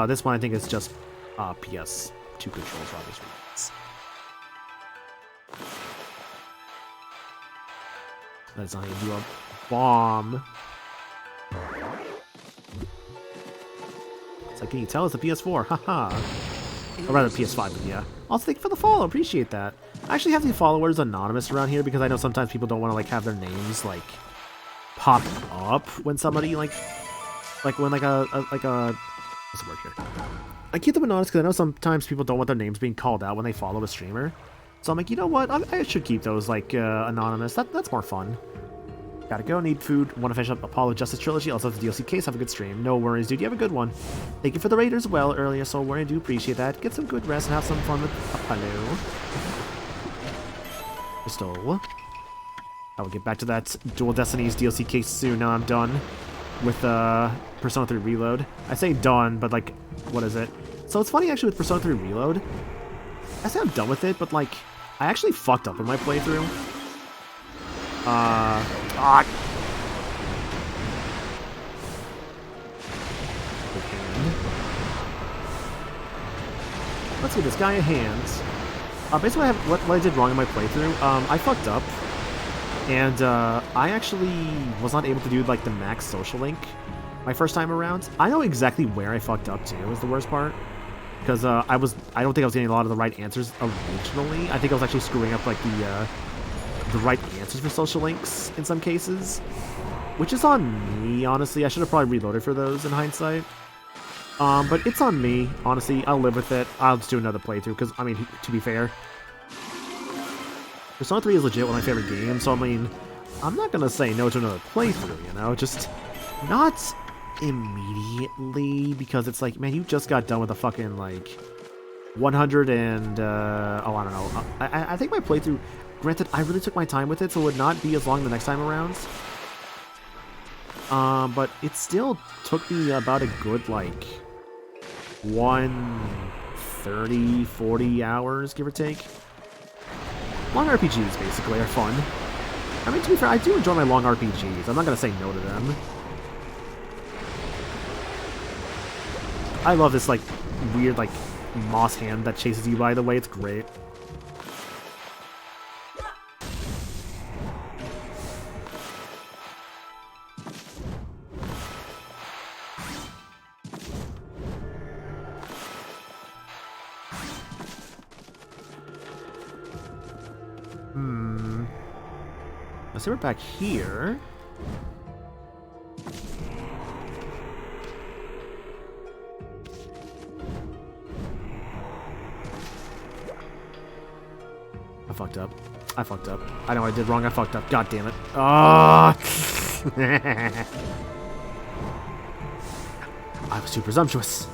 This one I think is just PS2 controls for obvious reasons. That's not how you do a bomb. It's like, can you tell it's a PS4? Haha. Or rather, PS5, but yeah. Also, thank you for the follow. Appreciate that. I actually have the followers anonymous around here because I know sometimes people don't want to, like, have their names, like, pop up when somebody, like when, like a what's the word here? I keep them anonymous because I know sometimes people don't want their names being called out when they follow a streamer. So I'm like, you know what? I should keep those, like, anonymous. That's more fun. Gotta go, need food. Want to finish up Apollo Justice Trilogy. Also, the DLC case. Have a good stream. No worries, dude. You have a good one. Thank you for the raid as well earlier, so I do appreciate that. Get some good rest and have some fun with Apollo. Crystal. I will get back to that Dual Destinies DLC case soon. Now I'm done with Persona 3 Reload. I say done, but, like, what is it? So it's funny, actually, with Persona 3 Reload. I say I'm done with it, but, like, I actually fucked up in my playthrough. Let's give this guy a hand. Basically, what I did wrong in my playthrough, I fucked up. And I actually was not able to do, like, the max social link my first time around. I know exactly where I fucked up, too, is the worst part. Because I don't think I was getting a lot of the right answers originally. I think I was actually screwing up, like, the right answers for social links in some cases. Which is on me, honestly. I should have probably reloaded for those in hindsight. But it's on me, honestly. I'll live with it. I'll just do another playthrough, because, I mean, to be fair, Persona 3 is legit one of my favorite games, so, I mean, I'm not gonna say no to another playthrough, you know? Just not immediately, because it's like, man, you just got done with a fucking, like, 100 and, I don't know. I think my playthrough, granted, I really took my time with it, so it would not be as long the next time around. But it still took me about a good, like, 130, 40 hours, give or take. Long RPGs, basically, are fun. I mean, to be fair, I do enjoy my long RPGs. I'm not gonna say no to them. I love this, like, weird, like, moss hand that chases you, by the way. It's great. So we're back here. I fucked up. I know I did wrong. I fucked up. God damn it. Ah! I was too presumptuous.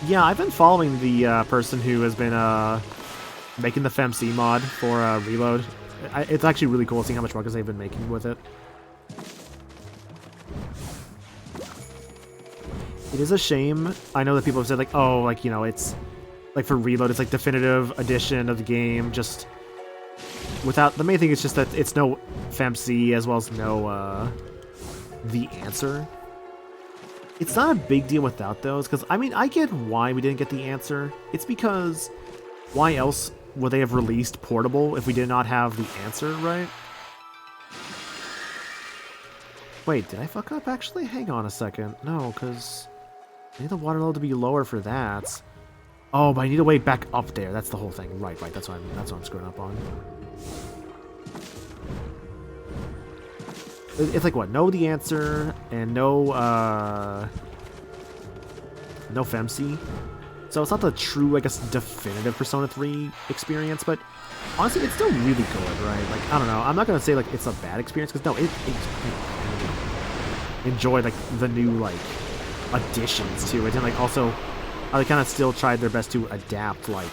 Yeah, I've been following the person who has been making the FemC mod for Reload. It's actually really cool seeing how much progress they've been making with it. It is a shame. I know that people have said, like, oh, like, you know, it's like for Reload, it's like definitive edition of the game, just without the main thing is just that it's no FemC as well as no the answer. It's not a big deal without those, because I mean, I get why we didn't get the answer. It's because why else would they have released Portable if we did not have the answer, right? Wait, did I fuck up actually? Hang on a second. No, because I need the water level to be lower for that. Oh, but I need a way back up there. That's the whole thing. Right. That's what I'm screwing up on. It's like what? Know the answer and no FemC. So it's not the true, I guess, definitive Persona 3 experience, but honestly, it's still really good, right? Like, I don't know. I'm not gonna say like it's a bad experience because no, enjoyed like the new like additions to it, and like also how they kind of still tried their best to adapt like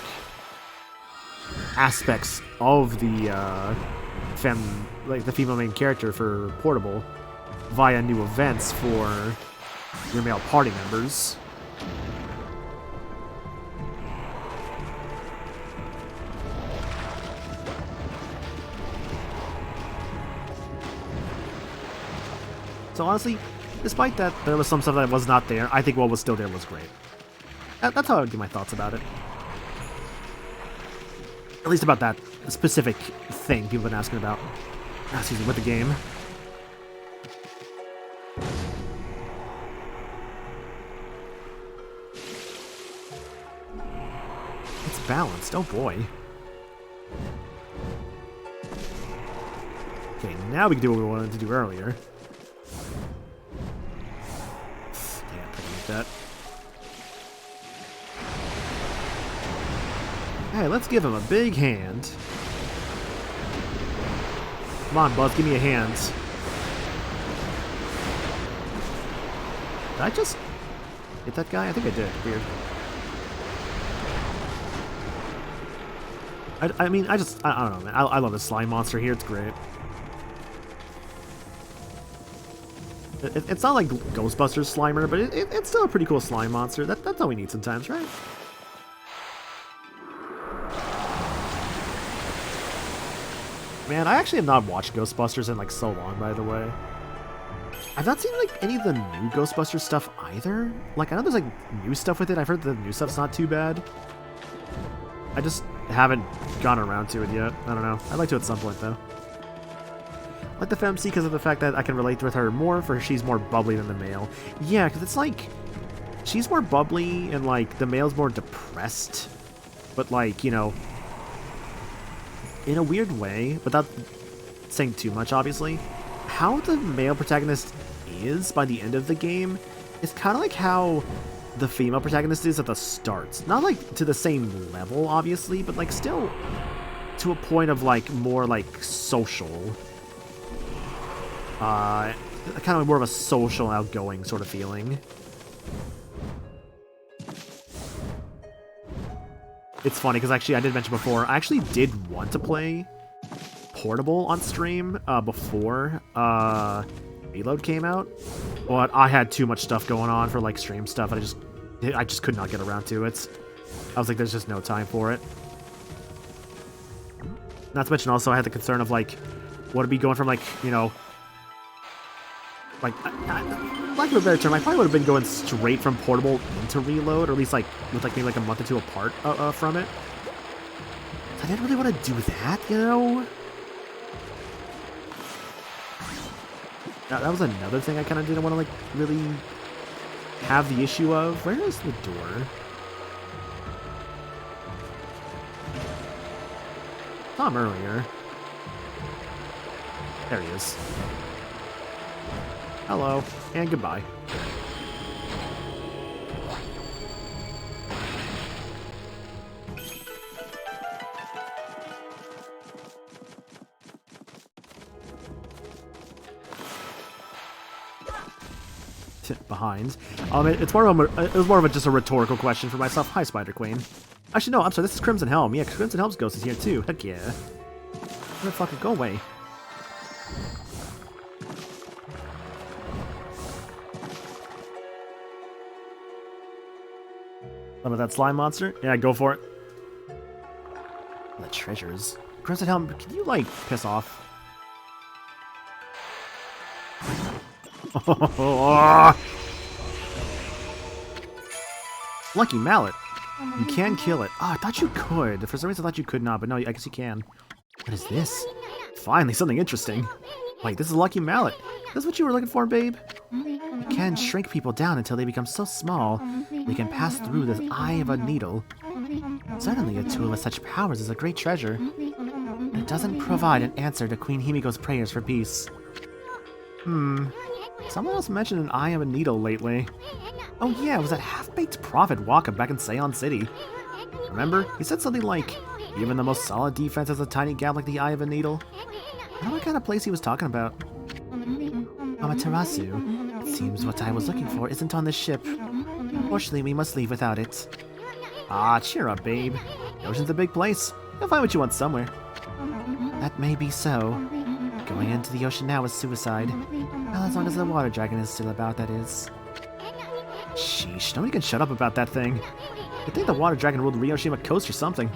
aspects of the the female main character for Portable via new events for your male party members. So honestly, despite that there was some stuff that was not there, I think what was still there was great. That's how I would give my thoughts about it. At least about that specific thing people have been asking about. Excuse me, with the game. It's balanced, oh boy. Okay, now we can do what we wanted to do earlier. Can't pick that. Hey, let's give him a big hand. Come on, Buzz, give me a hand. Did I just hit that guy? I think I did. Weird. I mean, I don't know, man. I love this slime monster here. It's great. It's not like Ghostbusters Slimer, but it's still a pretty cool slime monster. That's all we need sometimes, right? Man, I actually have not watched Ghostbusters in like so long, by the way. I've not seen like any of the new Ghostbusters stuff either. Like, I know there's like new stuff with it. I've heard the new stuff's not too bad. I just haven't gone around to it yet. I don't know. I'd like to at some point, though. I like the FemC because of the fact that I can relate with her more, for she's more bubbly than the male. Yeah, because it's like, she's more bubbly and like the male's more depressed. But like, you know, in a weird way, without saying too much, obviously, how the male protagonist is by the end of the game is kind of like how the female protagonist is at the start. Not like to the same level, obviously, but like still to a point of like more like social. Kind of more of a social, outgoing sort of feeling. It's funny because actually I did mention before, I actually did want to play Portable on stream before Reload came out, but I had too much stuff going on for like stream stuff, and I just could not get around to it. I was like, there's just no time for it. Not to mention also I had the concern of like, would it be going from like, you know, like, lack of a better term, I probably would have been going straight from Portable into Reload, or at least like with like maybe like a month or two apart from it. I didn't really want to do that, you know? That was another thing I kind of didn't want to like really have the issue of. Where is the door? Saw him earlier. There he is. Hello, and goodbye. Behind. It's more of it was more of just a rhetorical question for myself. Hi, Spider Queen. Actually, no, I'm sorry. This is Crimson Helm. Yeah, Crimson Helm's ghost is here too. Heck yeah. Motherfucker, go away. Some of that slime monster? Yeah, go for it. The treasures. Crimson Helm, can you like piss off? Lucky mallet. You can kill it. Oh, I thought you could. For some reason I thought you could not, but no, I guess you can. What is this? Finally, something interesting. Wait, this is a lucky mallet. This is what you were looking for, babe? You can shrink people down until they become so small they can pass through this eye of a needle. Certainly a tool with such powers is a great treasure. But it doesn't provide an answer to Queen Himiko's prayers for peace. Someone else mentioned an eye of a needle lately. Oh yeah, it was that half-baked prophet Waka back in Seon City. Remember? He said something like, even the most solid defense has a tiny gap like the eye of a needle. I don't know what kind of place he was talking about. Amaterasu. Seems what I was looking for isn't on the ship. Fortunately, we must leave without it. Ah, cheer up, babe. The ocean's a big place. You'll find what you want somewhere. That may be so. Going into the ocean now is suicide. Well, as long as the water dragon is still about, that is. Sheesh, nobody can shut up about that thing. I think the water dragon ruled Ryoshima Coast or something.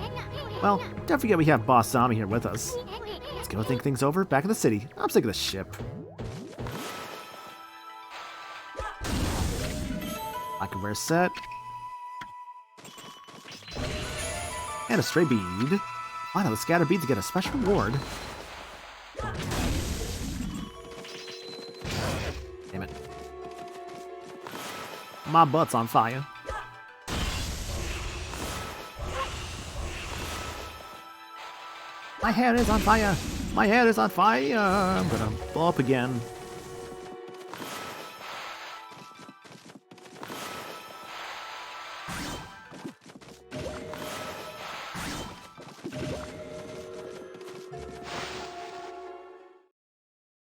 Well, don't forget we have Boss Zami here with us. Let's go think things over back in the city. I'm sick of this ship. I can wear a set. And a stray bead. Finally, the scatter beads get a special reward. Damn it. My butt's on fire. My hair is on fire! My hair is on fire! I'm gonna blow up again.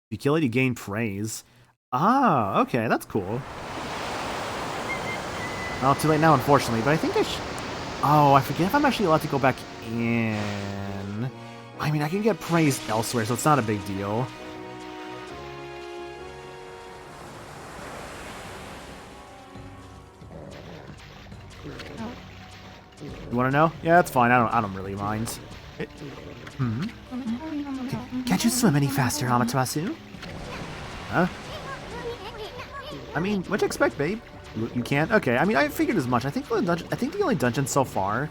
If you kill it, you gain praise. Ah, okay, that's cool. Well, too late now, unfortunately, but I think I should... Oh, I forget if I'm actually allowed to go back in. I mean, I can get praise elsewhere, so it's not a big deal. You want to know? Yeah, that's fine. I don't really mind. Can't you swim any faster, Amaterasu? Huh? I mean, what'd you expect, babe? You can't? Okay, I mean, I figured as much. I think the only dungeon so far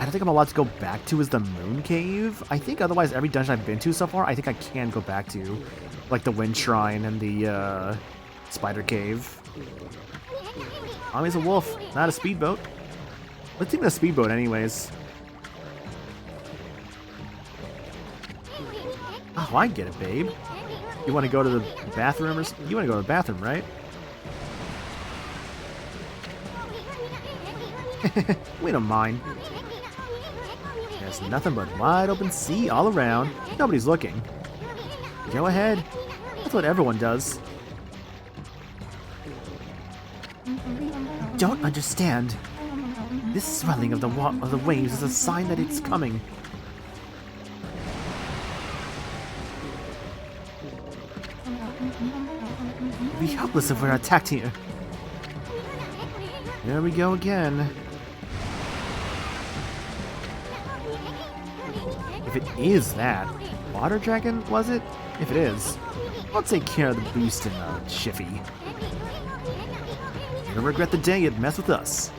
I don't think I'm allowed to go back to is the Moon Cave. I think otherwise every dungeon I've been to so far, I think I can go back to. Like the Wind Shrine and the Spider Cave. Oh, he's a wolf, not a speedboat. What's even a speedboat anyways? Oh, I get it, babe. You want to go to the bathroom or something? You want to go to the bathroom, right? We don't mind. There's nothing but wide open sea all around. Nobody's looking. Go ahead. That's what everyone does. Don't understand. This swelling of the waves is a sign that it's coming. We'd be helpless if we're attacked here. There we go again. If it is that, water dragon, was it? If it is, I'll take care of the beast in the Shiffy. You'll regret the day you'd mess with us.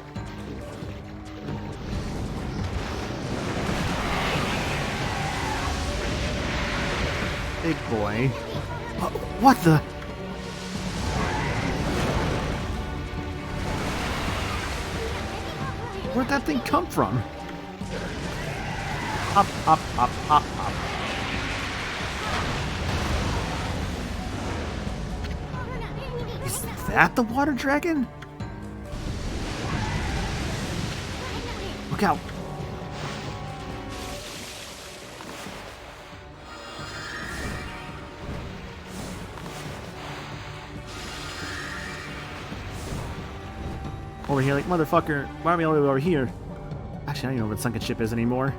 Big boy. What the? Where'd that thing come from? Up, up, up, up, up. Is that the water dragon? Look out. Over here, like, motherfucker, why are we all the way over here? Actually, I don't even know where the sunken ship is anymore.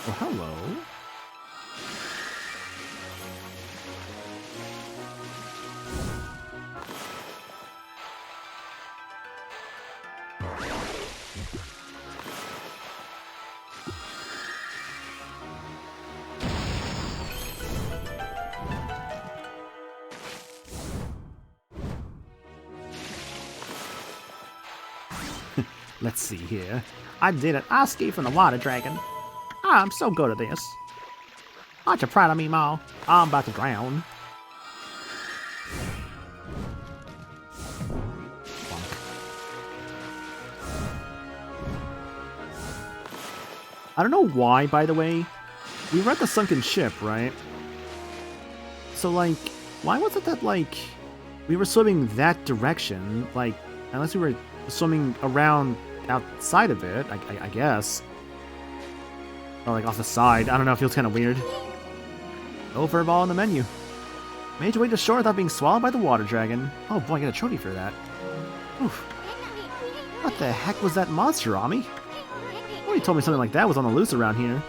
Oh, hello. Let's see here. I did it. I escaped from the water dragon. I'm so good at this. Aren't you proud of me, Ma? I'm about to drown. I don't know why, by the way. We were at the sunken ship, right? So, like, why was it that, like, we were swimming that direction? Like, unless we were swimming around outside of it, I guess. Or like off the side. I don't know, it feels kind of weird. No furball on the menu. Made your way to shore without being swallowed by the water dragon. Oh boy, I got a trophy for that. Oof. What the heck was that monster, Ami? Oh, you told me something like that was on the loose around here.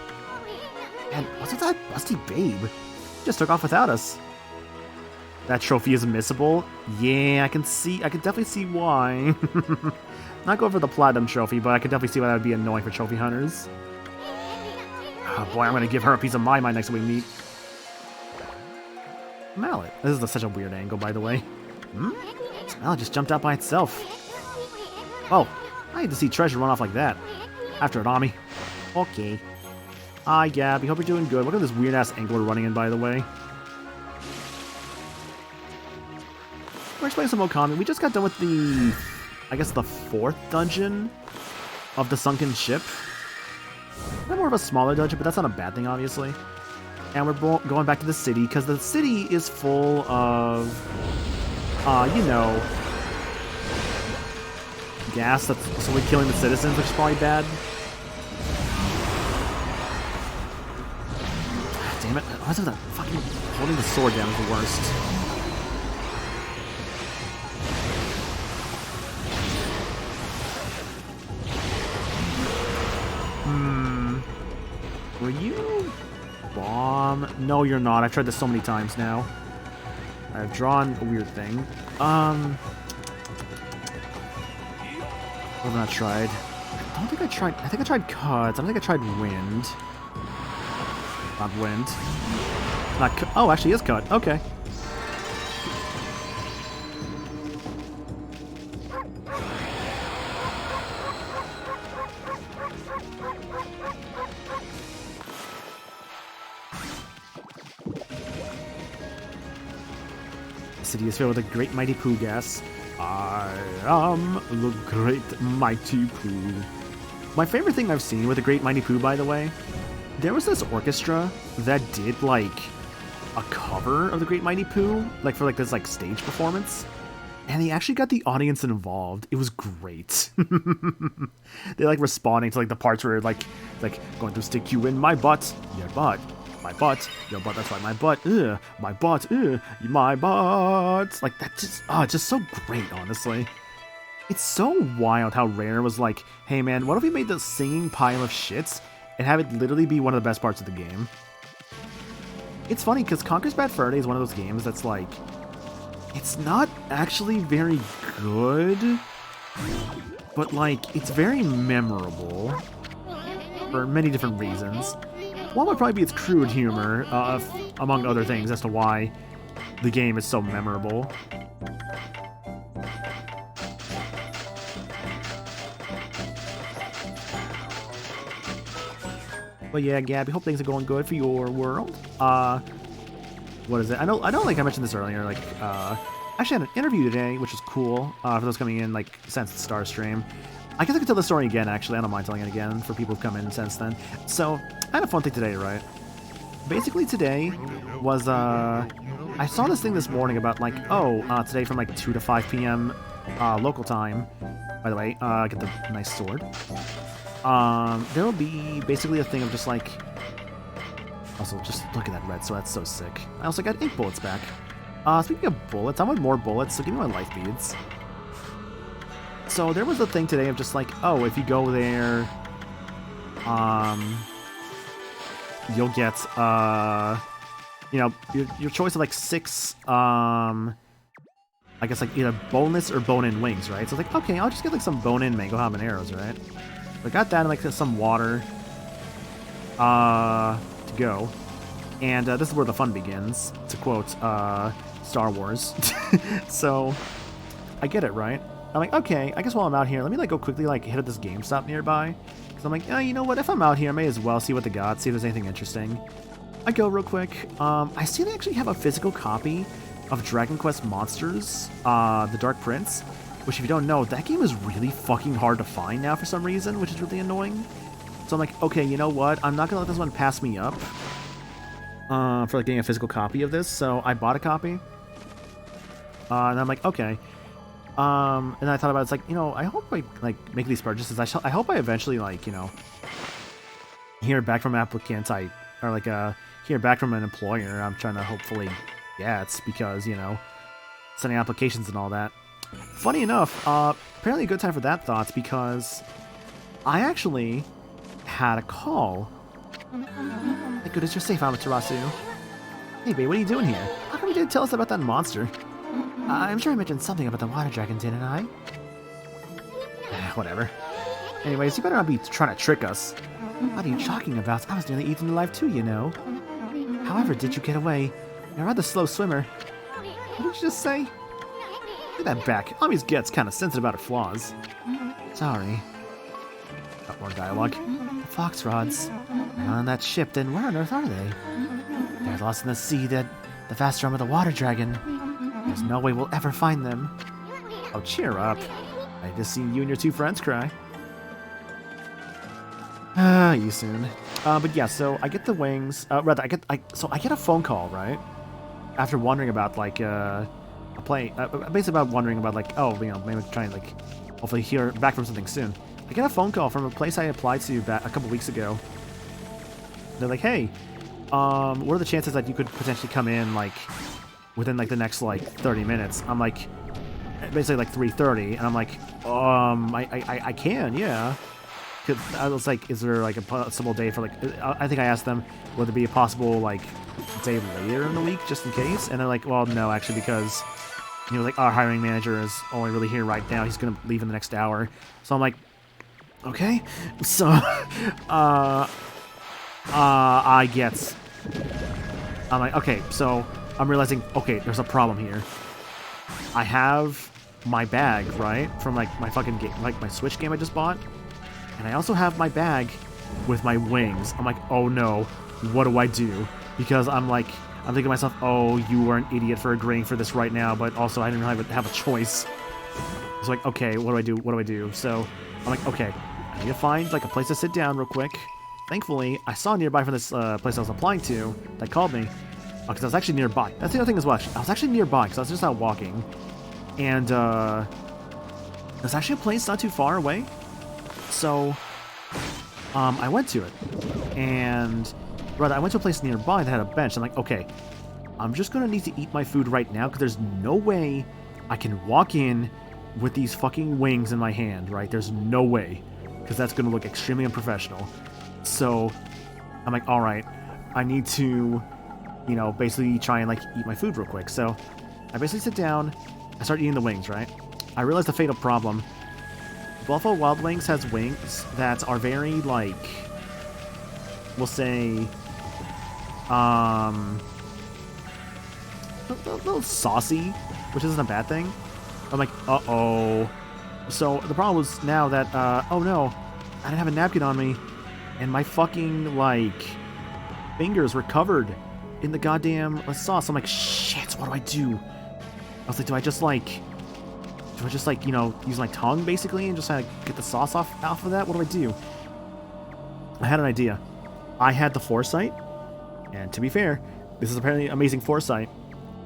And what's with that busty babe? He just took off without us. That trophy is missable? Yeah, I can definitely see why. Not going for the platinum trophy, but I can definitely see why that would be annoying for trophy hunters. Oh boy, I'm gonna give her a piece of my mind next time we meet. Mallet. This is such a weird angle, by the way. This mallet just jumped out by itself. Oh, I hate to see treasure run off like that. After it, Ami. Okay. Hi, Gabby. Hope you're doing good. Look at this weird-ass angler running in, by the way. We're explaining some Okami. We just got done with the, I guess, the 4th dungeon of the sunken ship. More of a smaller dungeon, but that's not a bad thing, obviously. And we're going back to the city, because the city is full of, you know, gas that's slowly killing the citizens, which is probably bad. Damn it. Why is that fucking holding the sword down is the worst. Were you... bomb? No, you're not. I've tried this so many times now. I've drawn a weird thing. What have I not tried? I don't think I tried... I think I tried cuts. I don't think I tried wind. Not wind. Not cut. Oh, actually, it is cut. Okay. The city is filled with a great mighty poo gas. I am the great mighty poo. My favorite thing I've seen with the great mighty poo, by the way, there was this orchestra that did like a cover of the Great Mighty Pooh, like for like this like stage performance, and they actually got the audience involved. It was great. They like responding to like the parts where like going to stick you in my butt, your butt, my butt, your butt. That's right, my butt, my butt, my butt. Like that just so great, honestly. It's so wild how Rare was like, hey man, what if we made this singing pile of shits and have it literally be one of the best parts of the game? It's funny, because Conker's Bad Fur Day is one of those games that's like, it's not actually very good, but like, it's very memorable for many different reasons. One would probably be its crude humor, among other things, as to why the game is so memorable. But yeah, Gabby, hope things are going good for your world. What is it? I know, like I mentioned this earlier, like, actually had an interview today, which is cool, for those coming in, like, since the Star stream. I guess I could tell the story again, actually. I don't mind telling it again for people who've come in since then. So, I had a fun thing today, right? Basically, today was, I saw this thing this morning about, like, today from, like, 2 to 5 p.m. Local time. By the way, get the nice sword. There will be basically a thing of just like... Also, just look at that red, so that's so sick. I also got ink bullets back. Speaking of bullets, I want more bullets, so give me my life beads. So there was a thing today of just like, oh, if you go there, you'll get, you know, your choice of like 6, I guess like either boneless or bone-in wings, right? So it's like, okay, I'll just get like some bone-in mango habaneros, right? I got that and like some water to go. And this is where the fun begins, to quote Star Wars. So I get it, right? I'm like, okay, I guess while I'm out here, let me like go quickly like hit up this GameStop nearby. Because I'm like, you know what, if I'm out here, I may as well see what they got, see if there's anything interesting. I go real quick. I see they actually have a physical copy of Dragon Quest Monsters, The Dark Prince. Which, if you don't know, that game is really fucking hard to find now for some reason, which is really annoying. So I'm like, okay, you know what? I'm not gonna let this one pass me up for like getting a physical copy of this. So I bought a copy, and I'm like, okay, And I thought about it, it's like, I hope I like make these purchases. I hope I eventually like, hear back from applicants. Hear back from an employer. I'm trying to hopefully get because sending applications and all that. Funny enough, apparently a good time for that thoughts because I actually had a call. Thank goodness you're safe, Amaterasu. Hey, babe, what are you doing here? How come you didn't tell us about that monster? I'm sure I mentioned something about the water dragon, didn't I? Whatever. Anyways, you better not be trying to trick us. What are you talking about? I was nearly eaten alive too, However, did you get away? You're a rather slow swimmer. What did you just say? Get that back. Ami's gets kind of sensitive about her flaws. Sorry. Got more dialogue. The fox rods. They're on that ship, then where on earth are they? They're lost in the sea, the vast realm of the water dragon. There's no way we'll ever find them. Oh, cheer up. I just seen you and your two friends cry. You soon. But yeah, so I get the wings. Rather, I get a phone call, right? After wondering about like basically about wondering about like, oh, maybe try and like hopefully hear back from something soon. I get a phone call from a place I applied to back a couple weeks ago. They're like, hey, what are the chances that you could potentially come in like within like the next like 30 minutes? I'm like, basically like 3:30, and I'm like, I can, yeah. Cause I was like, is there like a possible day for like? I think I asked them, would there be a possible like day later in the week just in case? And they're like, well, no, actually, because like our hiring manager is only really here right now. He's gonna leave in the next hour. So I'm like, okay. So, I get. I'm like, okay. So I'm realizing, okay, there's a problem here. I have my bag, right, from like my fucking game, like my Switch game I just bought. And I also have my bag with my wings. I'm like, oh no, what do I do? Because I'm thinking to myself, oh, you are an idiot for agreeing for this right now, but also I didn't really have a choice. It's like, okay, what do I do? What do I do? So I'm like, okay, I need to find like a place to sit down real quick. Thankfully, I saw nearby from this place I was applying to that called me, because I was actually nearby. That's the other thing as well. I was actually nearby because I was just out walking, and there's actually a place not too far away. So, I went to it, and rather, I went to a place nearby that had a bench. I'm like, okay, I'm just gonna need to eat my food right now because there's no way I can walk in with these fucking wings in my hand, right? There's no way, because that's gonna look extremely unprofessional. So, I'm like, all right, I need to, basically try and like eat my food real quick. So, I basically sit down, I start eating the wings, right? I realize the fatal problem. Buffalo Wild Wings has wings that are very, like, we'll say, a little saucy, which isn't a bad thing. I'm like, uh-oh. So the problem was now that, oh no, I didn't have a napkin on me, and my fucking, like, fingers were covered in the goddamn sauce. I'm like, shit, what do I do? I was like, do I just, use my tongue, basically, and just get the sauce off of that? What do I do? I had an idea. I had the foresight, and to be fair, this is apparently amazing foresight,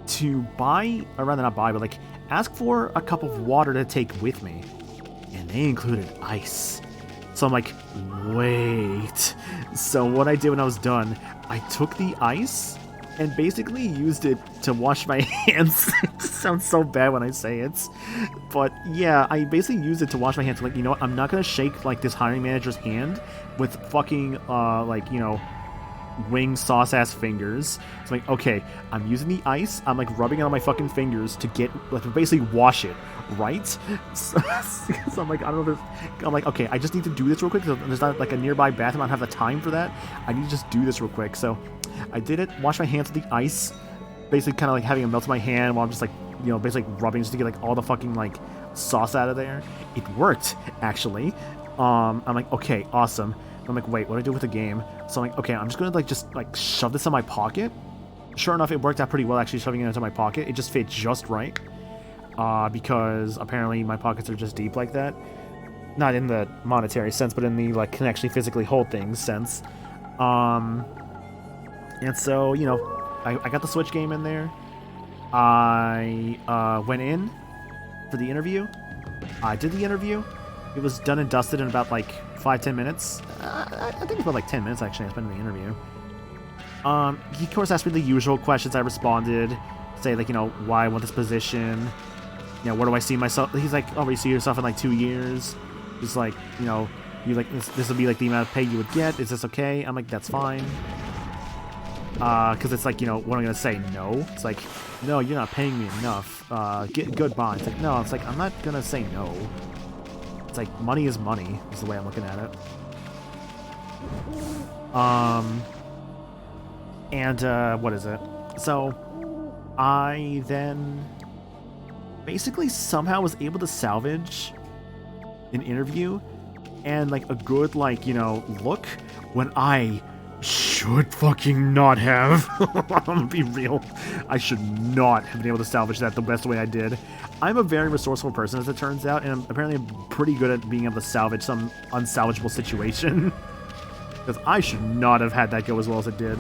to buy, or rather not buy, but, like, ask for a cup of water to take with me. And they included ice. So I'm like, wait. So what I did when I was done, I took the ice and basically used it to wash my hands. It sounds so bad when I say it. But yeah, I basically used it to wash my hands. Like, you know what? I'm not going to shake, like, this hiring manager's hand with fucking, wing sauce-ass fingers. It's like, okay, I'm using the ice. I'm, like, rubbing it on my fucking fingers to get, like, basically wash it, right? So I'm like, I don't know. I'm like, okay, I just need to do this real quick. There's not, like, a nearby bathroom. I don't have the time for that. I need to just do this real quick. So I did it, washed my hands with the ice, basically kind of like having it melt in my hand while I'm just like, basically rubbing just to get like all the fucking like sauce out of there. It worked, actually. I'm like, okay, awesome. I'm like, wait, what do I do with the game? So I'm like, okay, I'm just gonna like shove this in my pocket. Sure enough, it worked out pretty well actually shoving it into my pocket. It just fit just right. Because apparently my pockets are just deep like that. Not in the monetary sense, but in the like can actually physically hold things sense. And so, I got the Switch game in there. I went in, for the interview. I did the interview. It was done and dusted in about like 5-10 minutes. I think it was about like 10 minutes actually I spent in the interview. He of course asked me the usual questions. I responded, say like, you know, why I want this position. You know, where do I see myself? He's like, oh, where you see yourself in like 2 years? He's like, you know, you like this will be like the amount of pay you would get. Is this okay? I'm like, that's fine. Because it's like, you know, what am I gonna say? No. It's like, no, you're not paying me enough. Get goodbye. It's like, no. It's like, I'm not gonna say no. It's like, money is money. Is the way I'm looking at it. What is it? So, I then basically somehow was able to salvage an interview and like a good, like, you know, look when I should fucking not have. I'm gonna be real. I should not have been able to salvage that the best way I did. I'm a very resourceful person, as it turns out, and apparently I'm pretty good at being able to salvage some unsalvageable situation. Because I should not have had that go as well as it did.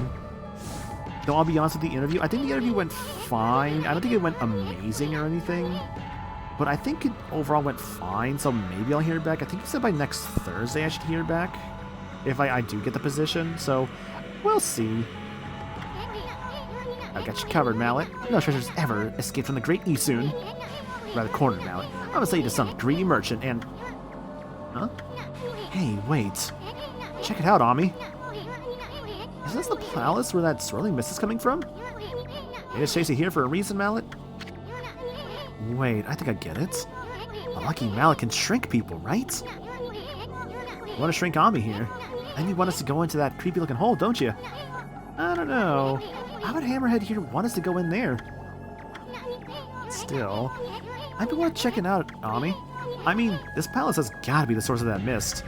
Though I'll be honest with the interview, I think the interview went fine. I don't think it went amazing or anything. But I think it overall went fine, so maybe I'll hear back. I think he said by next Thursday I should hear back. If I do get the position, so we'll see. I've got you covered, Mallet. No treasures ever escape from the Great Isun. Rather cornered, Mallet. I'm gonna sell you to some greedy merchant and... Huh? Hey, wait. Check it out, Ami. Is this the palace where that swirling mist is coming from? They just chase you here for a reason, Mallet? Wait, I think I get it. A lucky Mallet can shrink people, right? You want to shrink Ami here? Then you want us to go into that creepy-looking hole, don't you? I don't know. How would Hammerhead here want us to go in there? Still, I'd be worth checking out, Ami. I mean, this palace has got to be the source of that mist.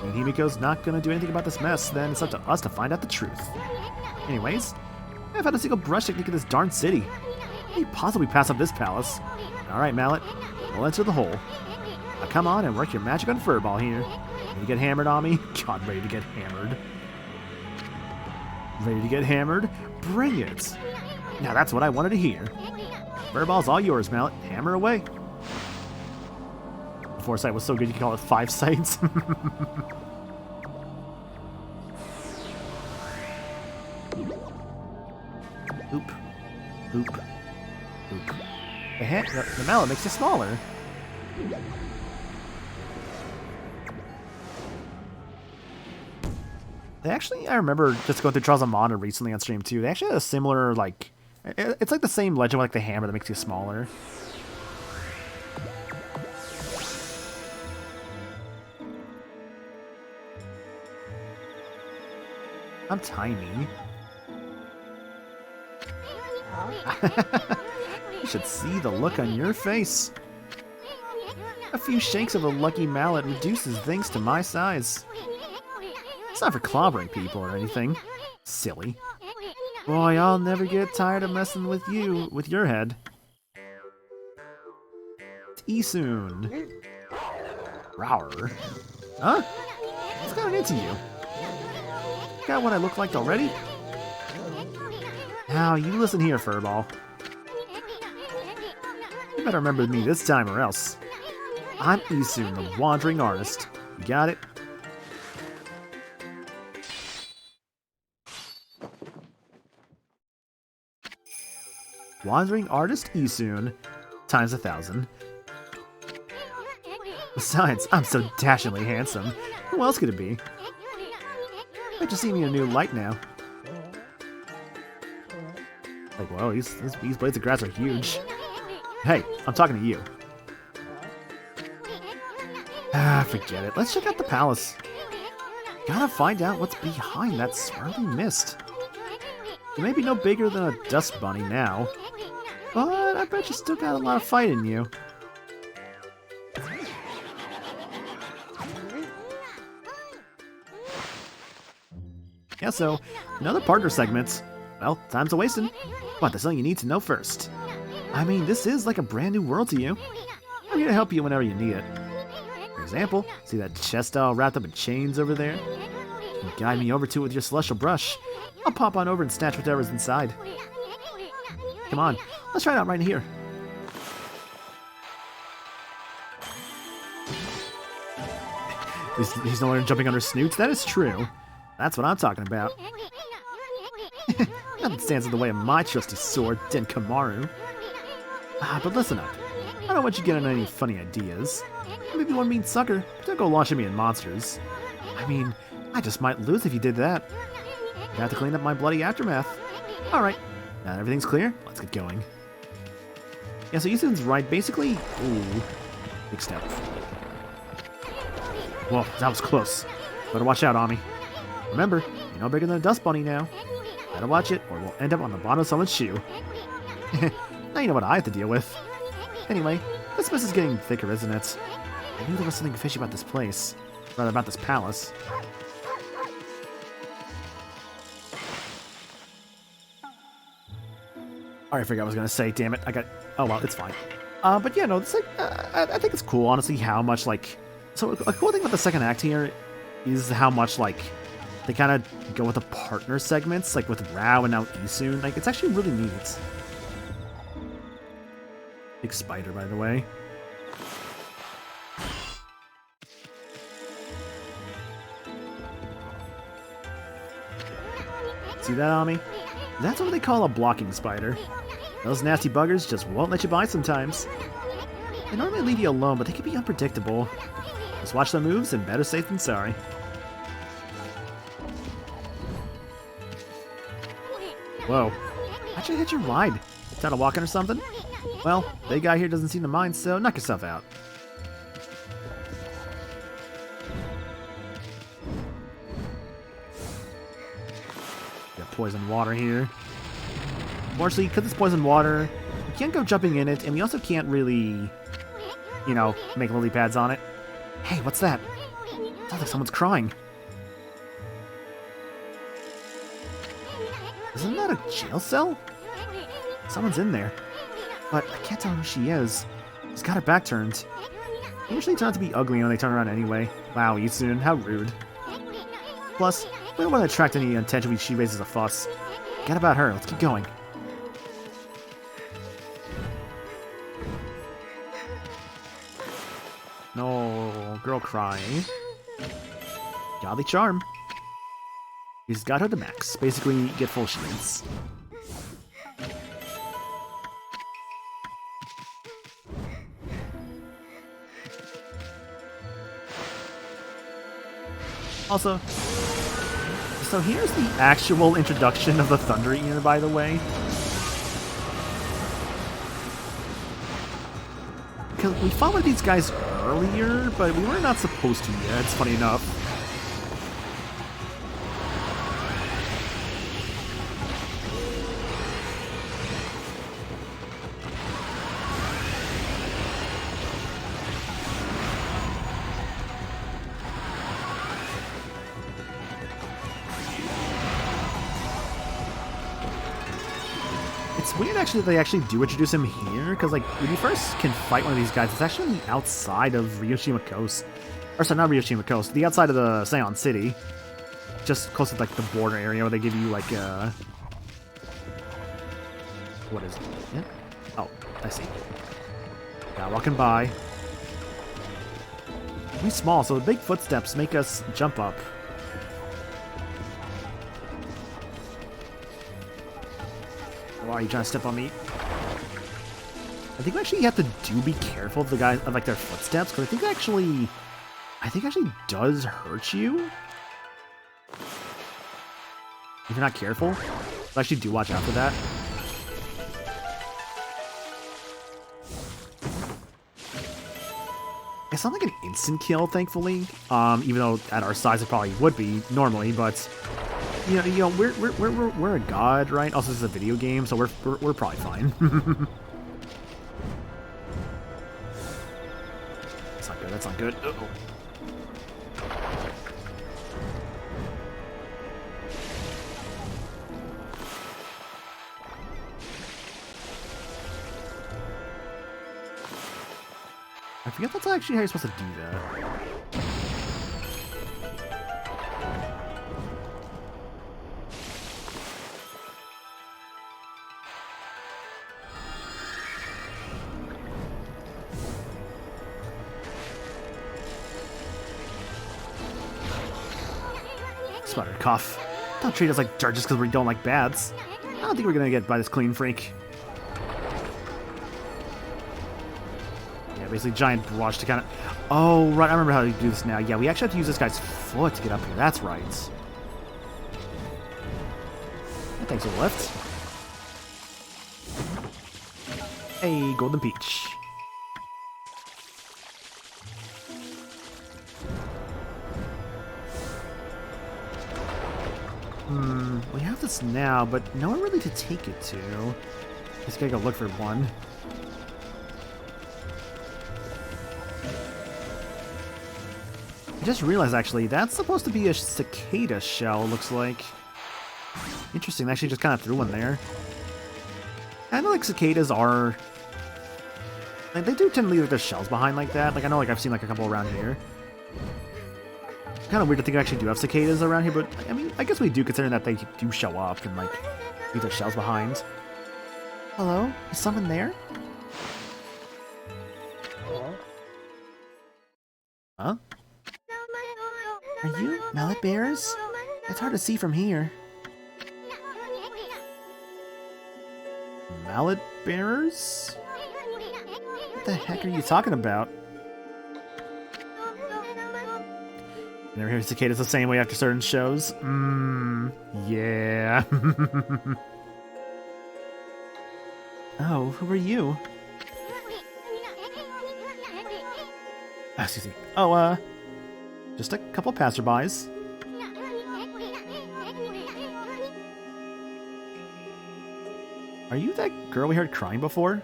When Himiko's not going to do anything about this mess, then it's up to us to find out the truth. Anyways, I haven't had a single brush technique in this darn city. How can you possibly pass up this palace? Alright, Mallet, we'll enter the hole. Now come on and work your magic on Furball here. Ready to get hammered, Ami? God, ready to get hammered. Ready to get hammered? Bring it! Now that's what I wanted to hear. Furball's all yours, Mallet. Hammer away. The foresight was so good you could call it 5 sights. Oop. Oop. Oop. The mallet makes you smaller. They actually, I remember just going through Trials of Mana recently on stream too. They actually had a similar, like, it's like the same legend with like the hammer that makes you smaller. I'm tiny. You should see the look on your face. A few shakes of a lucky mallet reduces things to my size. It's not for clobbering people or anything. Silly. Boy, I'll never get tired of messing with you, with your head. Isun. Rower. Huh? What's gotten into you? Got what I look like already? Now, you listen here, Furball. You better remember me this time or else. I'm Isun, the Wandering Artist. You got it? Wandering Artist Isun times 1,000. Besides, I'm so dashingly handsome. Who else could it be? Might just see me in a new light now. Like, whoa, these blades of grass are huge. Hey, I'm talking to you. Ah, forget it. Let's check out the palace. Gotta find out what's behind that swirling mist. You may be no bigger than a dust bunny now, but I bet you still got a lot of fight in you. Yeah, so, another partner segment. Well, time's a-wasting. But there's something you need to know first. I mean, this is like a brand new world to you. I'm here to help you whenever you need it. For example, see that chest all wrapped up in chains over there? You can guide me over to it with your celestial brush. I'll pop on over and snatch whatever's inside. Come on, let's try it out right here. He's no longer jumping under snoots. That is true. That's what I'm talking about. Nothing stands in the way of my trusty sword, Denkamaru. But listen up. I don't want you getting any funny ideas. Maybe one mean sucker. Don't go launching me at monsters. I mean, I just might lose if you did that. I have to clean up my bloody aftermath. Alright, now that everything's clear, let's get going. Yeah, so Yusun's right. Basically, ooh, big step. Whoa, that was close. Better watch out, Ami. Remember, you're no bigger than a dust bunny now. Better watch it, or we'll end up on the bottom of someone's shoe. Now you know what I have to deal with. Anyway, this mess is getting thicker, isn't it? I knew there was something fishy about this place. Rather, about this palace. Alright, I forgot what I was gonna say, damn it. Oh well, it's fine. But yeah, no, it's like, I think it's cool, honestly, how much, like... So, a cool thing about the second act here is how much, like, they kind of go with the partner segments, like with Rao and now Isun. Like, it's actually really neat. Big spider, by the way. See that, Ami? That's what they call a blocking spider. Those nasty buggers just won't let you by sometimes. They normally leave you alone, but they can be unpredictable. Just watch their moves, and better safe than sorry. Whoa. How'd you hit your ride? Tired of walking or something? Well, big guy here doesn't seem to mind, so knock yourself out. Got poison water here. Unfortunately, because it's poison water, we can't go jumping in it, and we also can't really, you know, make lily pads on it. Hey, what's that? Sounds like someone's crying. Isn't that a jail cell? Someone's in there. But I can't tell who she is. She's got her back turned. They usually turn out to be ugly when they turn around anyway. Wow, Isun, how rude. Plus, we don't want to attract any attention when she raises a fuss. Forget about her, let's keep going. No, girl crying. Godly charm. He's got her to max. Basically, get full shields. Also, so here's the actual introduction of the Thunder Eater, by the way. Because we fought with these guys earlier, but we were not supposed to yet, it's funny enough. It's weird, actually, that they actually do introduce him here, because, like, when you first can fight one of these guys, it's actually on the outside of Ryoshima Coast. Or, sorry, not Ryoshima Coast, the outside of the Seion City. Just close to, like, the border area where they give you, like, what is it? Yeah? Oh, I see. Yeah, walking by. Really small, so the big footsteps make us jump up. Why are you trying to step on me? I think actually you have to be careful of the guys, of like their footsteps, because I think actually does hurt you if you're not careful. So actually do watch out for that. It's not like an instant kill, thankfully. Even though at our size it probably would be normally, but. You know, we're a god, right? Also, this is a video game, so we're probably fine. That's not good. That's not good. Uh-oh. I forget that's actually how you're supposed to do that. Sputtered cough. Don't treat us like dirt just because we don't like bats. I don't think we're gonna get by this clean freak. Yeah, basically giant brush to kind of... Oh, right, I remember how to do this now. Yeah, we actually have to use this guy's foot to get up here. That's right. Yeah, thanks for the lift. Hey, golden peach. We have this now, but nowhere really to take it to. Just gotta go look for one. I just realized, actually, that's supposed to be a cicada shell, looks like. Interesting, they actually just kind of threw one there. I know, like, cicadas are... Like, they do tend to leave like, their shells behind like that. Like, I know, like, I've seen, like, a couple around here. Kind of weird to think I actually do have cicadas around here, but, I mean, I guess we do, considering that they do show up and, like, leave their shells behind. Hello? Is someone there? Huh? Are you mallet bearers? It's hard to see from here. Mallet bearers? What the heck are you talking about? Never hear cicadas the same way after certain shows. Yeah. Oh, who are you? Excuse me. Oh, just a couple passerbys. Are you that girl we heard crying before?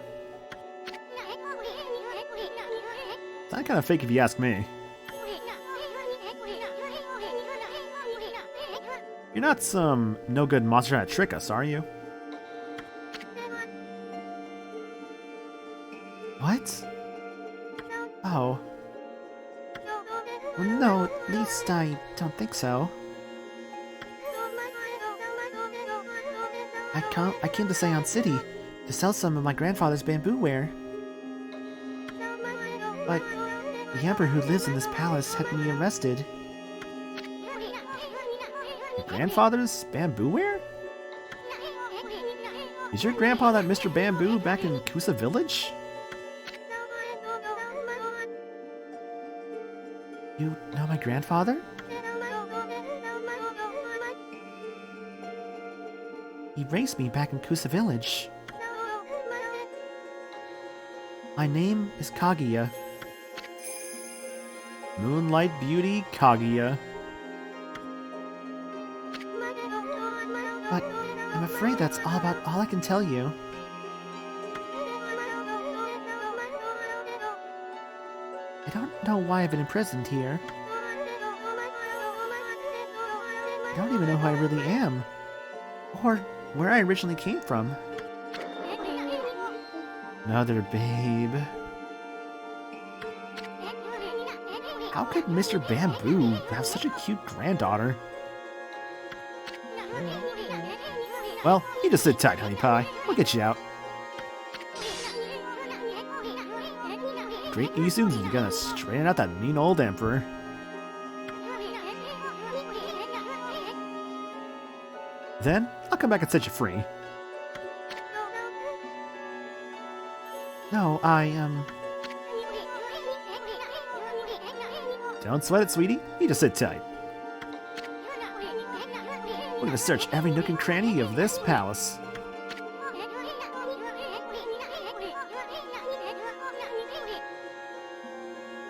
That kind of fake if you ask me. You're not some no-good monster trying to trick us, are you? What? Oh. Well, no, at least I don't think so. I came to Seon City to sell some of my grandfather's bamboo ware. But the emperor who lives in this palace had me arrested. Your grandfather's bamboo ware? Is your grandpa that Mr. Bamboo back in Kusa Village? You know my grandfather? He raised me back in Kusa Village. My name is Kaguya. Moonlight Beauty Kaguya. But I'm afraid that's all I can tell you. I don't know why I've been imprisoned here. I don't even know who I really am. Or where I originally came from. Another babe. How could Mr. Bamboo have such a cute granddaughter? Well, you just sit tight, honey pie. We'll get you out. Great Izu, you're gonna straighten out that mean old emperor. Then, I'll come back and set you free. No, Don't sweat it, sweetie. You just sit tight. We're gonna search every nook and cranny of this palace.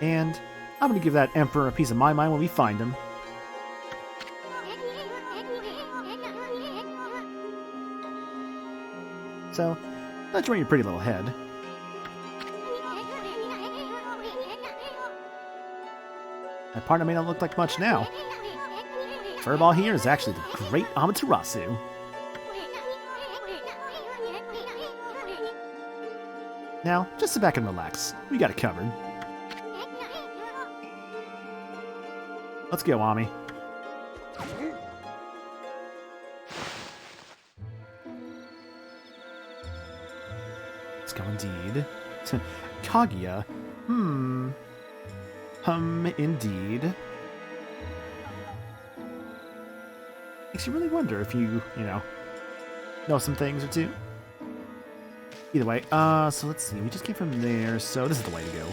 And I'm gonna give that emperor a piece of my mind when we find him. So, that's where your pretty little head. My partner may not look like much now. Furball here is actually the great Amaterasu. Now, just sit back and relax. We got it covered. Let's go, Ami. Let's go indeed. Kaguya. Indeed. Makes you really wonder if you know some things or two. Either way, so let's see. We just came from there, so this is the way to go.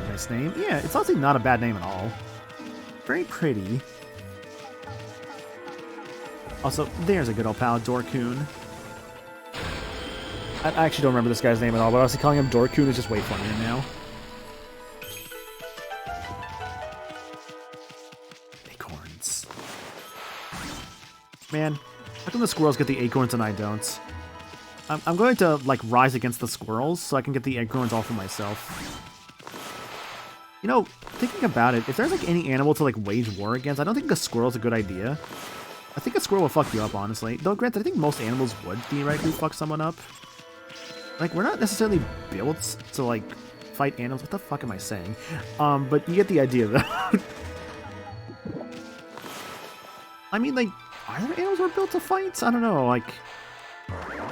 Nice name. Yeah, it's honestly not a bad name at all. Very pretty. Also, there's a good old pal, Dorkun. I actually don't remember this guy's name at all, but honestly calling him Dorkun is just way funnier now. Acorns. Man, how come the squirrels get the acorns and I don't? I'm going to, like, rise against the squirrels so I can get the acorns all for myself. You know, thinking about it, if there's, like, any animal to, like, wage war against, I don't think a squirrel's a good idea. I think a squirrel will fuck you up, honestly. Though, granted, I think most animals would theoretically fuck someone up. Like, we're not necessarily built to, like, fight animals. What the fuck am I saying? But you get the idea, though. I mean, like, are there animals that are built to fight? I don't know, like...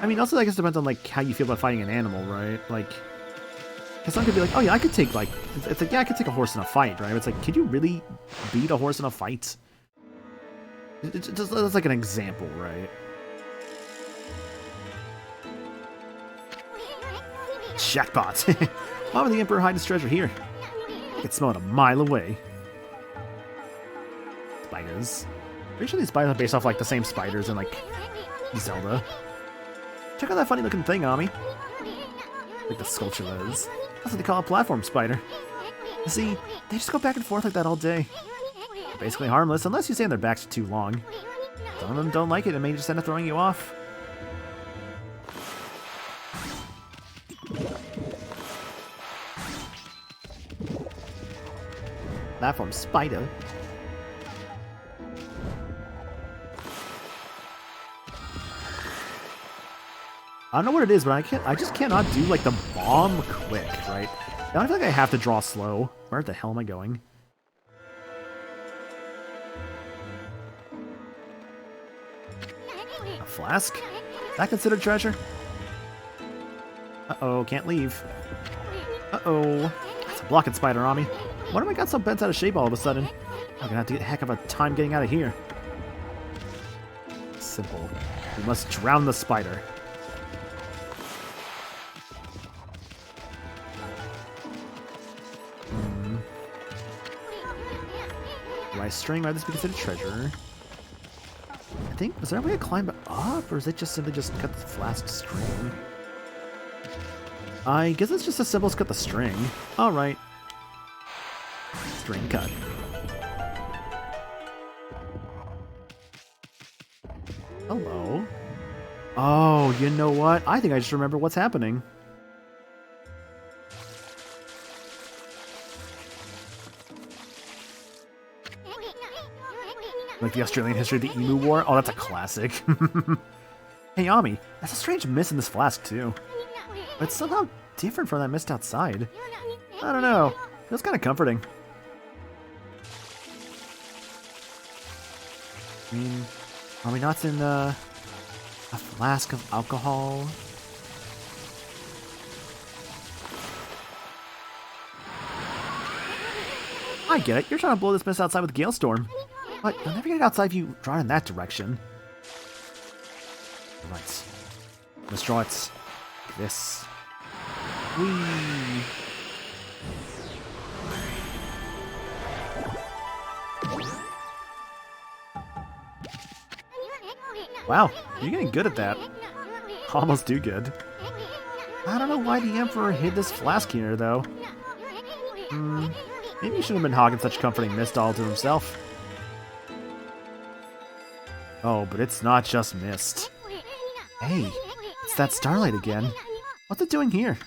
I mean, also, I guess it depends on, like, how you feel about fighting an animal, right? Like... Because some could be like, oh yeah, I could take, like... It's like, yeah, I could take a horse in a fight, right? But it's like, could you really beat a horse in a fight? It's just that's like an example, right? Jackpot! Why would the Emperor hide his treasure here? I can smell it a mile away. Spiders. Pretty sure these spiders are based off like the same spiders in like Zelda. Check out that funny looking thing, Ami. Like the sculpture is. That's what they call a platform spider. You see, they just go back and forth like that all day. They're basically harmless unless you stand their backs for too long. Some of them don't like it and may just end up throwing you off. Platform spider. I don't know what it is, but I just cannot do like the bomb quick, right? Now I feel like I have to draw slow. Where the hell am I going? A flask? Is that considered treasure? Uh-oh, can't leave. Uh-oh. It's a blocking spider on me. Why am I got so bent out of shape all of a sudden? I'm gonna have to get a heck of a time getting out of here. Simple. We must drown the spider. Rice string, might this be considered treasure? I think, is there a way to climb up, or is it just simply just cut the flask string? I guess it's just as simple as cut the string. Alright. String cut. Hello. Oh, you know what? I think I just remember what's happening. Like the Australian history of the Emu War? Oh, that's a classic. Hey, Ami, that's a strange mist in this flask, too. But it's somehow different from that mist outside. I don't know. Feels kind of comforting. I mean, are we not in a flask of alcohol? I get it. You're trying to blow this mist outside with Gale Storm. But you'll never get it outside if you draw it in that direction. Right. Let's draw it like this. Whee! Wow, you're getting good at that. Almost too good. I don't know why the Emperor hid this flask here, though. Maybe he shouldn't have been hogging such comforting mist all to himself. Oh, but it's not just mist. Hey, it's that starlight again. What's it doing here?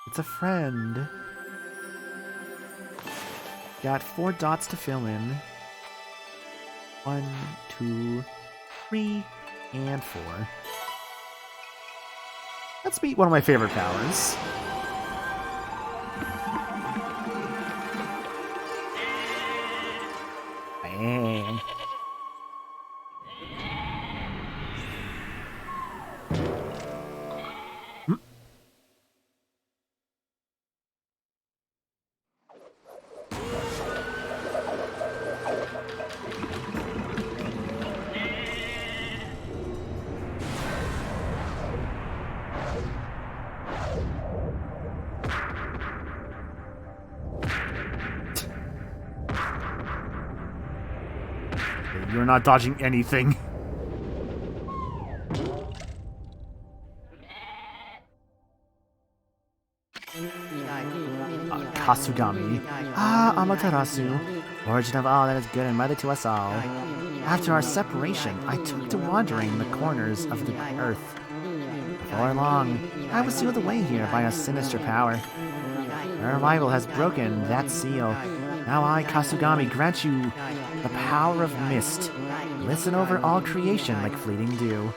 It's a friend. Got 4 dots to fill in. 1, 2, 3, and 4. Let's meet one of my favorite powers. You're not dodging anything. Kasugami. Amaterasu. Origin of all that is good and mother to us all. After our separation, I took to wandering the corners of the earth. Before long, I was sealed away here by a sinister power. Our arrival has broken that seal. Now I, Kasugami, grant you the power of mist. Listen over all creation like fleeting dew.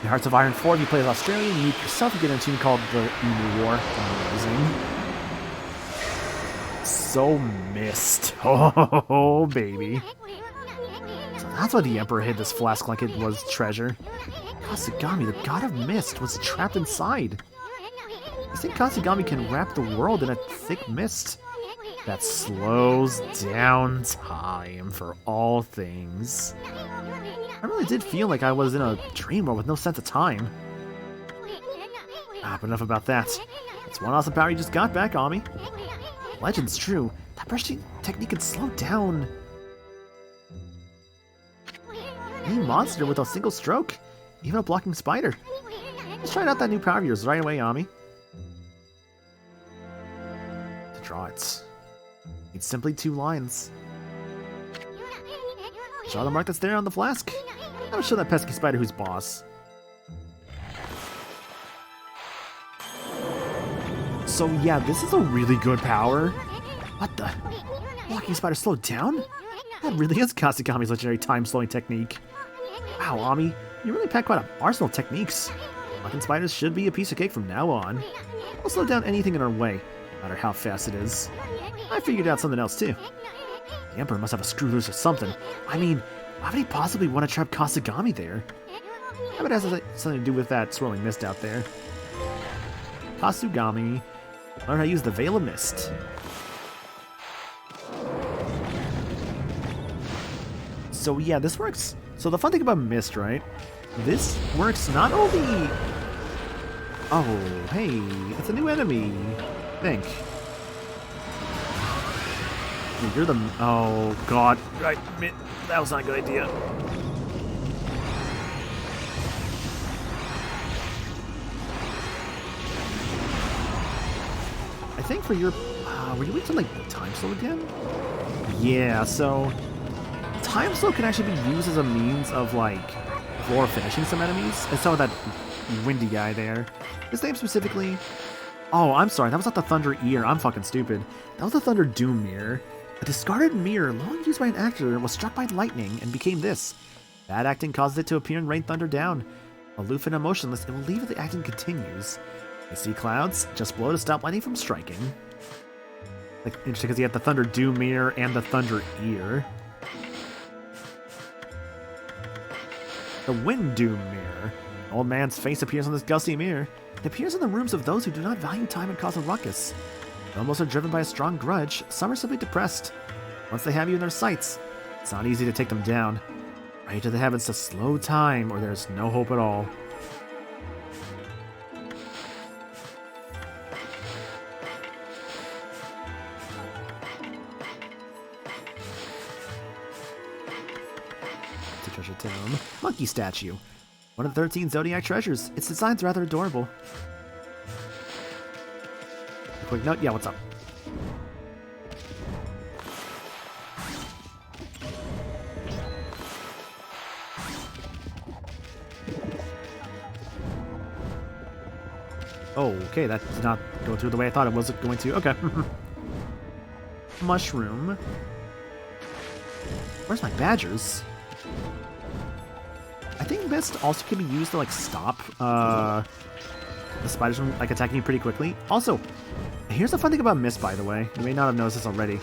In Hearts of Iron 4, if you play as Australian, you yourself get a tune called the Emu War. Amazing. So mist. Oh, baby. So that's why the Emperor hid this flask like it was treasure. Kasugami, the god of mist, was trapped inside. You think Kasugami can wrap the world in a thick mist that slows down time for all things? I really did feel like I was in a dream world with no sense of time. But enough about that. It's one awesome power you just got back, Ami. Legend's true. That brushing technique can slow down any monster with a single stroke, even a blocking spider. Let's try out that new power of yours right away, Ami. To draw it, it's simply 2 lines. Draw the mark that's there on the flask. That'll show that pesky spider who's boss. So yeah, this is a really good power. What the? Blocking spider slowed down? That really is Kasugami's legendary time-slowing technique. Wow, Ami, you really pack quite an arsenal of techniques. Blocking spiders should be a piece of cake from now on. We'll slow down anything in our way, no matter how fast it is. I figured out something else too. The Emperor must have a screw loose or something. I mean, why would he possibly want to trap Kasugami there? I bet it has something to do with that swirling mist out there. Kasugami, learn how to use the Veil of Mist. So yeah, this works. So the fun thing about Mist, right? This works not only... Oh, hey, it's a new enemy. I think. You're the... Oh, God. Right, that was not a good idea. I think for your... were you weak to, like, time slow again? Yeah, so... Time slow can actually be used as a means of, like, floor finishing some enemies. And so that windy guy there. His name specifically... Oh, I'm sorry, that was not the Thunder Ear. I'm fucking stupid. That was the Thunder Doom Mirror. A discarded mirror long used by an actor was struck by lightning and became this. Bad acting caused it to appear and rain thunder down. Aloof and emotionless, it will leave if the acting continues. You see clouds? Just blow to stop lightning from striking. Like, interesting because you have the Thunder Doom Mirror and the Thunder Ear. The Wind Doom Mirror. An old man's face appears on this gusty mirror. It appears in the rooms of those who do not value time and cause a ruckus. Though most are driven by a strong grudge, some are simply depressed. Once they have you in their sights, it's not easy to take them down. Pray to the heavens to slow time, or there's no hope at all. To Treasure Town. Monkey statue. One of the 13 Zodiac treasures. Its design's rather adorable. A quick note, yeah, what's up? Oh, okay, that did not go through the way I thought it was going to. Okay. Mushroom. Where's my badgers? I think Mist also can be used to, like, stop the spiders from, like, attacking you pretty quickly. Also, here's the fun thing about Mist, by the way. You may not have noticed this already.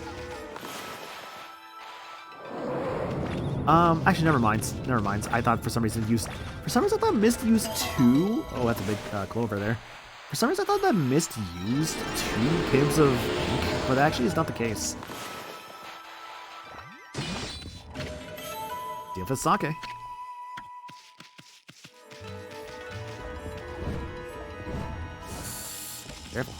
Actually, never mind. Never mind. I thought for some reason used... For some reason I thought Mist used 2... Oh, that's a big clover there. For some reason I thought that Mist used 2 pibs of ink, but that actually is not the case. Deal with sake. Careful.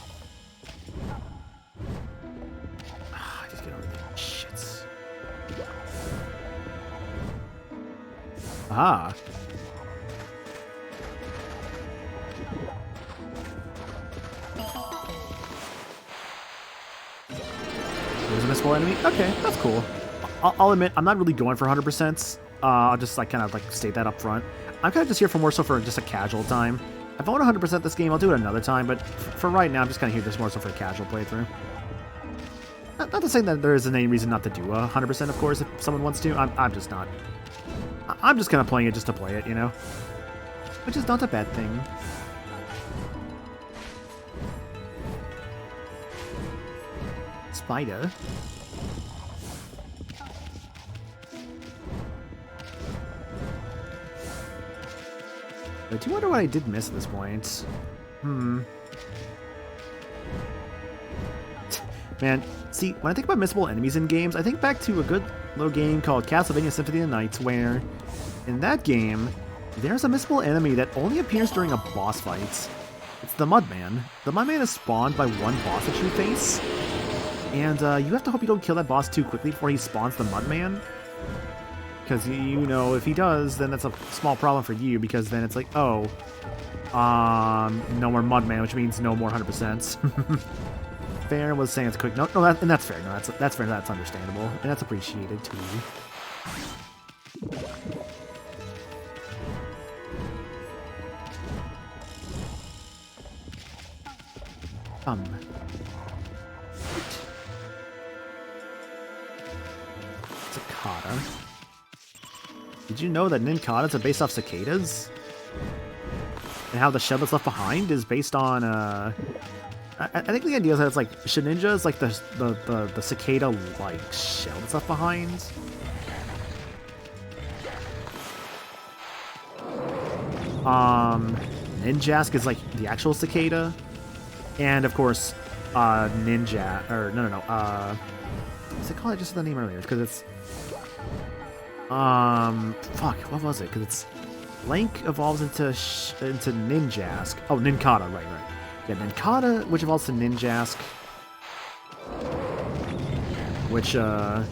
I just get over the shits. Aha. There's a missile enemy? Okay, that's cool. I'll admit, I'm not really going for 100%. I'll just like kind of like state that up front. I'm kind of just here for more so for just a casual time. If I want 100% this game, I'll do it another time, but for right now, I'm just kind of here just more so for a casual playthrough. Not to say that there isn't any reason not to do 100%, of course, if someone wants to. I'm just not. I'm just kind of playing it just to play it, you know? Which is not a bad thing. Spider. I do wonder what I did miss at this point. Man, see, when I think about missable enemies in games, I think back to a good little game called Castlevania Symphony of the Night, where in that game, there's a missable enemy that only appears during a boss fight. It's the Mudman. The Mudman is spawned by one boss that you face, and you have to hope you don't kill that boss too quickly before he spawns the Mudman. Because, you know, if he does, then that's a small problem for you, because then it's like, oh, no more Mudman, which means no more 100%. Fair was saying it's quick. No, and that's fair. No, that's fair. That's understandable, and that's appreciated too. Cicada. Did you know that ninkadas are based off cicadas? And how the shell that's left behind is based on I think the idea is that it's like Shedinja is like the cicada like shell that's left behind. Ninjask is like the actual cicada, and of course, Ninja or no. What's it called? I just said the name earlier because it's fuck. What was it? Because it's Link evolves into Ninjask. Oh, Ninkata. Right. Yeah, Ninkata, which evolves to Ninjask, which, yeah,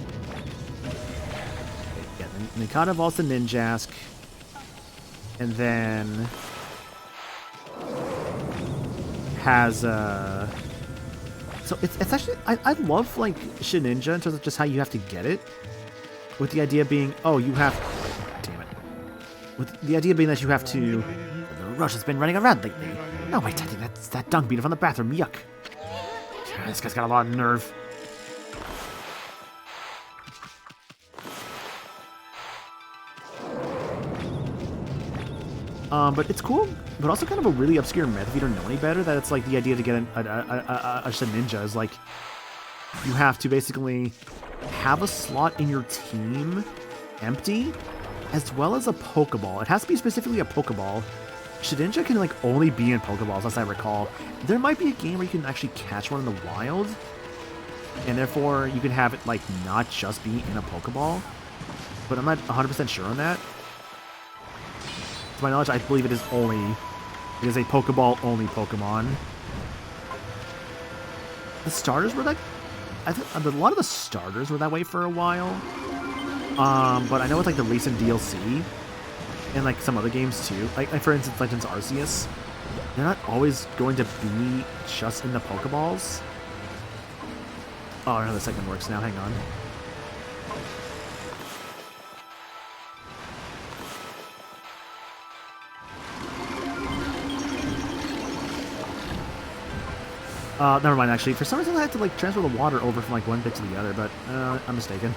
Ninkata evolves to Ninjask, and then has, so it's actually, I love, like, Shedinja in terms of just how you have to get it, with the idea being, oh, you have, damn it, with the idea being that you have to, the rush has been running around lately. No, wait, I think that's that dung beetle from the bathroom. Yuck. This guy's got a lot of nerve. But it's cool, but also kind of a really obscure myth if you don't know any better, that it's like the idea to get a ninja is like, you have to basically have a slot in your team empty, as well as a Pokeball. It has to be specifically a Pokeball. Shedinja can like only be in Pokeballs, as I recall. There might be a game where you can actually catch one in the wild, and therefore you can have it like not just be in a Pokeball. But I'm not 100% sure on that. To my knowledge, I believe it is a Pokeball only Pokemon. The starters were like, I think a lot of the starters were that way for a while. But I know with like the recent DLC. And like some other games too, like for instance Legends Arceus, they're not always going to be just in the Pokeballs. Oh, I know the second works now, hang on. Never mind actually, for some reason I had to like transfer the water over from like one bit to the other, but I'm mistaken.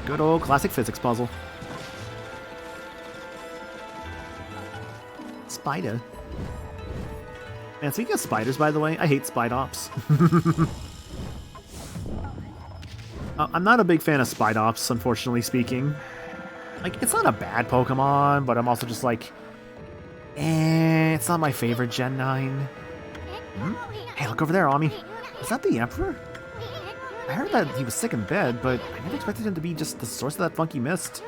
Good old classic physics puzzle. Spider. Man, speaking of spiders, by the way, I hate Spidops. I'm not a big fan of Spidops, unfortunately speaking. Like, it's not a bad Pokemon, but I'm also just like, it's not my favorite Gen 9. Hey, look over there, Ami. Is that the Emperor? I heard that he was sick in bed, but I never expected him to be just the source of that funky mist.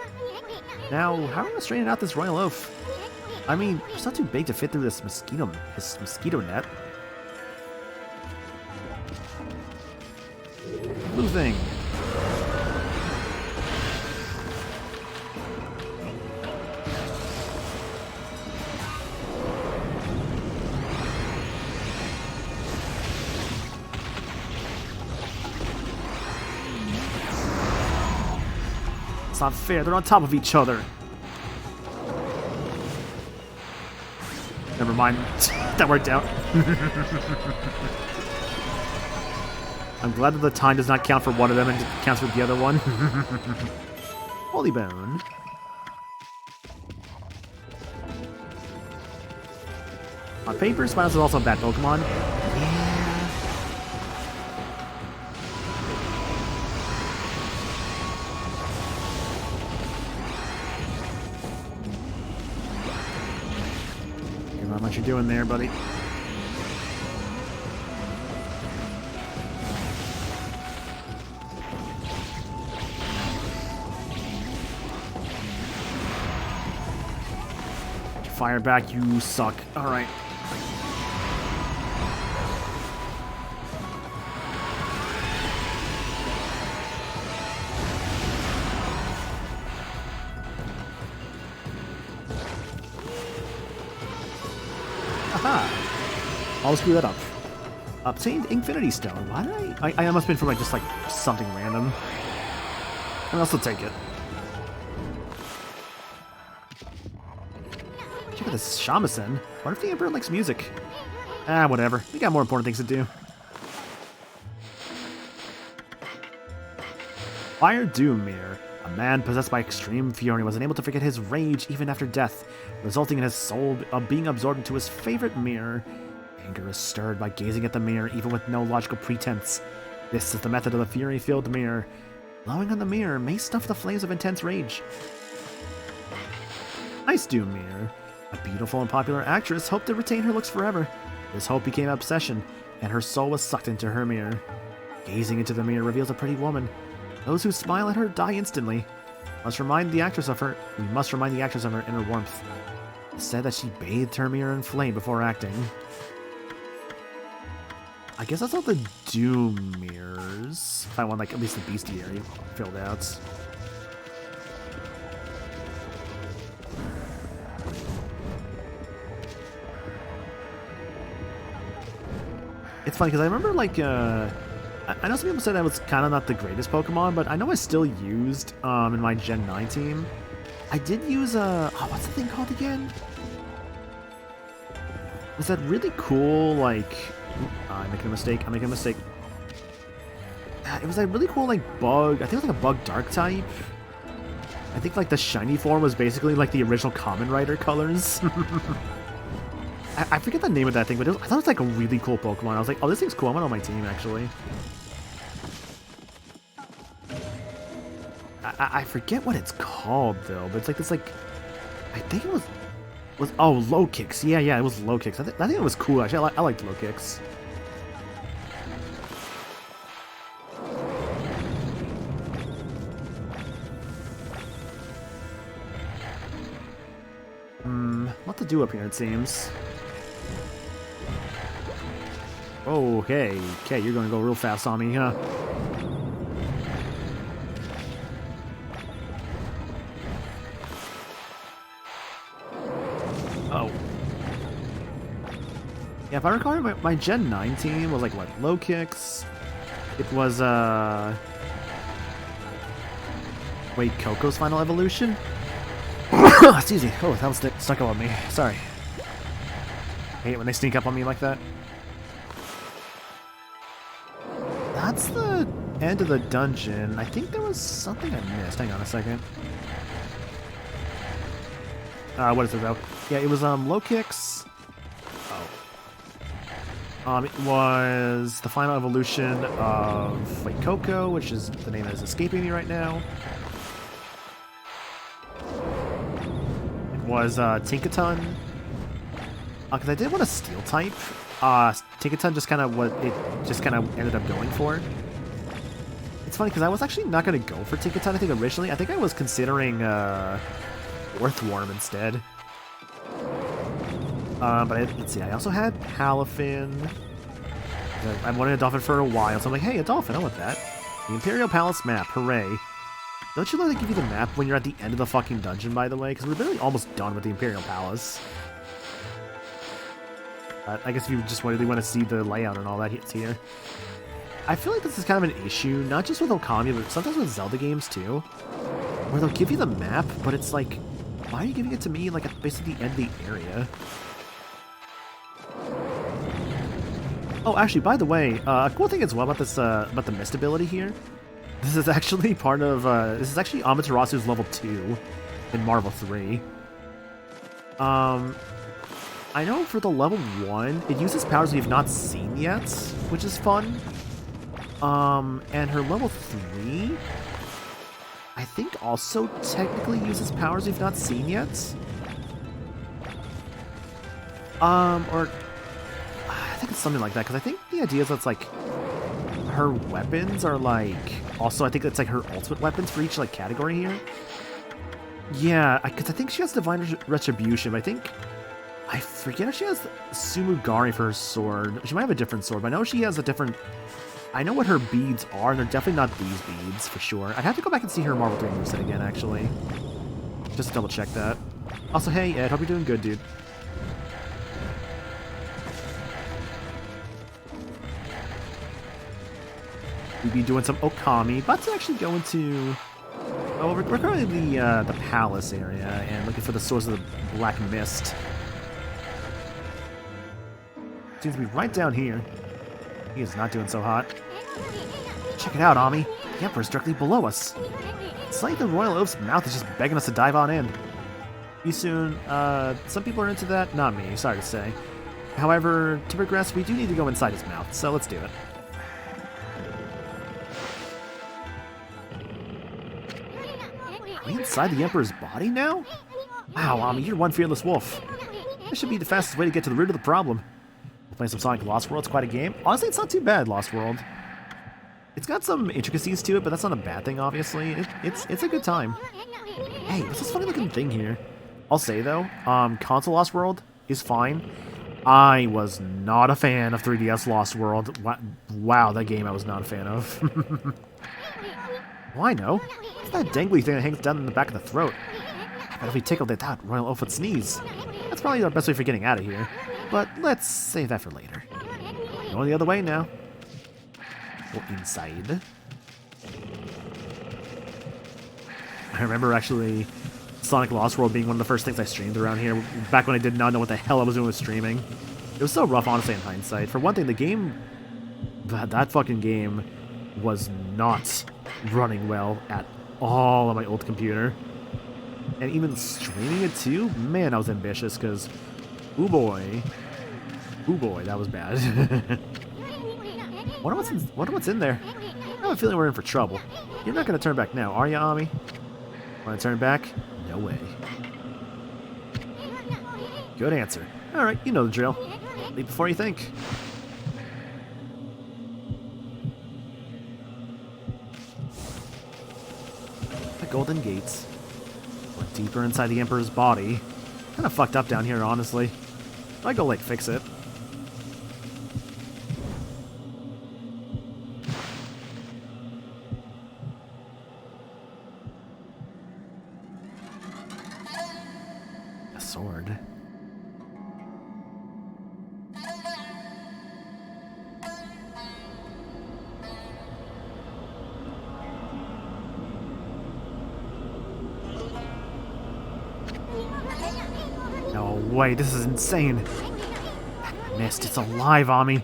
Now, how are we going to straighten out this royal oaf? I mean, it's not too big to fit through this mosquito net. Blue thing. That's not fair. They're on top of each other. Never mind. That worked out. I'm glad that the time does not count for one of them and it counts for the other one. Holy bone. On paper, Spinosaurus is also a bad Pokemon. Yeah. Here's not much you're doing there, buddy. Fire back, you suck. Alright. Aha! I'll screw that up. Obtained Infinity Stone. Why did I must have been from like just like something random. I'll also take it. Check out this shamisen. What if the Emperor likes music? Ah, whatever. We got more important things to do. Fire Doom Mirror. A man possessed by extreme fury was unable to forget his rage even after death, resulting in his soul being absorbed into his favorite mirror. Anger is stirred by gazing at the mirror even with no logical pretense. This is the method of the fury-filled mirror. Blowing on the mirror may stuff the flames of intense rage. Ice Doom Mirror. A beautiful and popular actress hoped to retain her looks forever. This hope became an obsession, and her soul was sucked into her mirror. Gazing into the mirror reveals a pretty woman. Those who smile at her die instantly. We must remind the actress of her inner warmth. It said that she bathed her mirror in flame before acting. I guess that's all the Doom mirrors. If I want like at least the bestiary filled out. It's funny because I remember like I know some people said I was kind of not the greatest Pokemon, but I know I still used in my Gen 9 team. I did use what's the thing called again? Was that really cool like I'm making a mistake. It was like really cool like bug. I think it was like a bug dark type. I think like the shiny form was basically like the original Kamen Rider colors. I forget the name of that thing, but I thought it was like a really cool Pokemon. I was like, oh, this thing's cool. I want it on my team, actually. I forget what it's called, though, but it's like this, like... I think it was oh, low kicks. Yeah, it was low kicks. I think it was cool, actually. I liked low kicks. What to do up here, it seems. Okay, you're gonna go real fast on me, huh? Oh. Yeah, if I recall, my Gen 9 team was like, what, low kicks? It was, wait, Coco's final evolution? Excuse me. Oh, that was stuck on me. Sorry. I hate it when they sneak up on me like that. That's the end of the dungeon. I think there was something I missed. Hang on a second. What is it though? Yeah, it was low kicks. Oh. It was the final evolution of wait, Coco, which is the name that is escaping me right now. It was Tinkaton. Because I did want a steel type. Tinkaton just kind of ended up going for. It's funny because I was actually not going to go for Tinkaton. I think originally, I think I was considering Earthworm instead. But let's see. I also had Palafin. I wanted a Dolphin for a while, so I'm like, hey, a Dolphin, I want that. The Imperial Palace map, hooray! Don't you know they give you the map when you're at the end of the fucking dungeon, by the way? Because we're literally almost done with the Imperial Palace. I guess if you just really want to see the layout and all that, it's here. I feel like this is kind of an issue, not just with Okami, but sometimes with Zelda games too. Where they'll give you the map, but it's like, why are you giving it to me like at basically the end of the area? Oh, actually, by the way, a cool thing as well about this, about the mist ability here, this is actually part of, this is actually Amaterasu's level 2 in Marvel 3. I know for the level 1, it uses powers we've not seen yet, which is fun. And her level 3, I think also technically uses powers we've not seen yet. Or I think it's something like that, because I think the idea is that's like her weapons are like also, I think it's like her ultimate weapons for each like category here. Yeah, because I think she has Divine Retribution, but I forget if she has Sumugari for her sword. She might have a different sword, but I know she has a different... I know what her beads are, and they're definitely not these beads, for sure. I'd have to go back and see her Marvel 3 moveset again, actually. Just to double check that. Also, hey, Ed, hope you're doing good, dude. We'd be doing some Okami, about to actually go into... Oh, we're currently in the palace area, and looking for the source of the black mist. Seems to be right down here. He is not doing so hot. Check it out, Ami. The Emperor's directly below us. It's like the Royal Oaf's mouth is just begging us to dive on in. You soon. Some people are into that. Not me, sorry to say. However, to progress, we do need to go inside his mouth, so let's do it. Are we inside the Emperor's body now? Wow, Ami, you're one fearless wolf. This should be the fastest way to get to the root of the problem. Playing some Sonic Lost World, it's quite a game. Honestly, it's not too bad, Lost World. It's got some intricacies to it, but that's not a bad thing, obviously. It's a good time. Hey, what's this funny looking thing here? I'll say, though, console Lost World is fine. I was not a fan of 3DS Lost World. Wow, that game I was not a fan of. Well, I know. It's that dangly thing that hangs down in the back of the throat. I bet if we tickled it, that Royal Oaf would sneeze. That's probably our best way for getting out of here. But let's save that for later. Going the other way now. Or inside. I remember actually Sonic Lost World being one of the first things I streamed around here, back when I did not know what the hell I was doing with streaming. It was so rough, honestly, in hindsight. For one thing, the game... That fucking game was not running well at all on my old computer. And even streaming it too? Man, I was ambitious, because... Ooh boy, that was bad. Wonder what's in there. I have a feeling we're in for trouble. You're not going to turn back now, are you, Ami? Want to turn back? No way. Good answer. Alright, you know the drill. Leap before you think. The Golden Gates. We're deeper inside the Emperor's body. Kind of fucked up down here, honestly. I'd go, like, fix it. A sword. No way, this is insane. That mist, it's alive, Ami.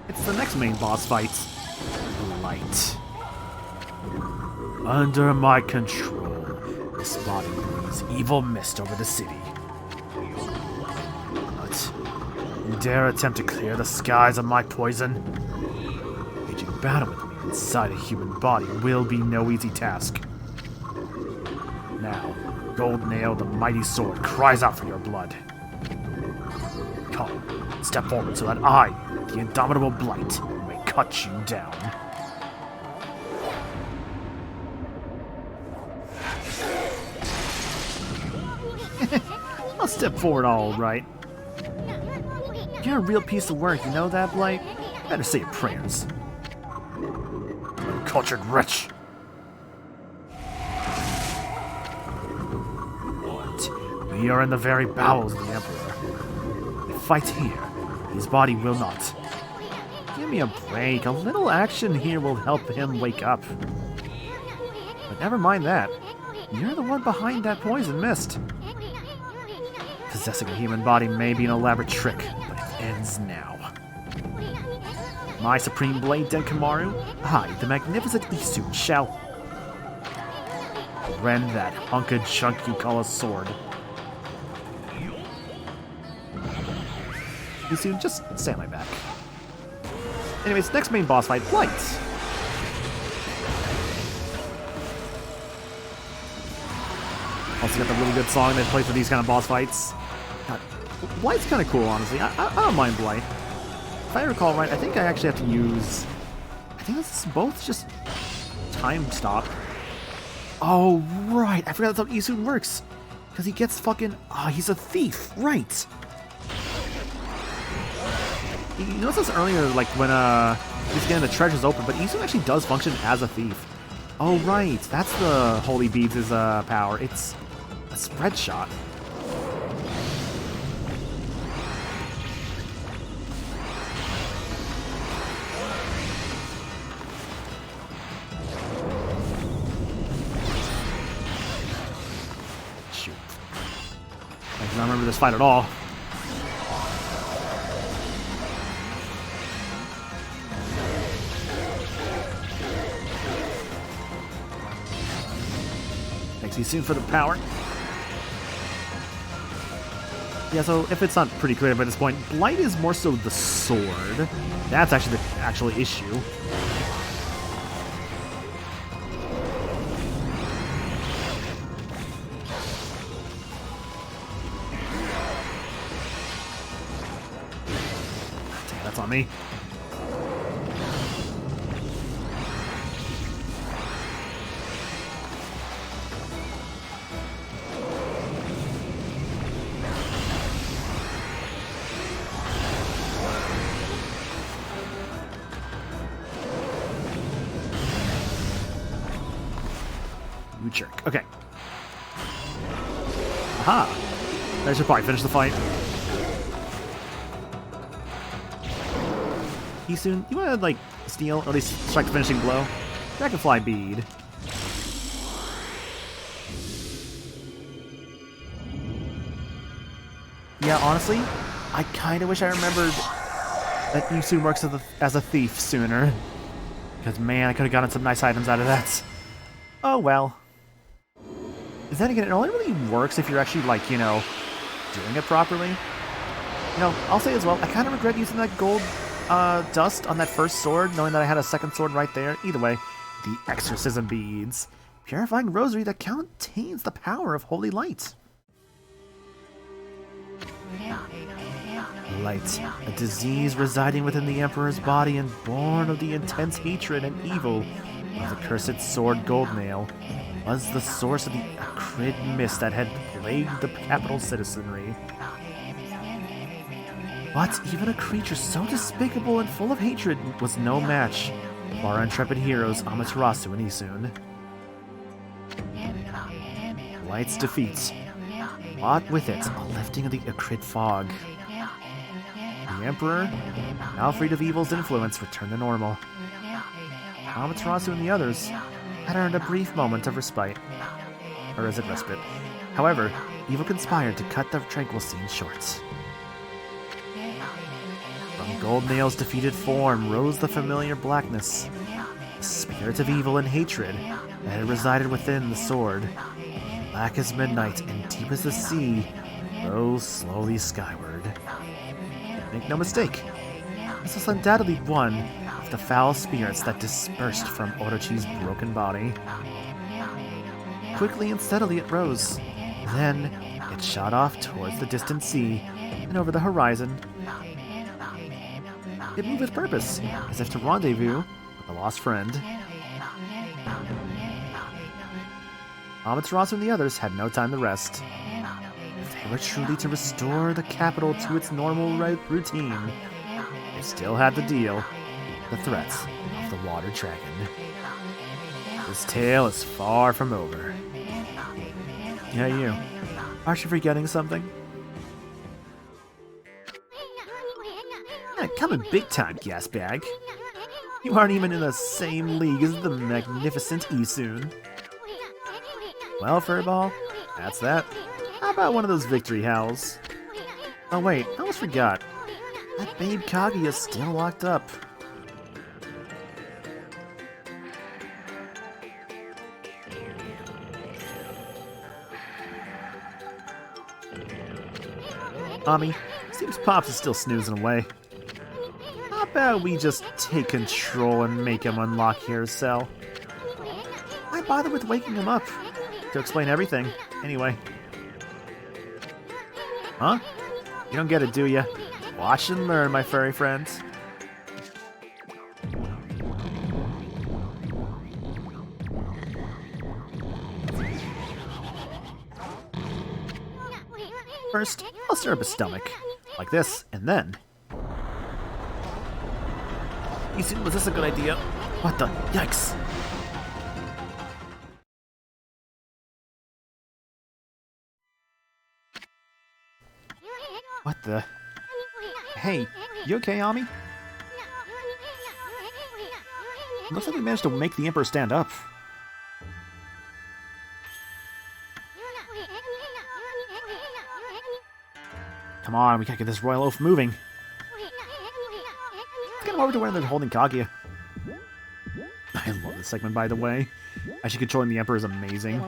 It's the next main boss fight. Light. Under my control, this body breathes evil mist over the city. You dare attempt to clear the skies of my poison? Waging battle with me inside a human body will be no easy task. Now, Gold Nail, the mighty sword, cries out for your blood. Come, step forward so that I, the indomitable Blight, may cut you down. I'll step forward all right. You're a real piece of work, you know that, Blight? Better say your prayers. Uncultured wretch! What? We are in the very bowels of the Emperor. If fight here, his body will not. Give me a break. A little action here will help him wake up. But never mind that. You're the one behind that poison mist. Possessing a human body may be an elaborate trick, but it ends now. My Supreme Blade, Denkamaru, I, the magnificent Isun, shall rend that hunk of junk you call a sword. Isun, just stay on my back. Anyways, next main boss fight, Blight. Also got the really good song that plays for these kind of boss fights. God, Blight's kind of cool, honestly. I don't mind Blight. If I recall right, I think I actually have to use... I think this is both just time stop. Oh, right. I forgot that's how Isun works. Because he gets fucking... Oh, he's a thief. Right. You noticed this earlier, like, when he's getting the treasures open, but Isun actually does function as a thief. Oh, right. That's the Holy Beads' power. It's a spread shot. Shoot. I do not remember this fight at all. Soon for the power. Yeah, so if it's not pretty clear by this point, Blight is more so the sword. That's actually the actual issue. Damn, that's on me. You jerk. Okay. Aha! I should probably finish the fight. Isun, you wanna, like, steal, or at least strike the finishing blow? Dragonfly Bead. Yeah, honestly, I kinda wish I remembered that Isun works as a thief sooner. Because, man, I could've gotten some nice items out of that. Oh, well. Then again, it only really works if you're actually, like, you know, doing it properly. You know, I'll say as well, I kind of regret using that gold dust on that first sword, knowing that I had a second sword right there. Either way, the Exorcism Beads. Purifying rosary that contains the power of holy light. Light, a disease residing within the Emperor's body and born of the intense hatred and evil of the cursed sword Goldnail, was the source of the acrid mist that had plagued the capital citizenry. But even a creature so despicable and full of hatred was no match for our intrepid heroes Amaterasu and Isun. Light's defeat brought with it a lifting of the acrid fog. The Emperor, now freed of evil's influence, returned to normal. Amaterasu and the others had earned a brief moment of respite. Or is it respite? However, evil conspired to cut the tranquil scene short. From Goldnail's defeated form rose the familiar blackness. The spirit of evil and hatred that had resided within the sword. Black as midnight and deep as the sea, rose slowly skyward. Make no mistake, this was undoubtedly one of the foul spirits that dispersed from Orochi's broken body. Quickly and steadily it rose. Then, it shot off towards the distant sea and over the horizon. It moved with purpose, as if to rendezvous with a lost friend. Amaterasu and the others had no time to rest. If they were truly to restore the capital to its normal routine, they still had to deal with the threats of the Water Dragon. This tale is far from over. Yeah, you. Aren't you forgetting something? Yeah, coming big time, gas bag. You aren't even in the same league as the magnificent Isun. Well, Furball, that's that. How about one of those victory howls? Oh wait, I almost forgot. That babe Kaguya's still locked up. Ami, seems Pops is still snoozing away. How about we just take control and make him unlock his cell? Why bother with waking him up? To explain everything, anyway. Huh? You don't get it, do ya? Watch and learn, my furry friends. First, I'll stir up his stomach. Like this, and then... Isun, was this a good idea? What the? Yikes! What the? Hey, you okay, Ami? Looks like we managed to make the Emperor stand up. Come on, we gotta get this royal oaf moving. Let's get him over to where they're holding Kaguya. I love this segment, by the way. Actually, controlling the Emperor is amazing.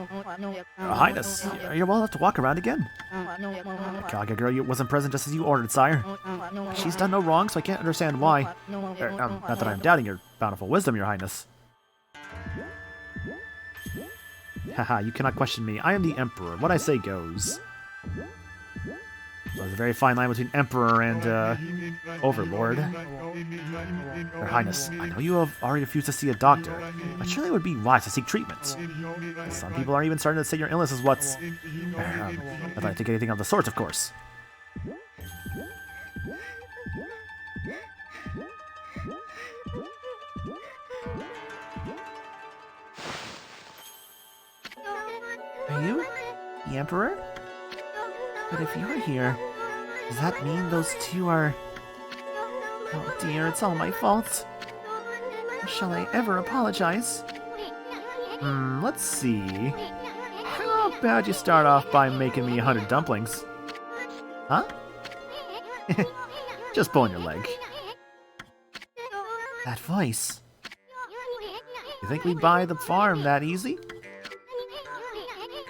Highness, you're well enough to walk around again. Kaguya girl wasn't present just as you ordered, sire. She's done no wrong, so I can't understand why. Not that I'm doubting your bountiful wisdom, your highness. Haha, you cannot question me. I am the Emperor. What I say goes. There's a very fine line between Emperor and, Overlord. Your Highness, I know you have already refused to see a doctor, but surely it would be wise to seek treatment. Some people are even starting to say your illness is what's... not that I think anything of the sort, of course. Are you the Emperor? But if you're here, does that mean those two are... Oh dear, it's all my fault. Shall I ever apologize? Let's see. How about you start off by making me 100 dumplings? Huh? Just pulling your leg. That voice. You think we'd buy the farm that easy?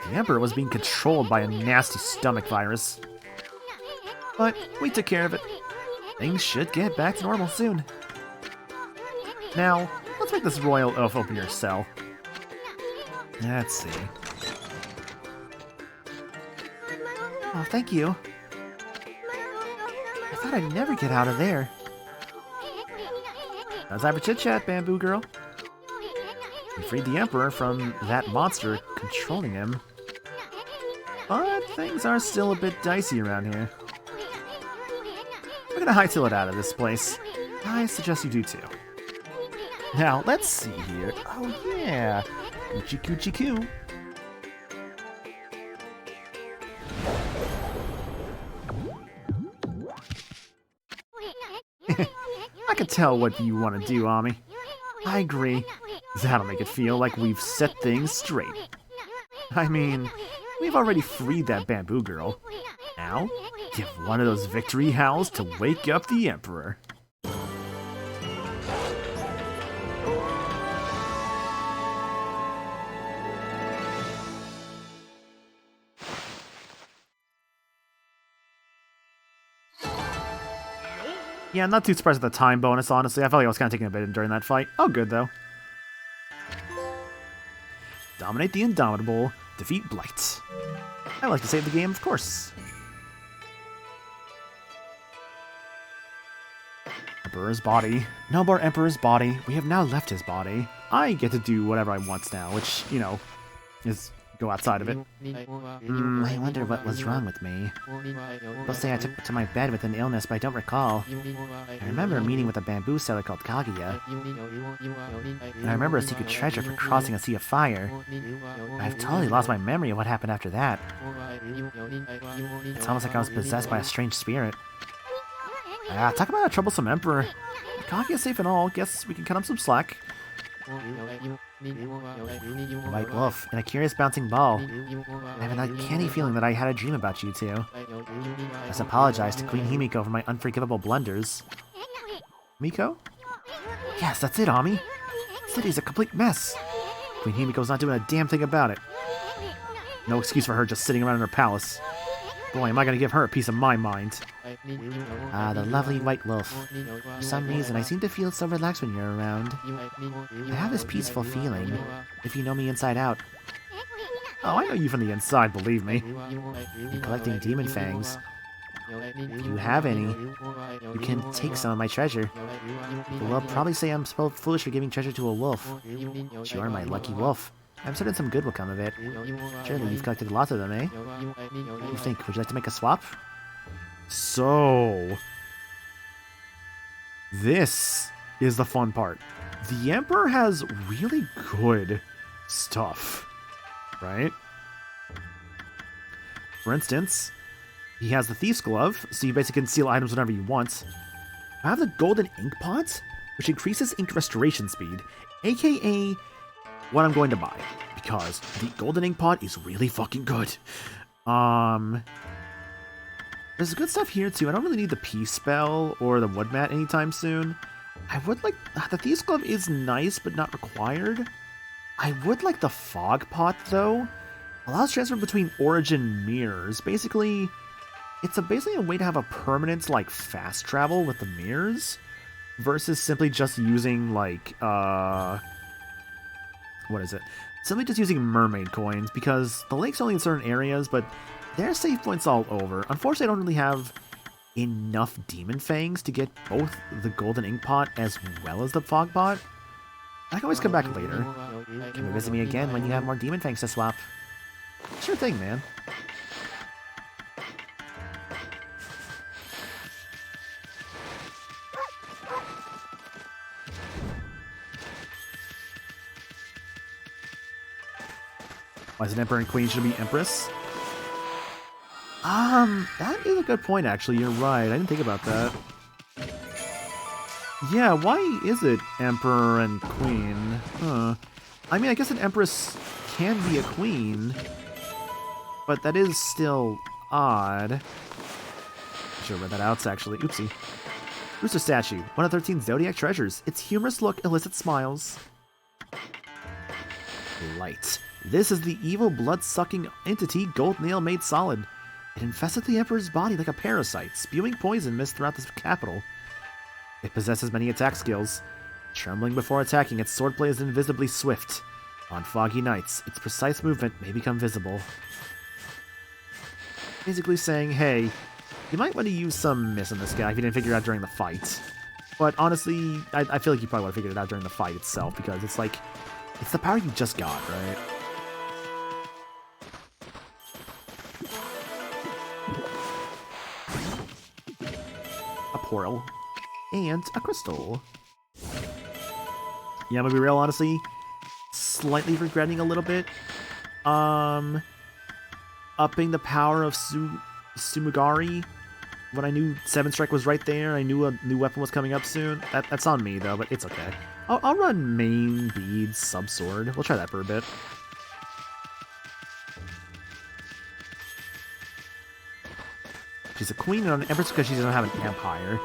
The Emperor was being controlled by a nasty stomach virus. But we took care of it. Things should get back to normal soon. Now, let's make this royal oaf open your cell. Let's see. Oh, thank you. I thought I'd never get out of there. Now time for chit-chat, Bamboo Girl. We freed the Emperor from that monster controlling him. But things are still a bit dicey around here. We're gonna hightail it out of this place. I suggest you do too. Now, let's see here. Oh yeah! Coochie coochie coo. I can tell what you want to do, Ami. I agree. That'll make it feel like we've set things straight. I mean, we've already freed that Bamboo Girl. Now, give one of those victory howls to wake up the Emperor. Yeah, I'm not too surprised at the time bonus, honestly. I felt like I was kind of taking a bit during that fight. Oh, good, though. Dominate the Indomitable. Defeat Blight. I like to save the game, of course. Emperor's body. No more Emperor's body. We have now left his body. I get to do whatever I want now, which, you know, is go outside of it. I wonder what was wrong with me. People say I took to my bed with an illness, but I don't recall. I remember a meeting with a bamboo seller called Kaguya. And I remember a secret treasure for crossing a sea of fire. But I've totally lost my memory of what happened after that. It's almost like I was possessed by a strange spirit. Talk about a troublesome emperor. Kaguya's safe and all. Guess we can cut him some slack. A white wolf and a curious bouncing ball. I have an uncanny feeling that I had a dream about you two. I must apologize to Queen Himiko for my unforgivable blunders. Miko? Yes, that's it, Ami. The city's a complete mess. Queen Himiko's not doing a damn thing about it. No excuse for her just sitting around in her palace. Boy, am I gonna give her a piece of my mind. The lovely white wolf. For some reason, I seem to feel so relaxed when you're around. I have this peaceful feeling, if you know me inside out. Oh, I know you from the inside, believe me. I'm collecting demon fangs. If you have any, you can take some of my treasure. The world probably say I'm so foolish for giving treasure to a wolf. But you are my lucky wolf. I'm certain some good will come of it. Surely you've collected lots of them, eh? What do you think? Would you like to make a swap? So, this is the fun part. The Emperor has really good stuff, right? For instance, he has the Thief's Glove, so you basically can steal items whenever you want. I have the Golden Ink Pot, which increases ink restoration speed, aka what I'm going to buy, because the Golden Ink Pot is really fucking good. There's good stuff here too. I don't really need the Peace Spell or the Wood Mat anytime soon. I would like... The Thief's Glove is nice, but not required. I would like the Fog Pot, though. Allows transfer between Origin mirrors. Basically, it's basically a way to have a permanent, like, fast travel with the mirrors, versus simply just using, like, what is it? Simply just using mermaid coins, because the lake's only in certain areas, but there are safe points all over. Unfortunately, I don't really have enough demon fangs to get both the Golden Ink Pot as well as the Fog Pot. I can always come back later. Come visit me again when you have more demon fangs to swap. Sure thing, man. Why is an Emperor and Queen should be Empress? That is a good point, actually. You're right. I didn't think about that. Yeah, why is it Emperor and Queen? Huh. I mean, I guess an Empress can be a queen, but that is still odd. I should have read that out, actually. Oopsie. Rooster Statue. One of 13 Zodiac treasures. Its humorous look elicits smiles. Light. This is the evil blood-sucking entity Gold Nail made solid. It infested the Emperor's body like a parasite, spewing poison mist throughout the capital. It possesses many attack skills. Trembling before attacking, its swordplay is invisibly swift. On foggy nights, its precise movement may become visible. Basically saying, hey, you might want to use some miss on this guy if you didn't figure it out during the fight. But honestly, I feel like you probably would have figured it out during the fight itself, because it's like, it's the power you just got, right? A portal. And a crystal. Yeah, I'm gonna be real, honestly. Slightly regretting a little bit. Upping the power of Sumigari. When I knew 7 Strike was right there, I knew a new weapon was coming up soon. That's on me, though, but it's okay. I'll run main beads, sub-sword. We'll try that for a bit. She's a queen and an empress because she doesn't have an empire.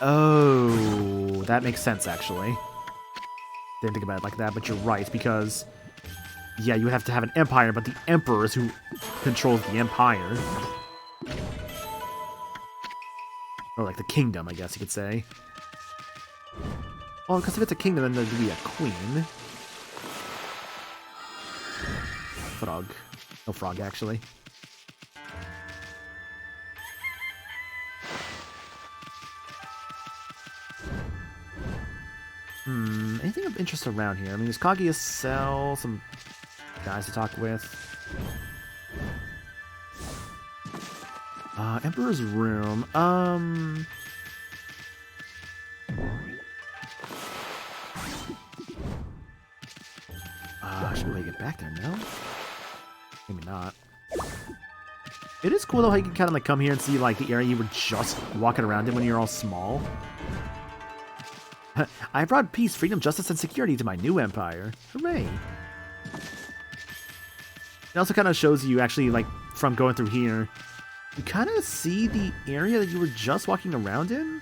Oh, that makes sense, actually. Didn't think about it like that, but you're right, because... yeah, you would have to have an empire, but the emperor is who controls the empire. Or like the kingdom, I guess you could say. Well, because if it's a kingdom, then there'd be a queen. Frog. No frog, actually. Anything of interest around here? I mean, there's Kaguya Cell, some guys to talk with. Emperor's room. Should we get back there? No? Maybe not. It is cool though how you can kind of like come here and see like the area you were just walking around in when you're all small. I brought peace, freedom, justice, and security to my new empire. Hooray! It also kind of shows you actually like from going through here, you kind of see the area that you were just walking around in.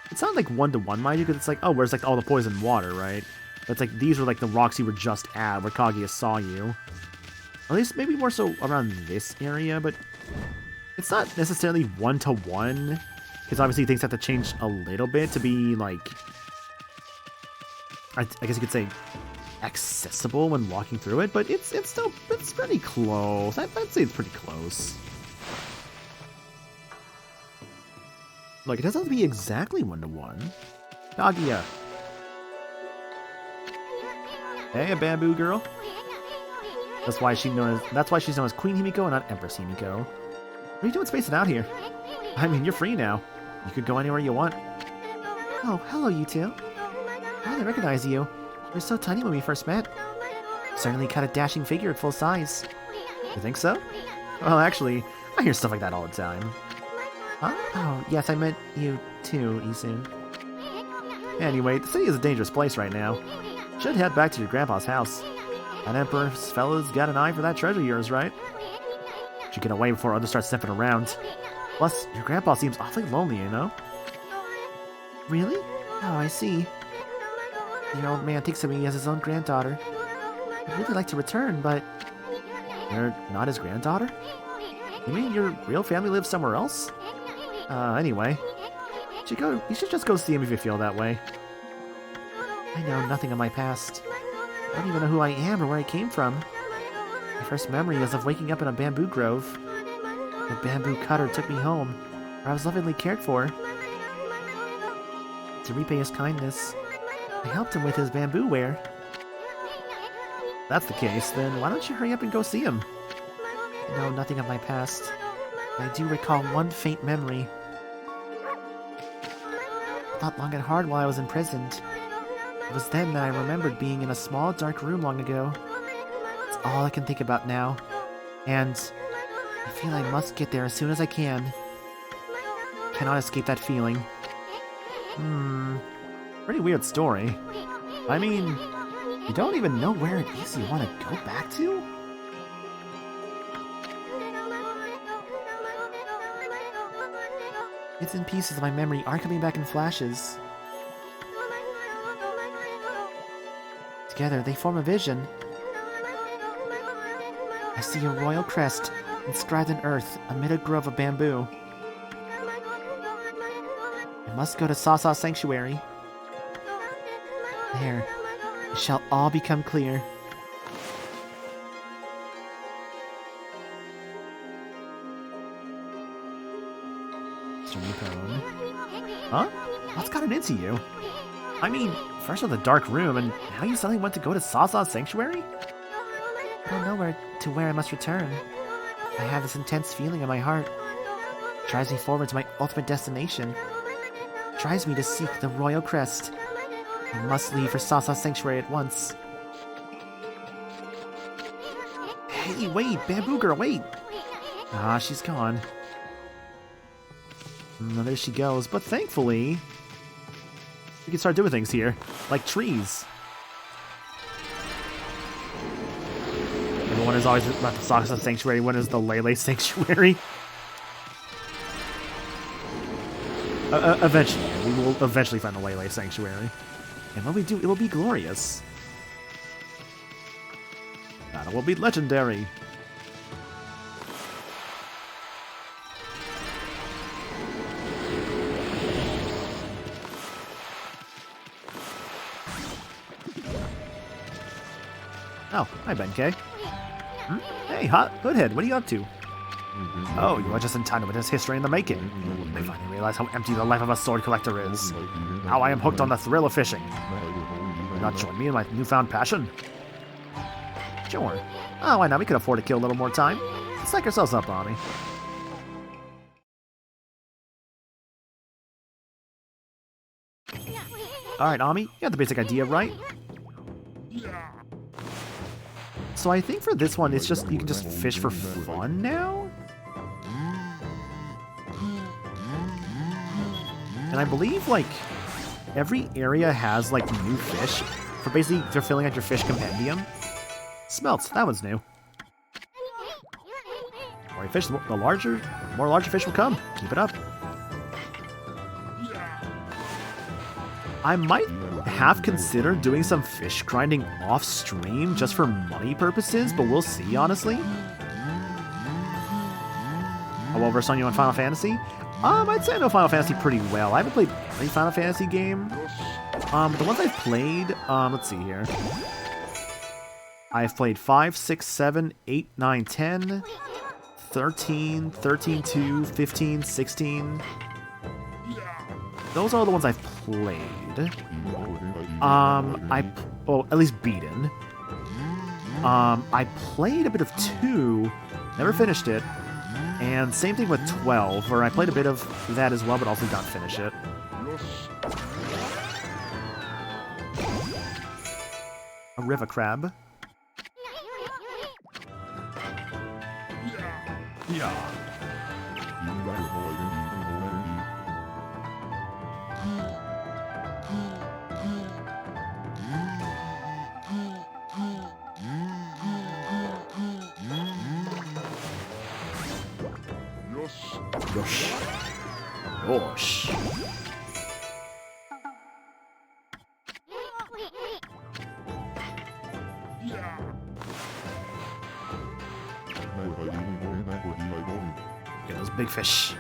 It's not like one-to-one, mind you, because it's like, oh, where's like all the poison water, right? But it's like these were like the rocks you were just at where Kaguya saw you. At least maybe more so around this area, but it's not necessarily one-to-one, because obviously things have to change a little bit to be like, I guess you could say, accessible when walking through it, but it's pretty close. I'd say it's pretty close. Like, it doesn't have to be exactly one-to-one. Kaguya. Hey, a bamboo girl. That's why she's known as Queen Himiko and not Empress Himiko. What are you doing spacing out here? I mean, you're free now. You could go anywhere you want. Oh, hello, you two. I hardly recognize you. You were so tiny when we first met. Certainly kind of dashing figure at full size. You think so? Well, actually, I hear stuff like that all the time. Huh? Oh, yes, I meant you too, Isun. Anyway, the city is a dangerous place right now. Should head back to your grandpa's house. That Emperor's fella's got an eye for that treasure of yours, right? Should get away before others start sniffing around. Plus, your grandpa seems awfully lonely, you know? Really? Oh, I see. The old man thinks of me as his own granddaughter. I'd really like to return, but... You're not his granddaughter? You mean your real family lives somewhere else? Anyway. You should just go see him if you feel that way. I know nothing of my past. I don't even know who I am or where I came from. My first memory is of waking up in a bamboo grove. The bamboo cutter took me home, where I was lovingly cared for. To repay his kindness, I helped him with his bamboo ware. If that's the case, then why don't you hurry up and go see him? I know nothing of my past, but I do recall one faint memory. I thought long and hard while I was imprisoned. It was then that I remembered being in a small, dark room long ago. It's all I can think about now. And I feel I must get there as soon as I can. Cannot escape that feeling. Pretty weird story. I mean, you don't even know where it is you want to go back to? Bits and pieces of my memory are coming back in flashes. Together, they form a vision. I see a royal crest inscribed in earth amid a grove of bamboo. I must go to Sasa Sanctuary. There, it shall all become clear. Huh? What's gotten into you? I mean, first with a dark room, and now you suddenly want to go to Sasa Sanctuary? I don't know where I must return. I have this intense feeling in my heart. It drives me forward to my ultimate destination. It drives me to seek the royal crest. I must leave for Sasa Sanctuary at once. Hey, wait! Bamboo Girl, wait! Ah, she's gone. There she goes, but thankfully... we can start doing things here, like trees. Everyone is always about the Sasa Sanctuary, one is the Lele Sanctuary. Eventually, we will eventually find the Lele Sanctuary. And when we do, it will be glorious. That will be legendary. Oh, hi, Benkei. Hey, Hoodhead, what are you up to? Oh, you are just in time to witness history in the making. I finally realize how empty the life of a sword collector is. Now I am hooked on the thrill of fishing. Will you not join me in my newfound passion? Sure. Oh, why not? We could afford to kill a little more time. Let's psych ourselves up, Ami. Alright, Ami, you have the basic idea, right? So I think for this one, it's just, you can just fish for fun now? And I believe, like, every area has, like, new fish for basically for filling out your fish compendium. Smelts, that one's new. The more you fish, the more larger fish will come. Keep it up. I might have considered doing some fish grinding off stream just for money purposes, but we'll see, honestly. How well versed on you on Final Fantasy? I'd say I know Final Fantasy pretty well. I haven't played every Final Fantasy game. The ones I've played, let's see here. I've played 5, 6, 7, 8, 9, 10, 13, 13, 2, 15, 16. Those are the ones I've played. Well, at least beaten. I played a bit of 2, never finished it. And same thing with 12, where I played a bit of that as well, but also didn't finish it. A river crab. Yeah. Yosh. Yosh. Get those big fish.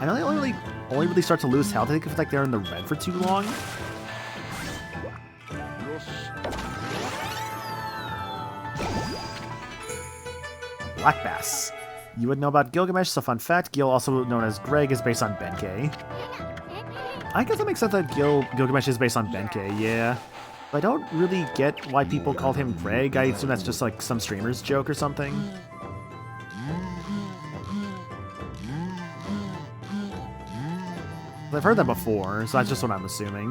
I know they only really start to lose health. I think if like they're in the red for too long. Black bass. You would know about Gilgamesh, so fun fact, Gil, also known as Greg, is based on Benkei. I guess that makes sense that Gilgamesh is based on Benkei, yeah. But I don't really get why people called him Greg. I assume that's just like some streamer's joke or something. I've heard that before, so that's just what I'm assuming.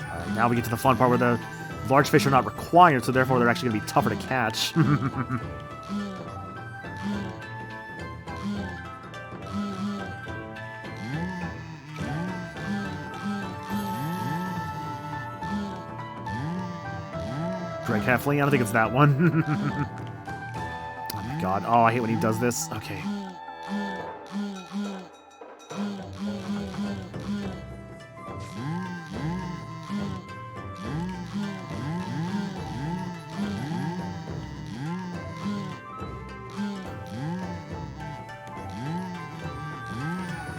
Alright, now we get to the fun part where the large fish are not required, so therefore they're actually going to be tougher to catch. Greg Heffley? I don't think it's that one. Oh my god. Oh, I hate when he does this. Okay.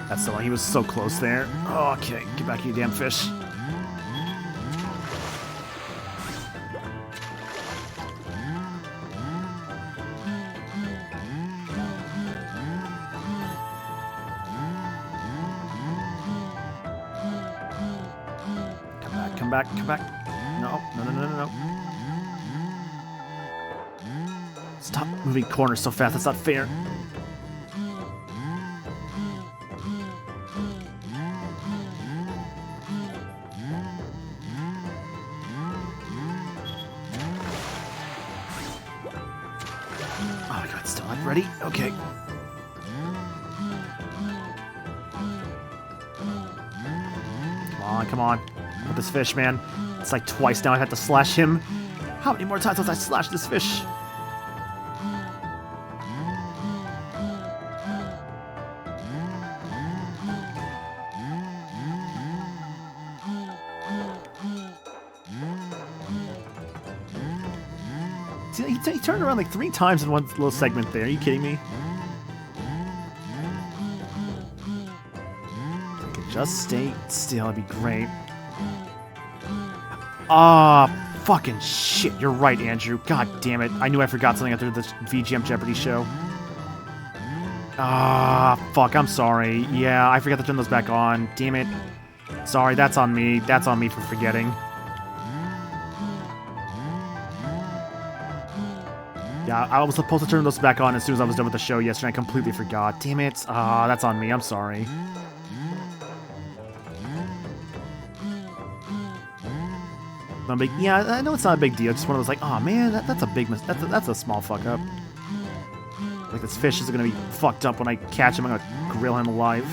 That's the one. He was so close there. Oh, okay. Get back here, you damn fish. Come back, come back. No, no, no, no, no, no. Stop moving corners so fast. That's not fair. Oh my god, still not ready? Okay. Come on, come on. With this fish, man. It's like twice now I've had to slash him. How many more times must I slash this fish? See, he turned around like 3 times in one little segment there. Are you kidding me? If I could just stay still, it'd be great. Ah, fucking shit. You're right, Andrew. God damn it. I knew I forgot something after the VGM Jeopardy show. Ah, fuck, I'm sorry. Yeah, I forgot to turn those back on. Damn it. Sorry, that's on me. That's on me for forgetting. Yeah, I was supposed to turn those back on as soon as I was done with the show yesterday. I completely forgot. Damn it. Ah, that's on me. I'm sorry. No big. Yeah, I know it's not a big deal. Just one of those like, oh man, that's a big that's a small fuck up. Like this fish is gonna be fucked up when I catch him. I'm gonna grill him alive.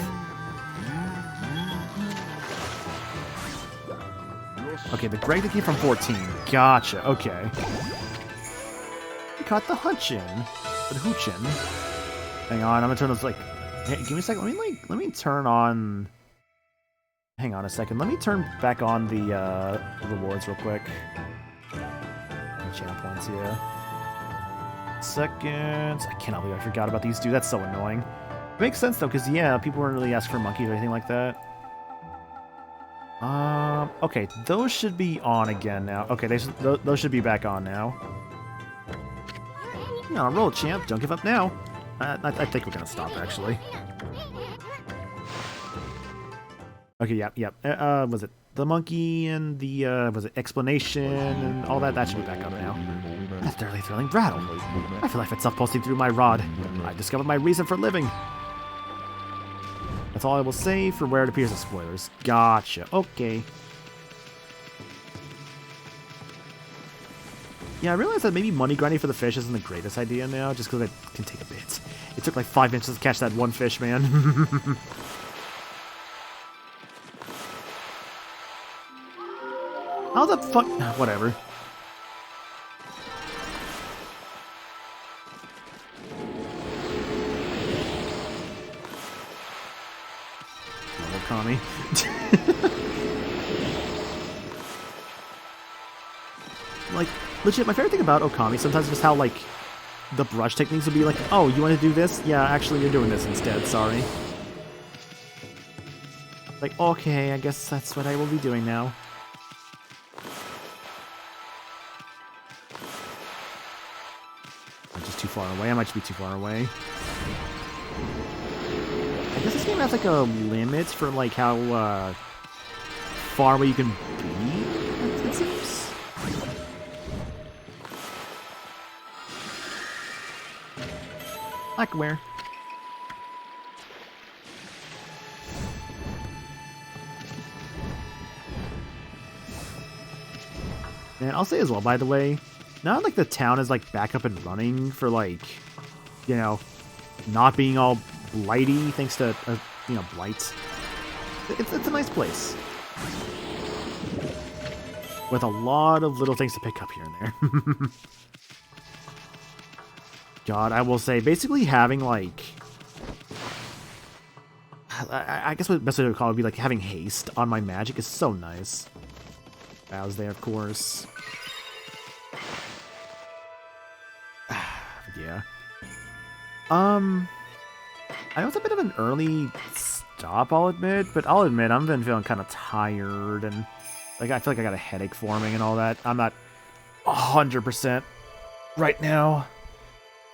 Okay, the Greg that came from 14. Gotcha. Okay. We caught the Hunchin. The Hoochin. Hang on, I'm gonna turn this like. Hey, give me a second. Let me turn on. Hang on a second. Let me turn back on the rewards real quick. Channel points, yeah. Second. I cannot believe I forgot about these, dude. That's so annoying. It makes sense though, because yeah, people weren't really asking for monkeys or anything like that. Okay, those should be on again now. Okay, those should be back on now. Yeah, roll, champ. Don't give up now. I think we're gonna stop actually. Okay, yep. Was it the monkey and the, was it explanation and all that? That should be back up now. A thoroughly thrilling rattle. I feel like it's self-pulsing through my rod. I discovered my reason for living. That's all I will say for where it appears as spoilers. Gotcha. Okay. Yeah, I realize that maybe money grinding for the fish isn't the greatest idea now, just because it can take a bit. It took like 5 inches to catch that one fish, man. How the fuck? Whatever. Okami. Like, legit, my favorite thing about Okami sometimes is how, like, the brush techniques would be like, oh, you want to do this? Yeah, actually, you're doing this instead, sorry. Like, okay, I guess that's what I will be doing now. I'm just too far away. I might just be too far away. I guess this game has, like, a limit for, like, how, far away you can be, it seems. Like where? And I'll say as well, by the way, now like the town is like back up and running for like, you know, not being all blighty thanks to, you know, blights. It's a nice place. With a lot of little things to pick up here and there. God, I will say, basically having, like... I guess what the best way to call it would be, like, having haste on my magic is so nice. Bow's there, of course. Yeah. I know it's a bit of an early stop, I'll admit, but I've been feeling kind of tired, and, like, I feel like I got a headache forming and all that. I'm not 100% right now.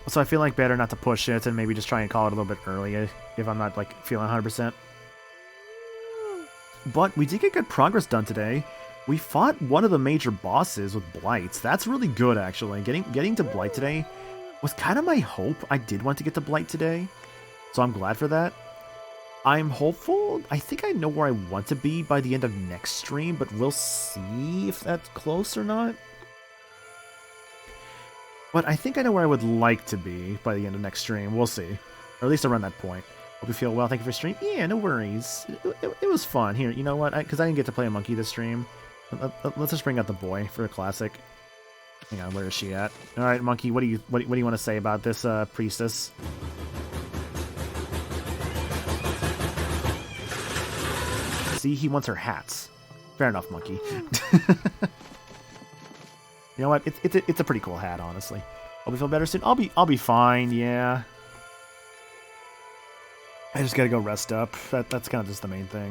So I feel like better not to push it and maybe just try and call it a little bit early if I'm not like feeling 100%. But we did get good progress done today. We fought one of the major bosses with blights. That's really good actually. Getting to blight today was kind of my hope. I did want to get to blight today, so I'm glad for that. I'm hopeful. I think I know where I want to be by the end of next stream, but we'll see if that's close or not. But I think I know where I would like to be by the end of next stream. We'll see. Or at least around that point. Hope you feel well. Thank you for stream. Yeah, no worries. It was fun. Here, you know what? Because I didn't get to play a monkey this stream. Let's just bring out the boy for a classic. Hang on, where is she at? Alright, monkey, what do you want to say about this priestess? See, he wants her hats. Fair enough, monkey. You know what? It's a pretty cool hat, honestly. Hope you feel better soon. I'll be fine. Yeah. I just gotta go rest up. That's kind of just the main thing.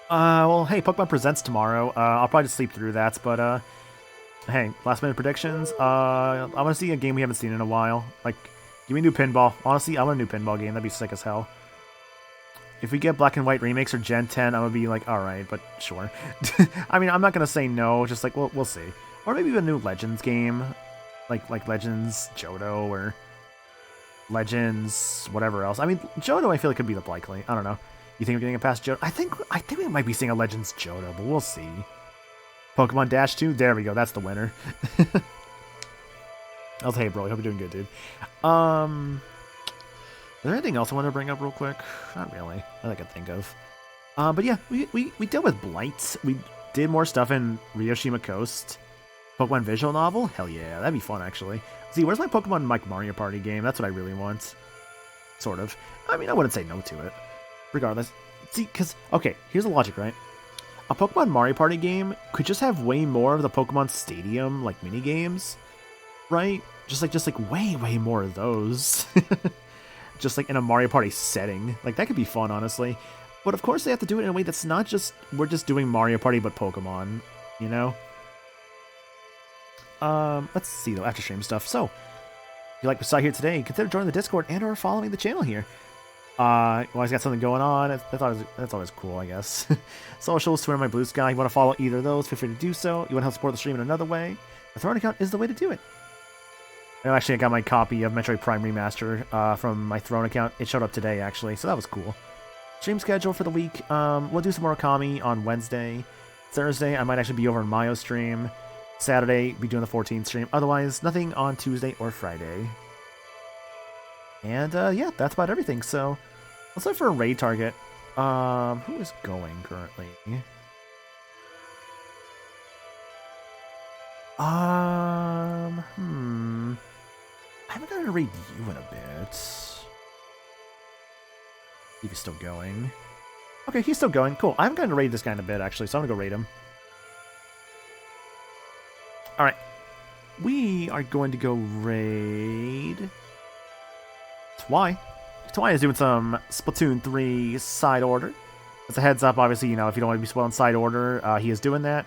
Well, hey, Pokemon Presents tomorrow. I'll probably just sleep through that, but hey, last minute predictions. I want to see a game we haven't seen in a while. Like, Give me a new pinball. Honestly, I want a new pinball game. That'd be sick as hell. If we get Black and White remakes or Gen 10, I'm gonna be like, alright, but sure. I mean, I'm not gonna say no, just like, we'll see. Or maybe even a new Legends game. Like Legends Johto or Legends whatever else. I mean, Johto I feel like could be the likely. I don't know. You think we're getting it past Johto? I think we might be seeing a Legends Johto, but we'll see. Pokemon Dash 2? There we go, that's the winner. Hey bro, I hope you're doing good, dude. Is there anything else I want to bring up real quick? Not really, that I can think of. But yeah, we dealt with Blight. We did more stuff in Ryoshima Coast. Pokemon visual novel? Hell yeah, that'd be fun actually. See, where's my Pokemon like Mario Party game? That's what I really want. Sort of. I mean, I wouldn't say no to it. Regardless. See, because, okay, here's the logic, right? A Pokemon Mario Party game could just have way more of the Pokemon Stadium, like, mini-games, right? Just like way more of those. Just like in a Mario Party setting. Like, that could be fun, honestly. But of course they have to do it in a way that's not just, we're just doing Mario Party but Pokemon, you know? Let's see though, after stream stuff. So, if you like what you saw here today, consider joining the Discord and or following the channel here. Always got something going on. That's always cool, I guess. Socials, Twitter, my Blue Sky. You want to follow either of those, feel free to do so. You want to help support the stream in another way? The Throne account is the way to do it. And actually, I got my copy of Metroid Prime Remaster from my Throne account. It showed up today, actually, so that was cool. Stream schedule for the week. We'll do some more Okami on Wednesday. Thursday, I might actually be over in Mayo stream. Saturday, be doing the 14th stream. Otherwise, nothing on Tuesday or Friday. And, yeah, that's about everything. So, let's look for a raid target. Who is going currently? I haven't gotten to raid you in a bit. See if he's still going. Okay, he's still going. Cool. I haven't gotten to raid this guy in a bit, actually, so I'm gonna go raid him. Alright. We are going to go raid Twy. Twy is doing some Splatoon 3 side order. As a heads up, obviously, you know, if you don't want to be spoiling side order, he is doing that.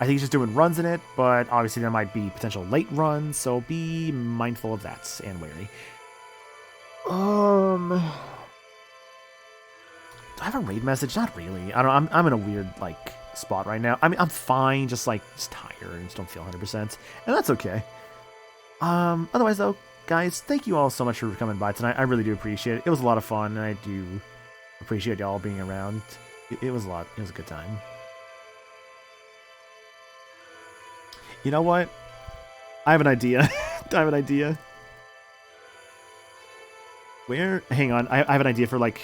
I think he's just doing runs in it, but obviously there might be potential late runs, so be mindful of that and wary. Do I have a raid message? Not really. I don't. I'm in a weird like spot right now. I mean, I'm fine, just tired and just don't feel 100%, and that's okay. Otherwise though, guys, thank you all so much for coming by tonight. I really do appreciate it. It was a lot of fun, and I do appreciate y'all being around. It was a lot. It was a good time. You know what? I have an idea. I have an idea. Where? Hang on. I have an idea for like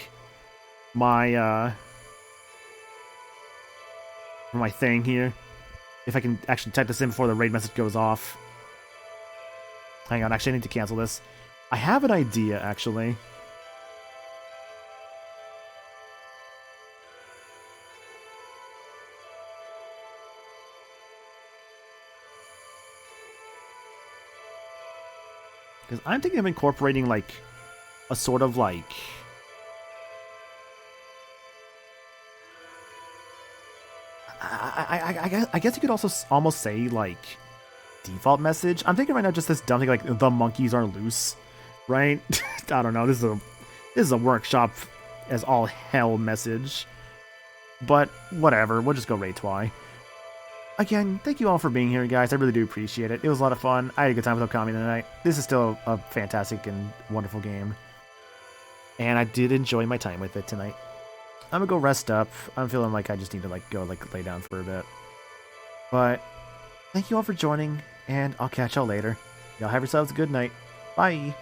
my for my thing here. If I can actually type this in before the raid message goes off. Hang on. Actually, I need to cancel this. I have an idea, actually. Because I'm thinking of incorporating, like, a sort of, like... I guess you could also almost say, like, default message. I'm thinking right now just this dumb thing, like, the monkeys are loose, right? I don't know, this is a workshop as all hell message. But, whatever, we'll just go raid Twy. Again, thank you all for being here, guys. I really do appreciate it. It was a lot of fun. I had a good time with Okami tonight. This is still a fantastic and wonderful game. And I did enjoy my time with it tonight. I'm gonna go rest up. I'm feeling like I just need to go lay down for a bit. But thank you all for joining, and I'll catch y'all later. Y'all have yourselves a good night. Bye!